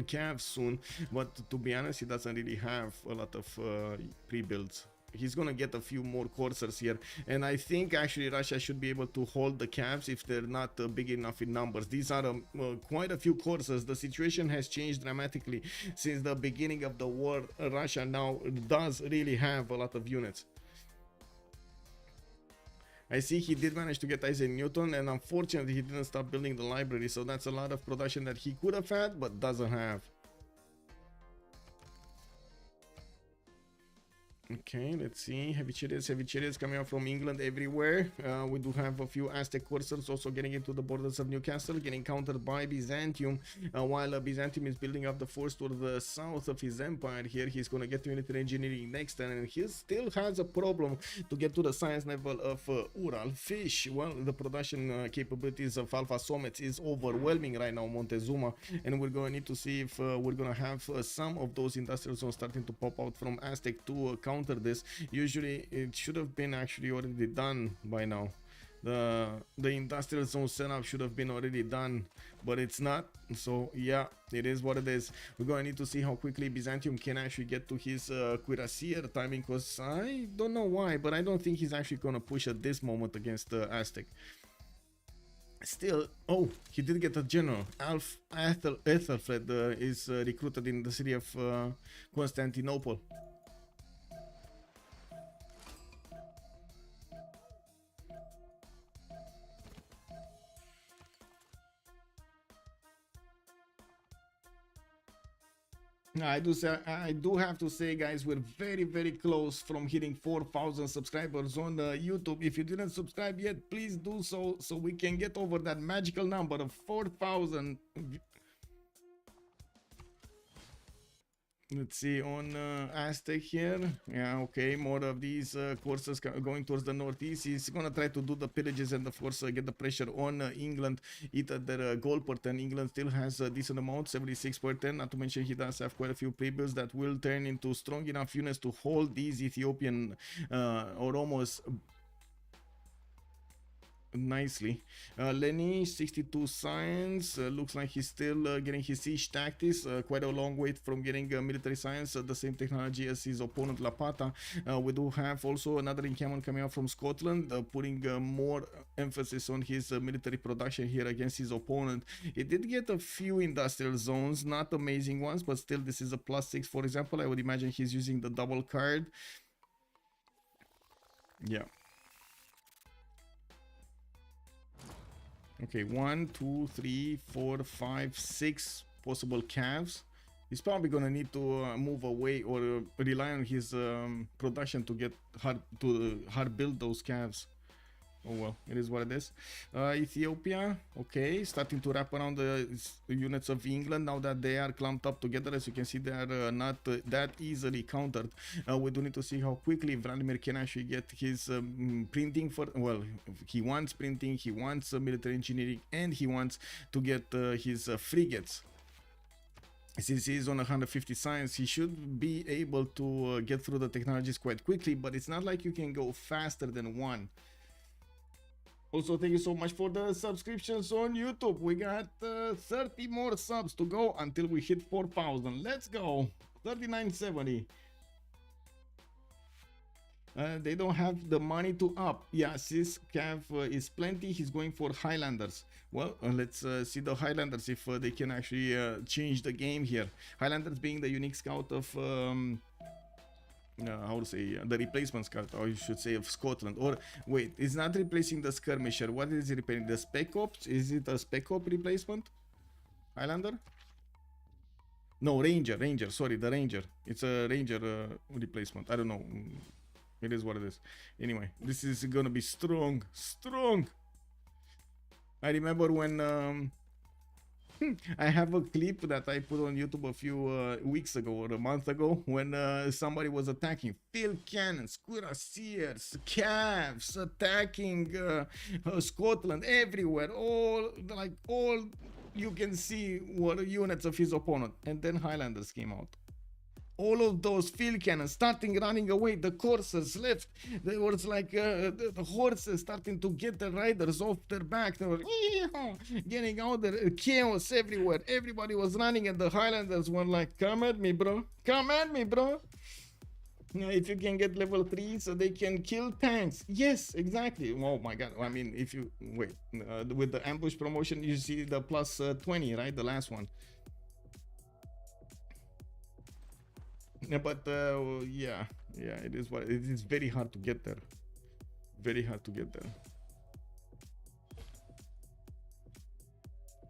calves soon, but to be honest, he doesn't really have a lot of pre-builds. He's gonna get a few more coursers here, and I think actually Russia should be able to hold the calves if they're not big enough in numbers. These are quite a few coursers. The situation has changed dramatically since the beginning of the war. Russia now does really have a lot of units. I see he did manage to get Isaac Newton, and unfortunately he didn't stop building the library, so that's a lot of production that he could have had but doesn't have. Okay, let's see. Heavy chariots coming out from England everywhere. We do have a few Aztec coursers also getting into the borders of Newcastle, getting countered by Byzantium. While Byzantium is building up the force toward the south of his empire here, he's going to get military engineering next, and he still has a problem to get to the science level of Ural fish. Well, the production capabilities of Alpha Somets is overwhelming right now, Montezuma, and we're going to need to see if we're going to have some of those industrial zones starting to pop out from Aztec to counter this. Usually it should have been actually already done by now. The industrial zone setup should have been already done, but it's not. So yeah, it is what it is. We're going to need to see how quickly Byzantium can actually get to his cuirassier timing, because I don't know why, but I don't think he's actually going to push at this moment against Aztec. Still, oh, he did get a general. Ethelfred is recruited in the city of Constantinople. I do have to say, guys, we're very close from hitting 4,000 subscribers on YouTube. If you didn't subscribe yet, please do so we can get over that magical number of 4,000. Let's see on Aztec here. Yeah, okay, more of these courses going towards the northeast. He's gonna try to do the pillages and of course get the pressure on England, eat at their gold per 10. England still has a decent amount, 76 per 10. Not to mention he does have quite a few pre-builds that will turn into strong enough units to hold these Ethiopian Oromos nicely. Lenny, 62 science, looks like he's still getting his siege tactics, quite a long way from getting military science, the same technology as his opponent Lapata. We do have also another encampment coming out from Scotland, putting more emphasis on his military production here against his opponent. He did get a few industrial zones, not amazing ones, but still this is a +6. For example, I would imagine he's using the double card. Yeah. Okay, 1, 2, 3, 4, 5, 6 possible calves. He's probably gonna need to move away or rely on his production to get hard build those calves. Oh well, it is what it is. Ethiopia, okay, starting to wrap around the units of England now that they are clumped up together. As you can see, they are not that easily countered. We do need to see how quickly Vladimir can actually get his printing for. Well, he wants printing, he wants military engineering, and he wants to get his frigates. Since he's on 150 science, he should be able to get through the technologies quite quickly, but it's not like you can go faster than one. Also, thank you so much for the subscriptions on YouTube. We got 30 more subs to go until we hit 4,000. Let's go. 3970. They don't have the money to up. Yeah, Sis Cav is plenty. He's going for Highlanders. Well, let's see the Highlanders if they can actually change the game here. Highlanders being the unique scout of how to say the replacement scout, or you should say of Scotland. Or wait, it's not replacing the skirmisher. What is it replacing? The spec ops? Is it a spec op replacement? Highlander? No, Ranger. Sorry, the Ranger. It's a Ranger replacement. I don't know. It is what it is. Anyway, this is gonna be strong. I remember when I have a clip that I put on YouTube a few weeks ago or a month ago when somebody was attacking field cannons, cuirassiers, calves, attacking Scotland everywhere. All you can see were units of his opponent, and then Highlanders came out. All of those field cannons starting running away, the coursers left. There was like the horses starting to get the riders off their back. They were getting out there, chaos everywhere. Everybody was running, and the Highlanders were like, come at me, bro. If you can get level 3 so they can kill tanks. Yes, exactly. Oh my god. I mean, if you wait with the ambush promotion, you see the plus 20, right? The last one. Yeah, but yeah, it is what it is. Very hard to get there.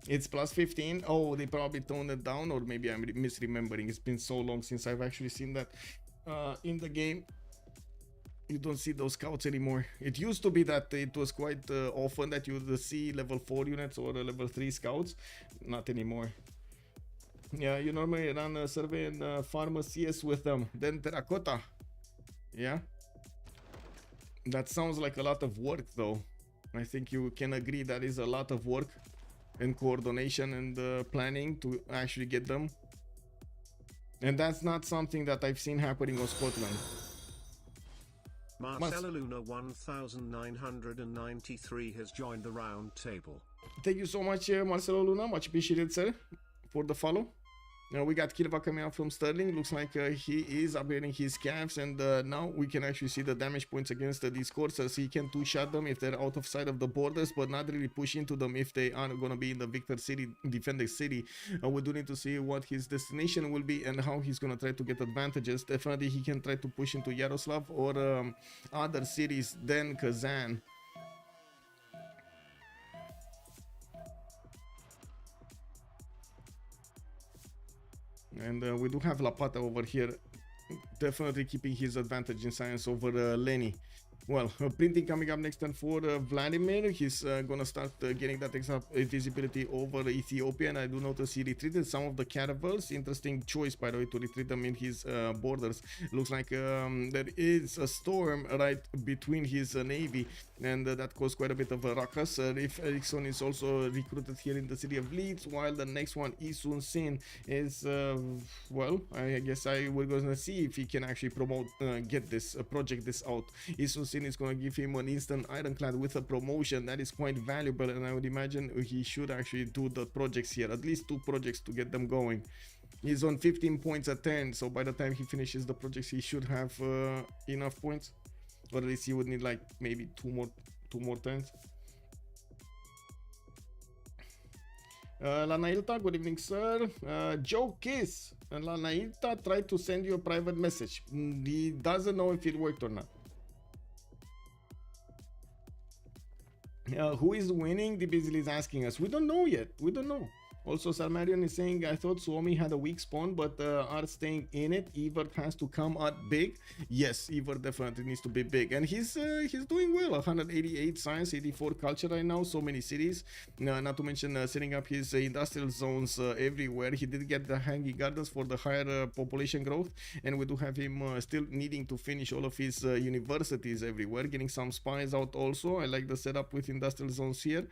It's plus 15. Oh, they probably toned it down, or maybe I'm misremembering. It's been so long since I've actually seen that in the game. You don't see those scouts anymore. It used to be that it was quite often that you would see level 4 units or level 3 scouts. Not anymore. Yeah, you normally run a survey and farm a CS with them. Then terracotta. Yeah. That sounds like a lot of work though. I think you can agree that is a lot of work and coordination and planning to actually get them. And that's not something that I've seen happening on Scotland. Marcelo Luna 1993 has joined the round table. Thank you so much, Marcelo Luna. Much appreciated, sir, for the follow. We got Kilva coming out from Sterling. Looks like he is upgrading his calves, and now we can actually see the damage points against these coursers. He can two-shot them if they're out of sight of the borders, but not really push into them if they are going to be in the victor city, defend the city. We do need to see what his destination will be and how he's going to try to get advantages. Definitely he can try to push into Yaroslav or other cities than Kazan. And we do have Lapata over here, definitely keeping his advantage in science over Lenny. Well, printing coming up next turn for Vladimir. He's gonna start getting that extra visibility over Ethiopia, and I do notice he retreated some of the caravels. Interesting choice, by the way, to retreat them in his borders. Looks like there is a storm right between his navy, and that caused quite a bit of a ruckus. If Ericsson is also recruited here in the city of Leeds, while the next one, Isun Sin, is well, I guess we're gonna see if he can actually promote, get this project this out. Isun Sin is gonna give him an instant ironclad with a promotion that is quite valuable, and I would imagine he should actually do the projects here, at least 2 projects to get them going. He's on 15 points at 10, so by the time he finishes the projects, he should have enough points. Or at least he would need like maybe two more turns. Lanailta, good evening, sir. Joe Kiss and Lanailta tried to send you a private message. He doesn't know if it worked or not. Who is winning? The Beasley is asking us. We don't know yet. We don't know. Also, Salmarion is saying, I thought Suomi had a weak spawn, but are staying in it. Evert has to come out big. Yes, Evert definitely needs to be big. And he's doing well. 188 science, 84 culture right now. So many cities. Not to mention setting up his industrial zones everywhere. He did get the hanging gardens for the higher population growth. And we do have him still needing to finish all of his universities everywhere. Getting some spies out also. I like the setup with industrial zones here.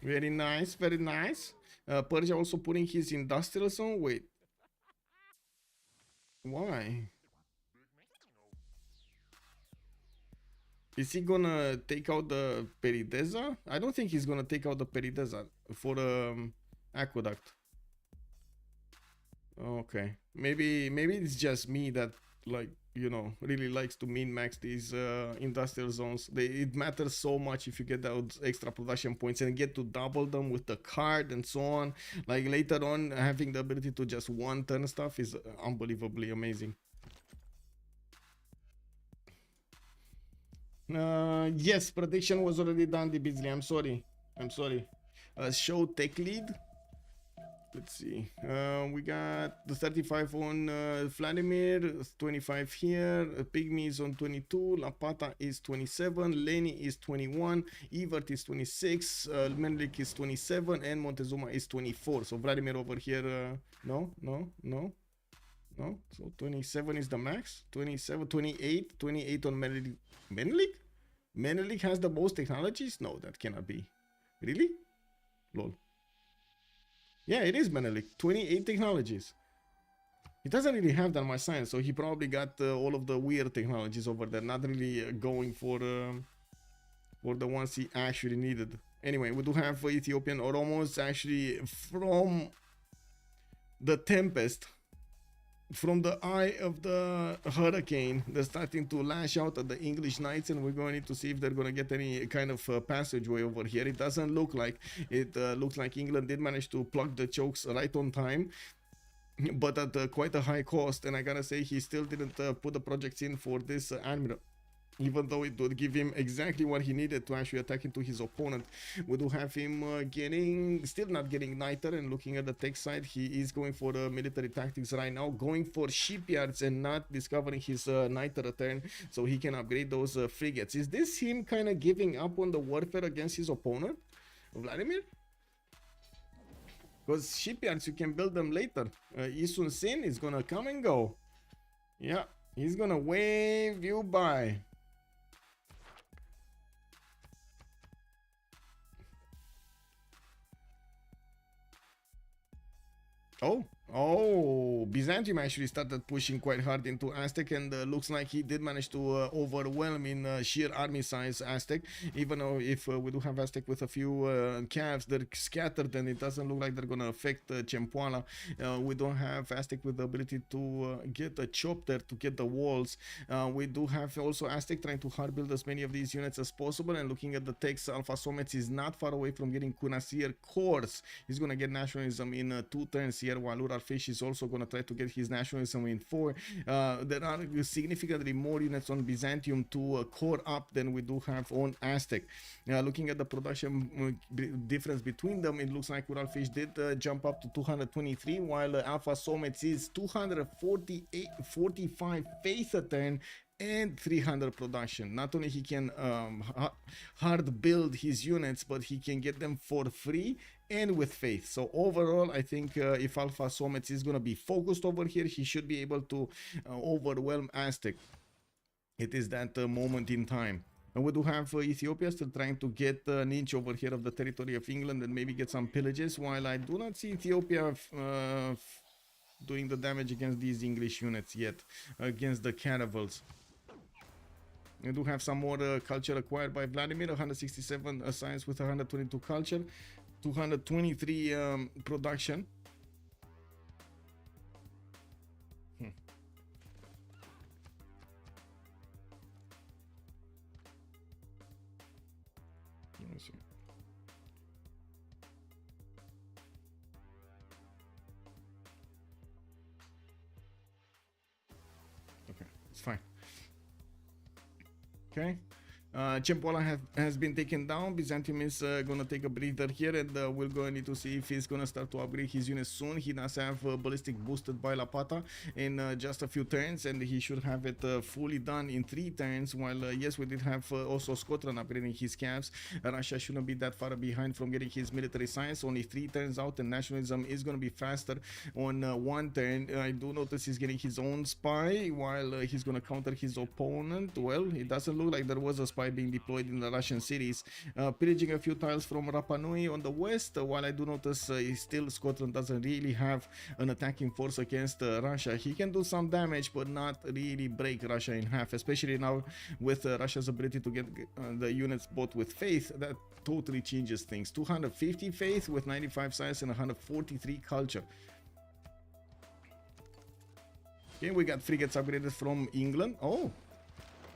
Very nice, very nice. Persia also putting his industrial zone. Wait. Why? Is he gonna take out the Perideza? I don't think he's gonna take out the Perideza for aqueduct. Okay. Maybe it's just me that like, you know, really likes to min max these industrial zones. It matters so much if you get those extra production points and get to double them with the card and so on. Like later on, having the ability to just one turn stuff is unbelievably amazing. Yes, prediction was already done, the Beasley. I'm sorry. Show tech lead. Let's see. We got the 35 on Vladimir, 25 here. Pygmy is on 22. Lapata is 27. Lenny is 21. Evert is 26. Menlik is 27. And Montezuma is 24. So Vladimir over here. No. So 27 is the max. 27, 28. 28 on Menlik. Menlik has the most technologies? No, that cannot be. Really? Lol. Yeah, it is Menelik. 28 technologies. He doesn't really have that much science, so he probably got all of the weird technologies over there, not really going for the ones he actually needed. Anyway, we do have Ethiopian Oromos actually from the Tempest, from the eye of the hurricane. They're starting to lash out at the English Knights, and we're going to see if they're going to get any kind of passageway over here. It doesn't look like it. Looks like England did manage to plug the chokes right on time, but at quite a high cost. And I gotta say, he still didn't put the projects in for this admiral, even though it would give him exactly what he needed to actually attack into his opponent. We do have him still not getting Niter, and looking at the tech side, he is going for military tactics right now, going for shipyards and not discovering his Niter return so he can upgrade those frigates. Is this him kind of giving up on the warfare against his opponent, Vladimir? Because shipyards, you can build them later. Isun Sin is gonna come and go. Yeah, he's gonna wave you by. Oh, Byzantium actually started pushing quite hard into Aztec, and looks like he did manage to overwhelm in sheer army size Aztec, even though if we do have Aztec with a few calves, they're scattered and it doesn't look like they're gonna affect Chempoala. We don't have Aztec with the ability to get a chopper to get the walls. We do have also Aztec trying to hard build as many of these units as possible, and looking at the text, Alpha Somets is not far away from getting Kunasir cores. He's gonna get nationalism in 2 turns here, while Ural Fish is also gonna try to get his nationalism in 4. There are significantly more units on Byzantium to core up than we do have on Aztec. Looking at the production difference between them, it looks like Ural Fish did jump up to 223, while Alpha Somets is 245 faith a turn and 300 production. Not only he can hard build his units, but he can get them for free and with faith. So overall, I think if Alpha Somets is going to be focused over here, he should be able to overwhelm Aztec. It is that moment in time. And we do have Ethiopia still trying to get an inch over here of the territory of England and maybe get some pillages, while I do not see Ethiopia doing the damage against these English units yet, against the caravels. We do have some more culture acquired by Vladimir, 167 science with 122 culture, 223 production. Let me see. Okay, it's fine. Okay. Chempoala has been taken down. Byzantium is gonna take a breather here, and we're going to need to see if he's gonna start to upgrade his units soon. He does have ballistic boosted by Lapata in just a few turns, and he should have it fully done in 3 turns. While yes, we did have also Scotland upgrading his calves. Russia shouldn't be that far behind from getting his military science. Only 3 turns out, and nationalism is gonna be faster on 1 turn. I do notice he's getting his own spy, while he's gonna counter his opponent. Well, it doesn't look like there was a spy being deployed in the Russian cities. Pillaging a few tiles from Rapa Nui on the west, while I do notice still Scotland doesn't really have an attacking force against Russia. He can do some damage, but not really break Russia in half, especially now with Russia's ability to get the units bought with faith. That totally changes things. 250 faith with 95 science and 143 culture. Okay, we got frigates upgraded from England. Oh,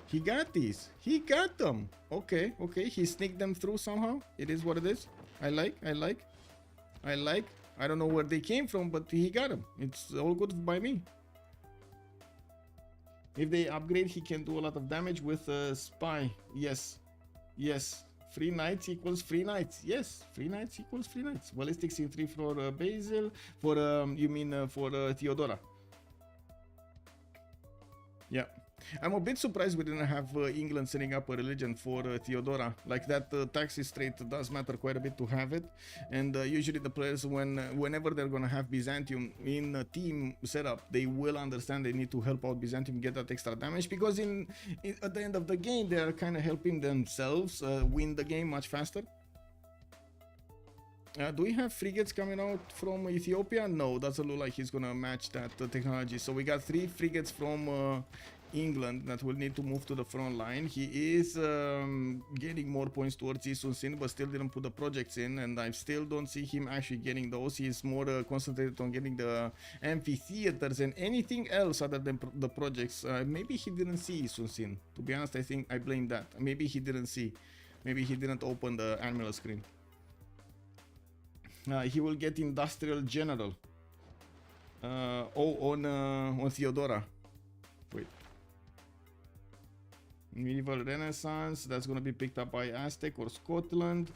he got these. He got them. Okay, okay. He sneaked them through somehow. It is what it is. I like. I don't know where they came from, but he got them. It's all good by me. If they upgrade, he can do a lot of damage with spy. Yes. Yes. Free knights equals free knights. Yes. Free knights equals free knights. Ballistics in 3 for Basil. For, you mean for Theodora. Yeah. I'm a bit surprised we didn't have England setting up a religion for Theodora. Like that taxis trade does matter quite a bit to have it. And usually the players, whenever they're gonna have Byzantium in a team setup, they will understand they need to help out Byzantium get that extra damage, because at the end of the game they are kind of helping themselves win the game much faster. Do we have frigates coming out from Ethiopia? No, doesn't look like he's gonna match that technology. So we got 3 frigates from England that will need to move to the front line. He is getting more points towards Isunsin, but still didn't put the projects in, and I still don't see him actually getting those. He's more concentrated on getting the amphitheaters and anything else other than the projects. Maybe he didn't see Isunsin. To be honest, I think I blame that. Maybe he didn't see. Maybe he didn't open the admiral screen. He will get industrial general. On Theodora. Wait. Medieval Renaissance, that's gonna be picked up by Aztec or Scotland,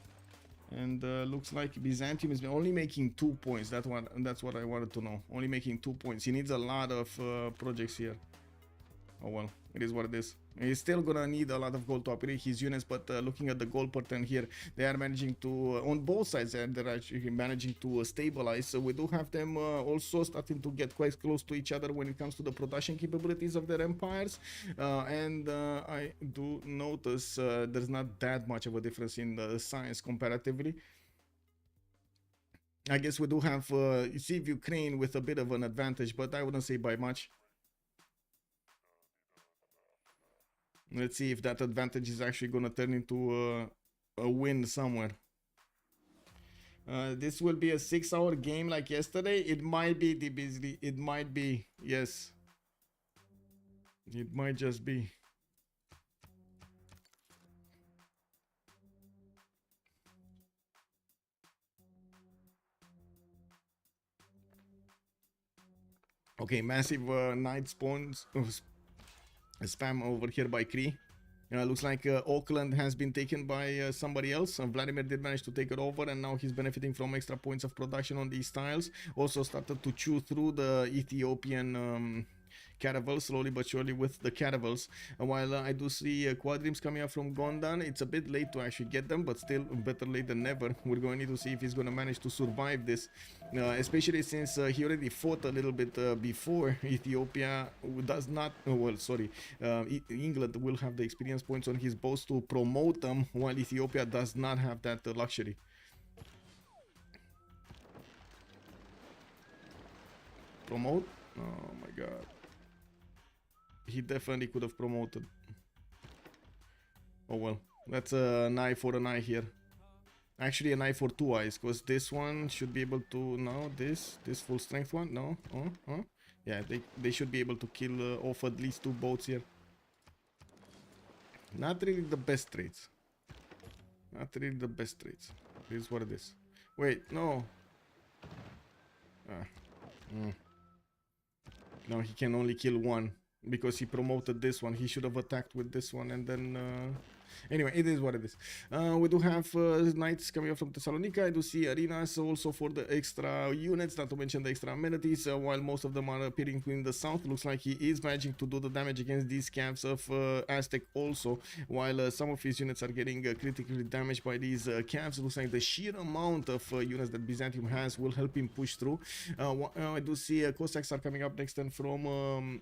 and looks like Byzantium is only making 2 points. That's what I wanted to know. Only making 2 points. He needs a lot of projects here. Oh well, it is what it is. He's still gonna need a lot of gold to upgrade his units, but looking at the gold pattern here, they are managing to, on both sides, and they're actually managing to stabilize. So we do have them also starting to get quite close to each other when it comes to the production capabilities of their empires. And I do notice there's not that much of a difference in the science comparatively. I guess we do have CivUkraine with a bit of an advantage, but I wouldn't say by much. Let's see if that advantage is actually going to turn into a win somewhere. This will be a 6-hour game like yesterday. It might be, DBZ. It might be. Yes. It might just be. Okay, massive night spawns. Spam over here by Kree. Looks like Auckland has been taken by somebody else. Vladimir did manage to take it over, and now he's benefiting from extra points of production on these tiles. Also started to chew through the Ethiopian caravels slowly but surely with the caravels. While I do see quadrims coming up from Gondan, it's a bit late to actually get them, but still better late than never. We're going to need to see if he's going to manage to survive this, especially since he already fought a little bit before. Ethiopia does not, well, sorry, England will have the experience points on his boats to promote them, while Ethiopia does not have that luxury. Promote? Oh my god. He definitely could have promoted. Oh well, that's an eye for an eye here. Actually an eye for 2 eyes, because this one should be able to, no, this full strength one, no, yeah, they should be able to kill off at least 2 boats here. Not really the best trades. Not really the best trades. This is what it is. Wait, no. No, he can only kill 1. Because he promoted this one. He should have attacked with this one, and then anyway, it is what it is. We do have knights coming up from Thessalonica. I do see arenas also for the extra units, not to mention the extra amenities, while most of them are appearing in the south. Looks like he is managing to do the damage against these camps of Aztec also, while some of his units are getting critically damaged by these camps. Looks like the sheer amount of units that Byzantium has will help him push through. I do see Cossacks are coming up next turn from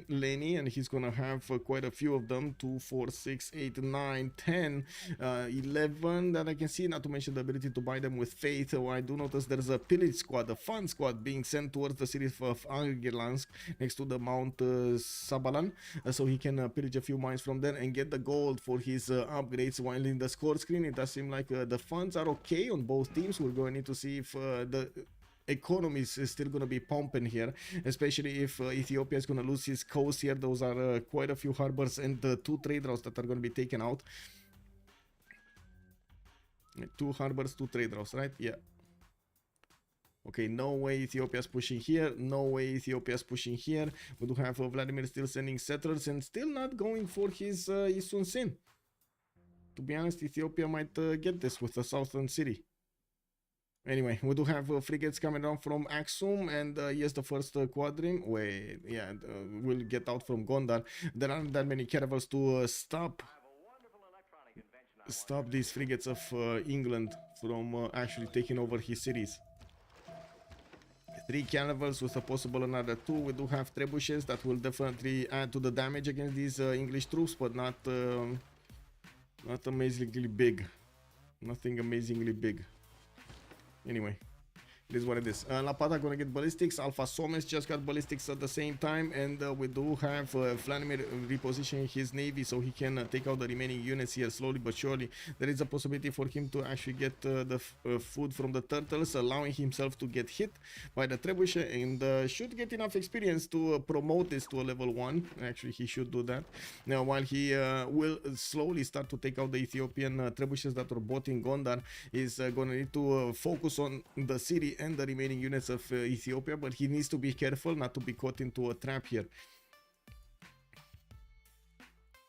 Lenny, and he's gonna have quite a few of them. 2, 4, 6, 8, 9, 10, 11 that I can see, not to mention the ability to buy them with faith. I do notice there's a pillage squad, a fun squad being sent towards the city of Angerlansk next to the Mount Sabalan, so he can pillage a few mines from there and get the gold for his upgrades. While in the score screen it does seem like the funds are okay on both teams. We're going to need to see if economy is still going to be pumping here, especially if Ethiopia is going to lose his coast here. Those are quite a few harbors and 2 trade routes that are going to be taken out. 2 harbors, 2 trade routes, right? Yeah. Okay, no way Ethiopia's pushing here. No way Ethiopia's pushing here. We do have Vladimir still sending settlers and still not going for his Isun Sin. To be honest, Ethiopia might get this with the southern city. Anyway, we do have frigates coming down from Aksum, and yes, the first quadrim. Wait, yeah, will get out from Gondar. There aren't that many caravels to stop these frigates of England from actually taking over his cities. 3 caravels with a possible another 2. We do have trebuchets that will definitely add to the damage against these English troops, but not amazingly big. Nothing amazingly big. Anyway, it is what it is. Lapata gonna get ballistics. Alpha Somes just got ballistics at the same time, and we do have Vladimir repositioning his navy so he can take out the remaining units here slowly but surely. There is a possibility for him to actually get the food from the turtles, allowing himself to get hit by the trebuchet, and should get enough experience to promote this to a level 1. Actually, he should do that. Now, while he will slowly start to take out the Ethiopian trebuchets that were bought in Gondar, is going to need to focus on the city and the remaining units of Ethiopia, but he needs to be careful not to be caught into a trap here.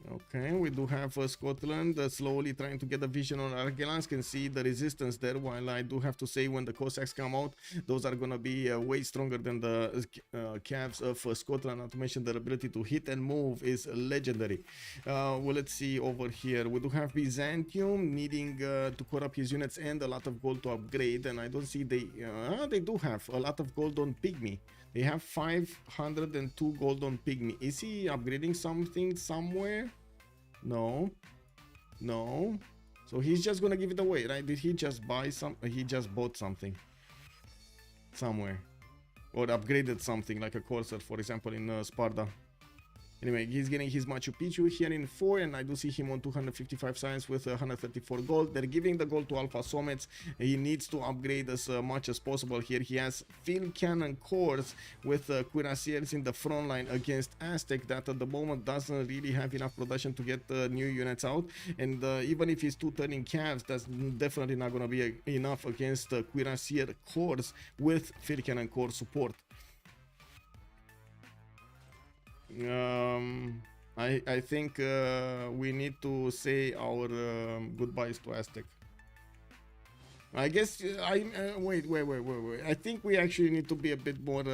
Okay, we do have Scotland slowly trying to get a vision on Argelans. Can see the resistance there, while I do have to say when the Cossacks come out, those are gonna be way stronger than the Cavs of Scotland. Not to mention their ability to hit and move is legendary. Well, let's see over here. We do have Byzantium needing to core up his units and a lot of gold to upgrade, and I don't see they do have a lot of gold on Pygmy. They have 502 gold on Pygmy. Is he upgrading something somewhere? No. No. So he's just gonna give it away, right? Did he just buy some? He just bought something somewhere. Or upgraded something like a Corsair, for example, in Sparta. Anyway, he's getting his Machu Picchu here in 4, and I do see him on 255 science with 134 gold. They're giving the gold to Alpha Somets. He needs to upgrade as much as possible here. He has field cannon cores with cuirassiers in the front line against Aztec that at the moment doesn't really have enough production to get new units out. And even if he's 2 turning calves, that's definitely not going to be enough against cuirassier cores with field cannon core support. I think we need to say our goodbyes to Aztec. I guess wait. I think we actually need to be a bit more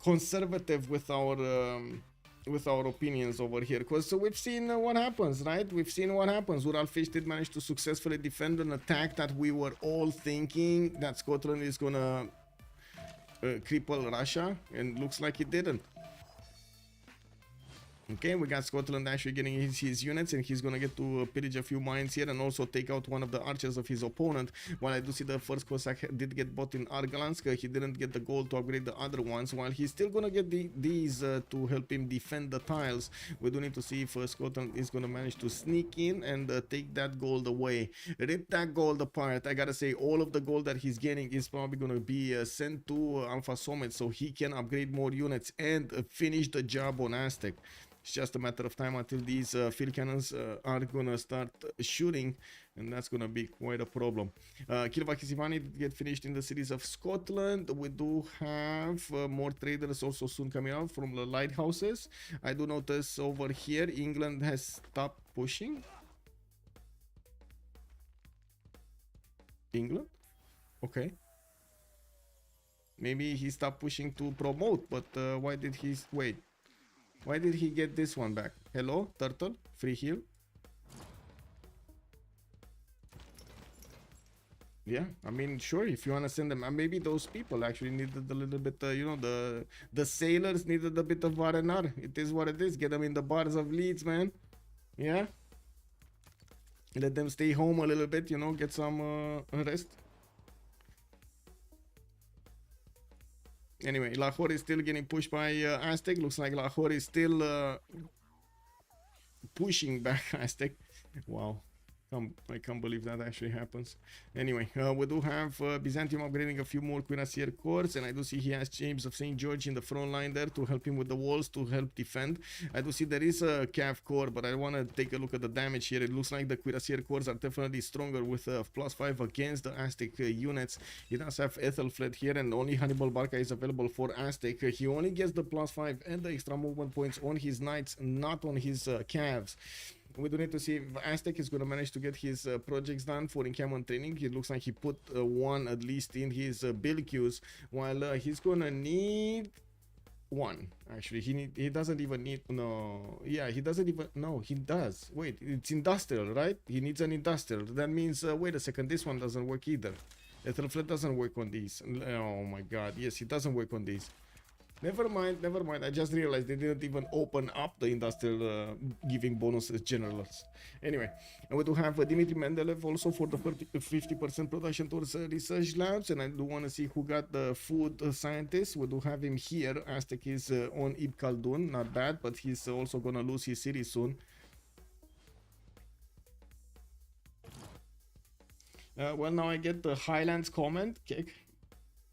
conservative with our opinions over here, because we've seen what happens, right? We've seen what happens. Uralfish did manage to successfully defend an attack that we were all thinking that Scotland is gonna cripple Russia, and looks like it didn't. Okay, we got Scotland actually getting his units, and he's gonna get to pillage a few mines here and also take out one of the archers of his opponent. While I do see the first Cossack did get bought in Argalansk, he didn't get the gold to upgrade the other ones, while he's still gonna get these to help him defend the tiles. We do need to see if Scotland is gonna manage to sneak in and take that gold away. Rip that gold apart. I gotta say, all of the gold that he's getting is probably gonna be sent to Alpha Summit so he can upgrade more units and finish the job on Aztec. It's just a matter of time until these field cannons are gonna start shooting, and that's gonna be quite a problem. Kilvakisivani did get finished in the cities of Scotland. We do have more traders also soon coming out from the lighthouses. I do notice over here England has stopped pushing. England? Okay. Maybe he stopped pushing to promote, but why did he wait? Why did he get this one back? Hello, turtle, free heal. Yeah, I mean, sure, if you want to send them, maybe those people actually needed a little bit, you know, the sailors needed a bit of R&R. It is what it is. Get them in the bars of Leeds, man. Yeah. Let them stay home a little bit, you know, get some rest. Anyway, Lahore is still getting pushed by Aztec. Looks like Lahore is still pushing back Aztec. Wow. I can't believe that actually happens. Anyway, we do have Byzantium upgrading a few more cuirassier corps, and I do see he has James of St. George in the front line there to help him with the walls, to help defend. I do see there is a Cav corps, but I want to take a look at the damage here. It looks like the cuirassier corps are definitely stronger with +5 against the Aztec units. He does have Ethelflaed here, and only Hannibal Barca is available for Aztec. He only gets the +5 and the extra movement points on his knights, not on his Cavs. We do need to see if Aztec is going to manage to get his projects done for encampment training. It looks like he put one at least in his build queues, while he's going to need one. Actually, he doesn't even need, no, yeah, he doesn't even, no, he does. Wait, it's industrial, right? He needs an industrial. That means, wait a second, this one doesn't work either. Ethelflaed doesn't work on these. Oh my god, yes, it doesn't work on these. Never mind, never mind. I just realized they didn't even open up the industrial giving bonuses generals. Anyway, and we do have Dimitri Mendeleev also for the 50% production towards research labs, and I do want to see who got the food scientist. We do have him here. Aztec is on Ibn Khaldun, not bad, but he's also gonna lose his city soon. Well, now I get the Highlands comment. Okay.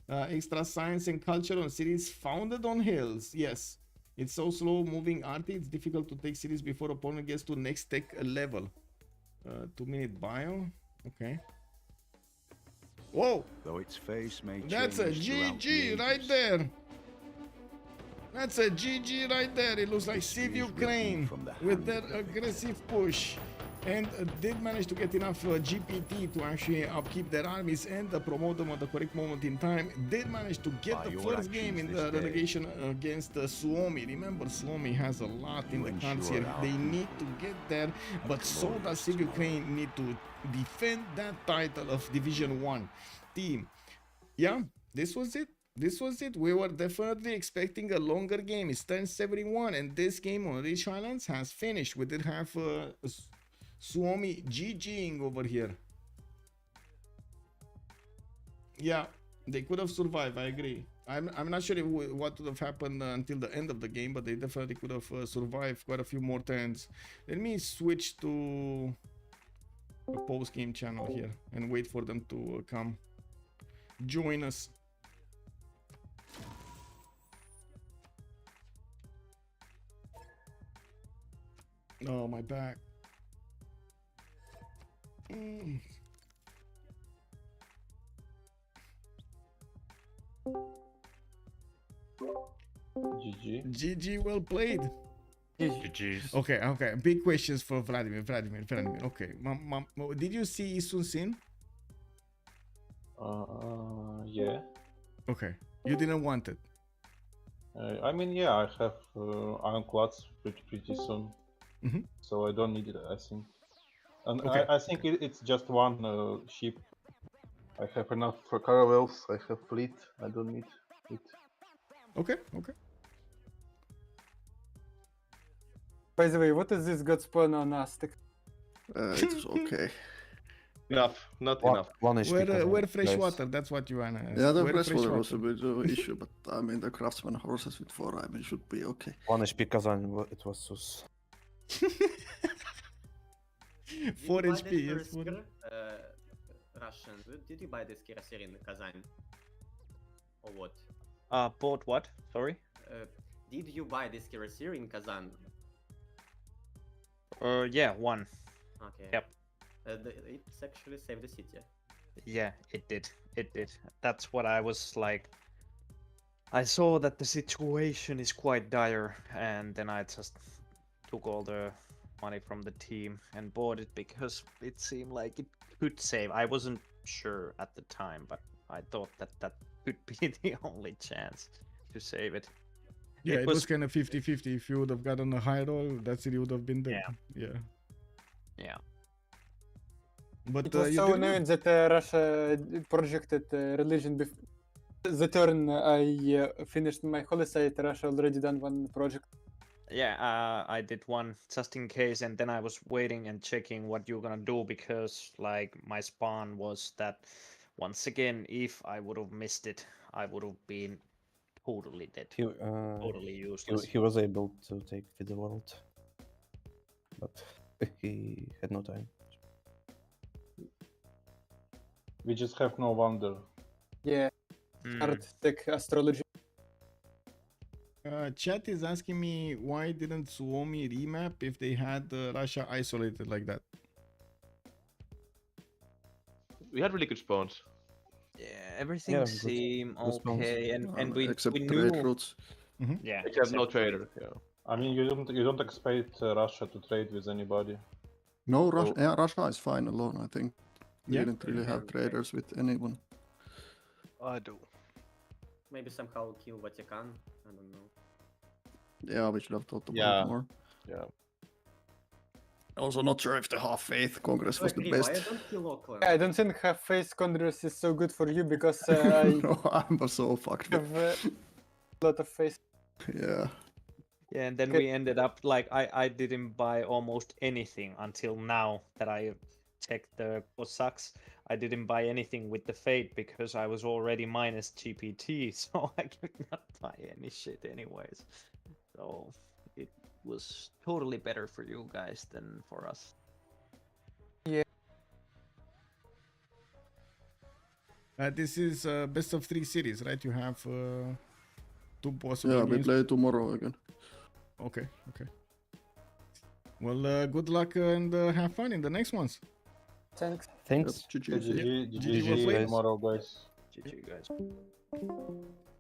Extra science and culture on cities founded on hills. Yes, it's so slow moving arty. It's difficult to take cities before opponent gets to next tech level. 2-minute bio. Okay. Whoa! Though its face may That's a change throughout the GG right ages, there. That's a GG right there. It looks like CivUkraine from the with hand their of the aggressive push. And did manage to get enough GPT to actually upkeep their armies and promote them at the correct moment in time. Did manage to get By the your first game in actions the this day, relegation against Suomi. Remember, Suomi has a lot in the cards ensure here. our They need to get there, but so does CivUkraine need to defend that title of Division 1 team. Yeah, this was it. This was it. We were definitely expecting a longer game. It's 10-71, and this game on Rich Highlands has finished. We did have Suomi GGing over here. Yeah, they could have survived. I agree. I'm not sure what would have happened until the end of the game, but they definitely could have survived quite a few more turns. Let me switch to a post-game channel here and wait for them to come join us. Oh, my back. GG. GG, well played. GG's. Okay, okay. Big questions for Vladimir. Okay, did you see Isun Sin? Yeah. Okay, you didn't want it. I mean, yeah, I have ironclads pretty soon, so I don't need it, I think. And Okay. I think it's just one ship. I have enough for caravels. I have fleet. I don't need it. Okay, okay. By the way, what is this god spawn on Aztec? It's okay. Enough, not enough. One HP. Where fresh water? That's what you wanna ask. Yeah, the Where fresh water was a bit of an issue, but I mean the craftsman horses with 4 I mean should be okay. 1 HP Kazan, it was sus. 4 HP, yes. Russian. Did you buy this Kirasir in Kazan? Or what? Bought what? Sorry? Did you buy this Kirasir in Kazan? Yeah, 1. Okay. Yep. It's actually saved the city. Yeah, it did. It did. That's what I was like. I saw that the situation is quite dire, and then I just took all the money from the team and bought it because it seemed like it could save. I wasn't sure at the time, but I thought that that could be the only chance to save it. Yeah, it was kind of 50-50. If you would have gotten a high roll, that city would have been dead. Yeah. Yeah. But It was you so did annoying good. that Russia projected religion the turn I finished my holy site. Russia already done one project. Yeah, I did one just in case, and then I was waiting and checking what you're gonna do because, like, my spawn was that once again, if I would have missed it, I would have been totally dead, totally useless. He was able to take the world, but he had no time. We just have no wonder. Yeah, Mm. Arctic astrology. Chat is asking me why didn't Suomi remap if they had Russia isolated like that. We had really good spawns. Yeah, everything good- seemed good spawns. okay, and we Except we trade knew. routes. Yeah, Except no except trader. Yeah. I mean, you don't expect Russia to trade with anybody. No, So- Russia is fine alone, I think. We Yeah. didn't really have traders with anyone. I do. Maybe somehow kill Vatican. I don't know. Yeah, we should have thought about Yeah. it more. Yeah. Also, not sure if the half-faith Congress was the Agree, why best. don't kill Auckland? I don't think half-face Congress is so good for you because I No, I'm so fucked. have a lot of face. Yeah. Yeah, and then Okay. we ended up like I didn't buy almost anything until now that I checked the Cossacks. I didn't buy anything with the Fate because I was already minus GPT, so I could not buy any shit anyways. So it was totally better for you guys than for us. This is best of 3 series, right? You have 2 possible Yeah, we games. play tomorrow again. Okay, okay. Well, good luck and have fun in the next ones. Thanks. Thanks. GG, GG, GG tomorrow, guys. GG guys.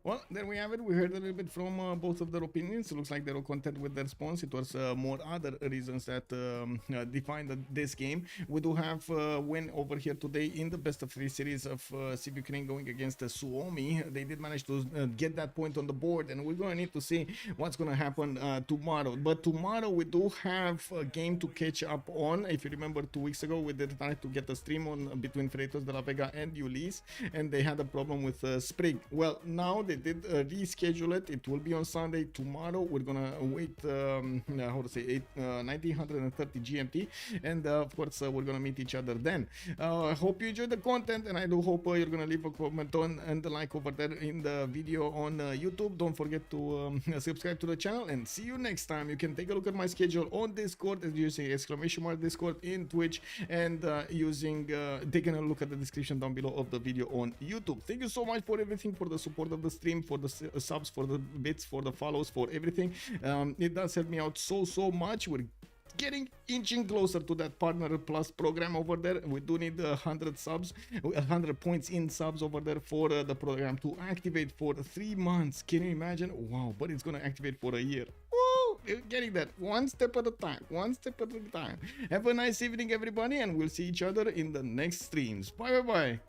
Well, there we have it. We heard a little bit from both of their opinions. It looks like they were content with the response. It was more other reasons that defined this game. We do have win over here today in the best of 3 series of CivUkraine going against Suomi. They did manage to get that point on the board, and we're going to need to see what's going to happen tomorrow. But tomorrow we do have a game to catch up on. If you remember 2 weeks ago, we did try to get a stream on between Freitos de la Vega and Ulysse, and they had a problem with Sprig. Well, now they did reschedule it. It will be on Sunday. Tomorrow we're gonna wait 1930 GMT, and of course we're gonna meet each other then. I hope you enjoyed the content, and I do hope you're gonna leave a comment on and a like over there in the video on YouTube. Don't forget to subscribe to the channel, and see you next time. You can take a look at my schedule on Discord using !! Discord in Twitch, and taking a look at the description down below of the video on YouTube. Thank you so much for everything, for the support of the stream, for the subs, for the bits, for the follows, for everything. It does help me out so much. We're inching closer to that partner plus program over there. We do need 100 subs, 100 points in subs over there for the program to activate for 3 months. Can you imagine? Wow, but it's gonna activate for a year. Woo! You're getting that one step at a time, one step at a time. Have a nice evening, everybody, and we'll see each other in the next streams. Bye bye.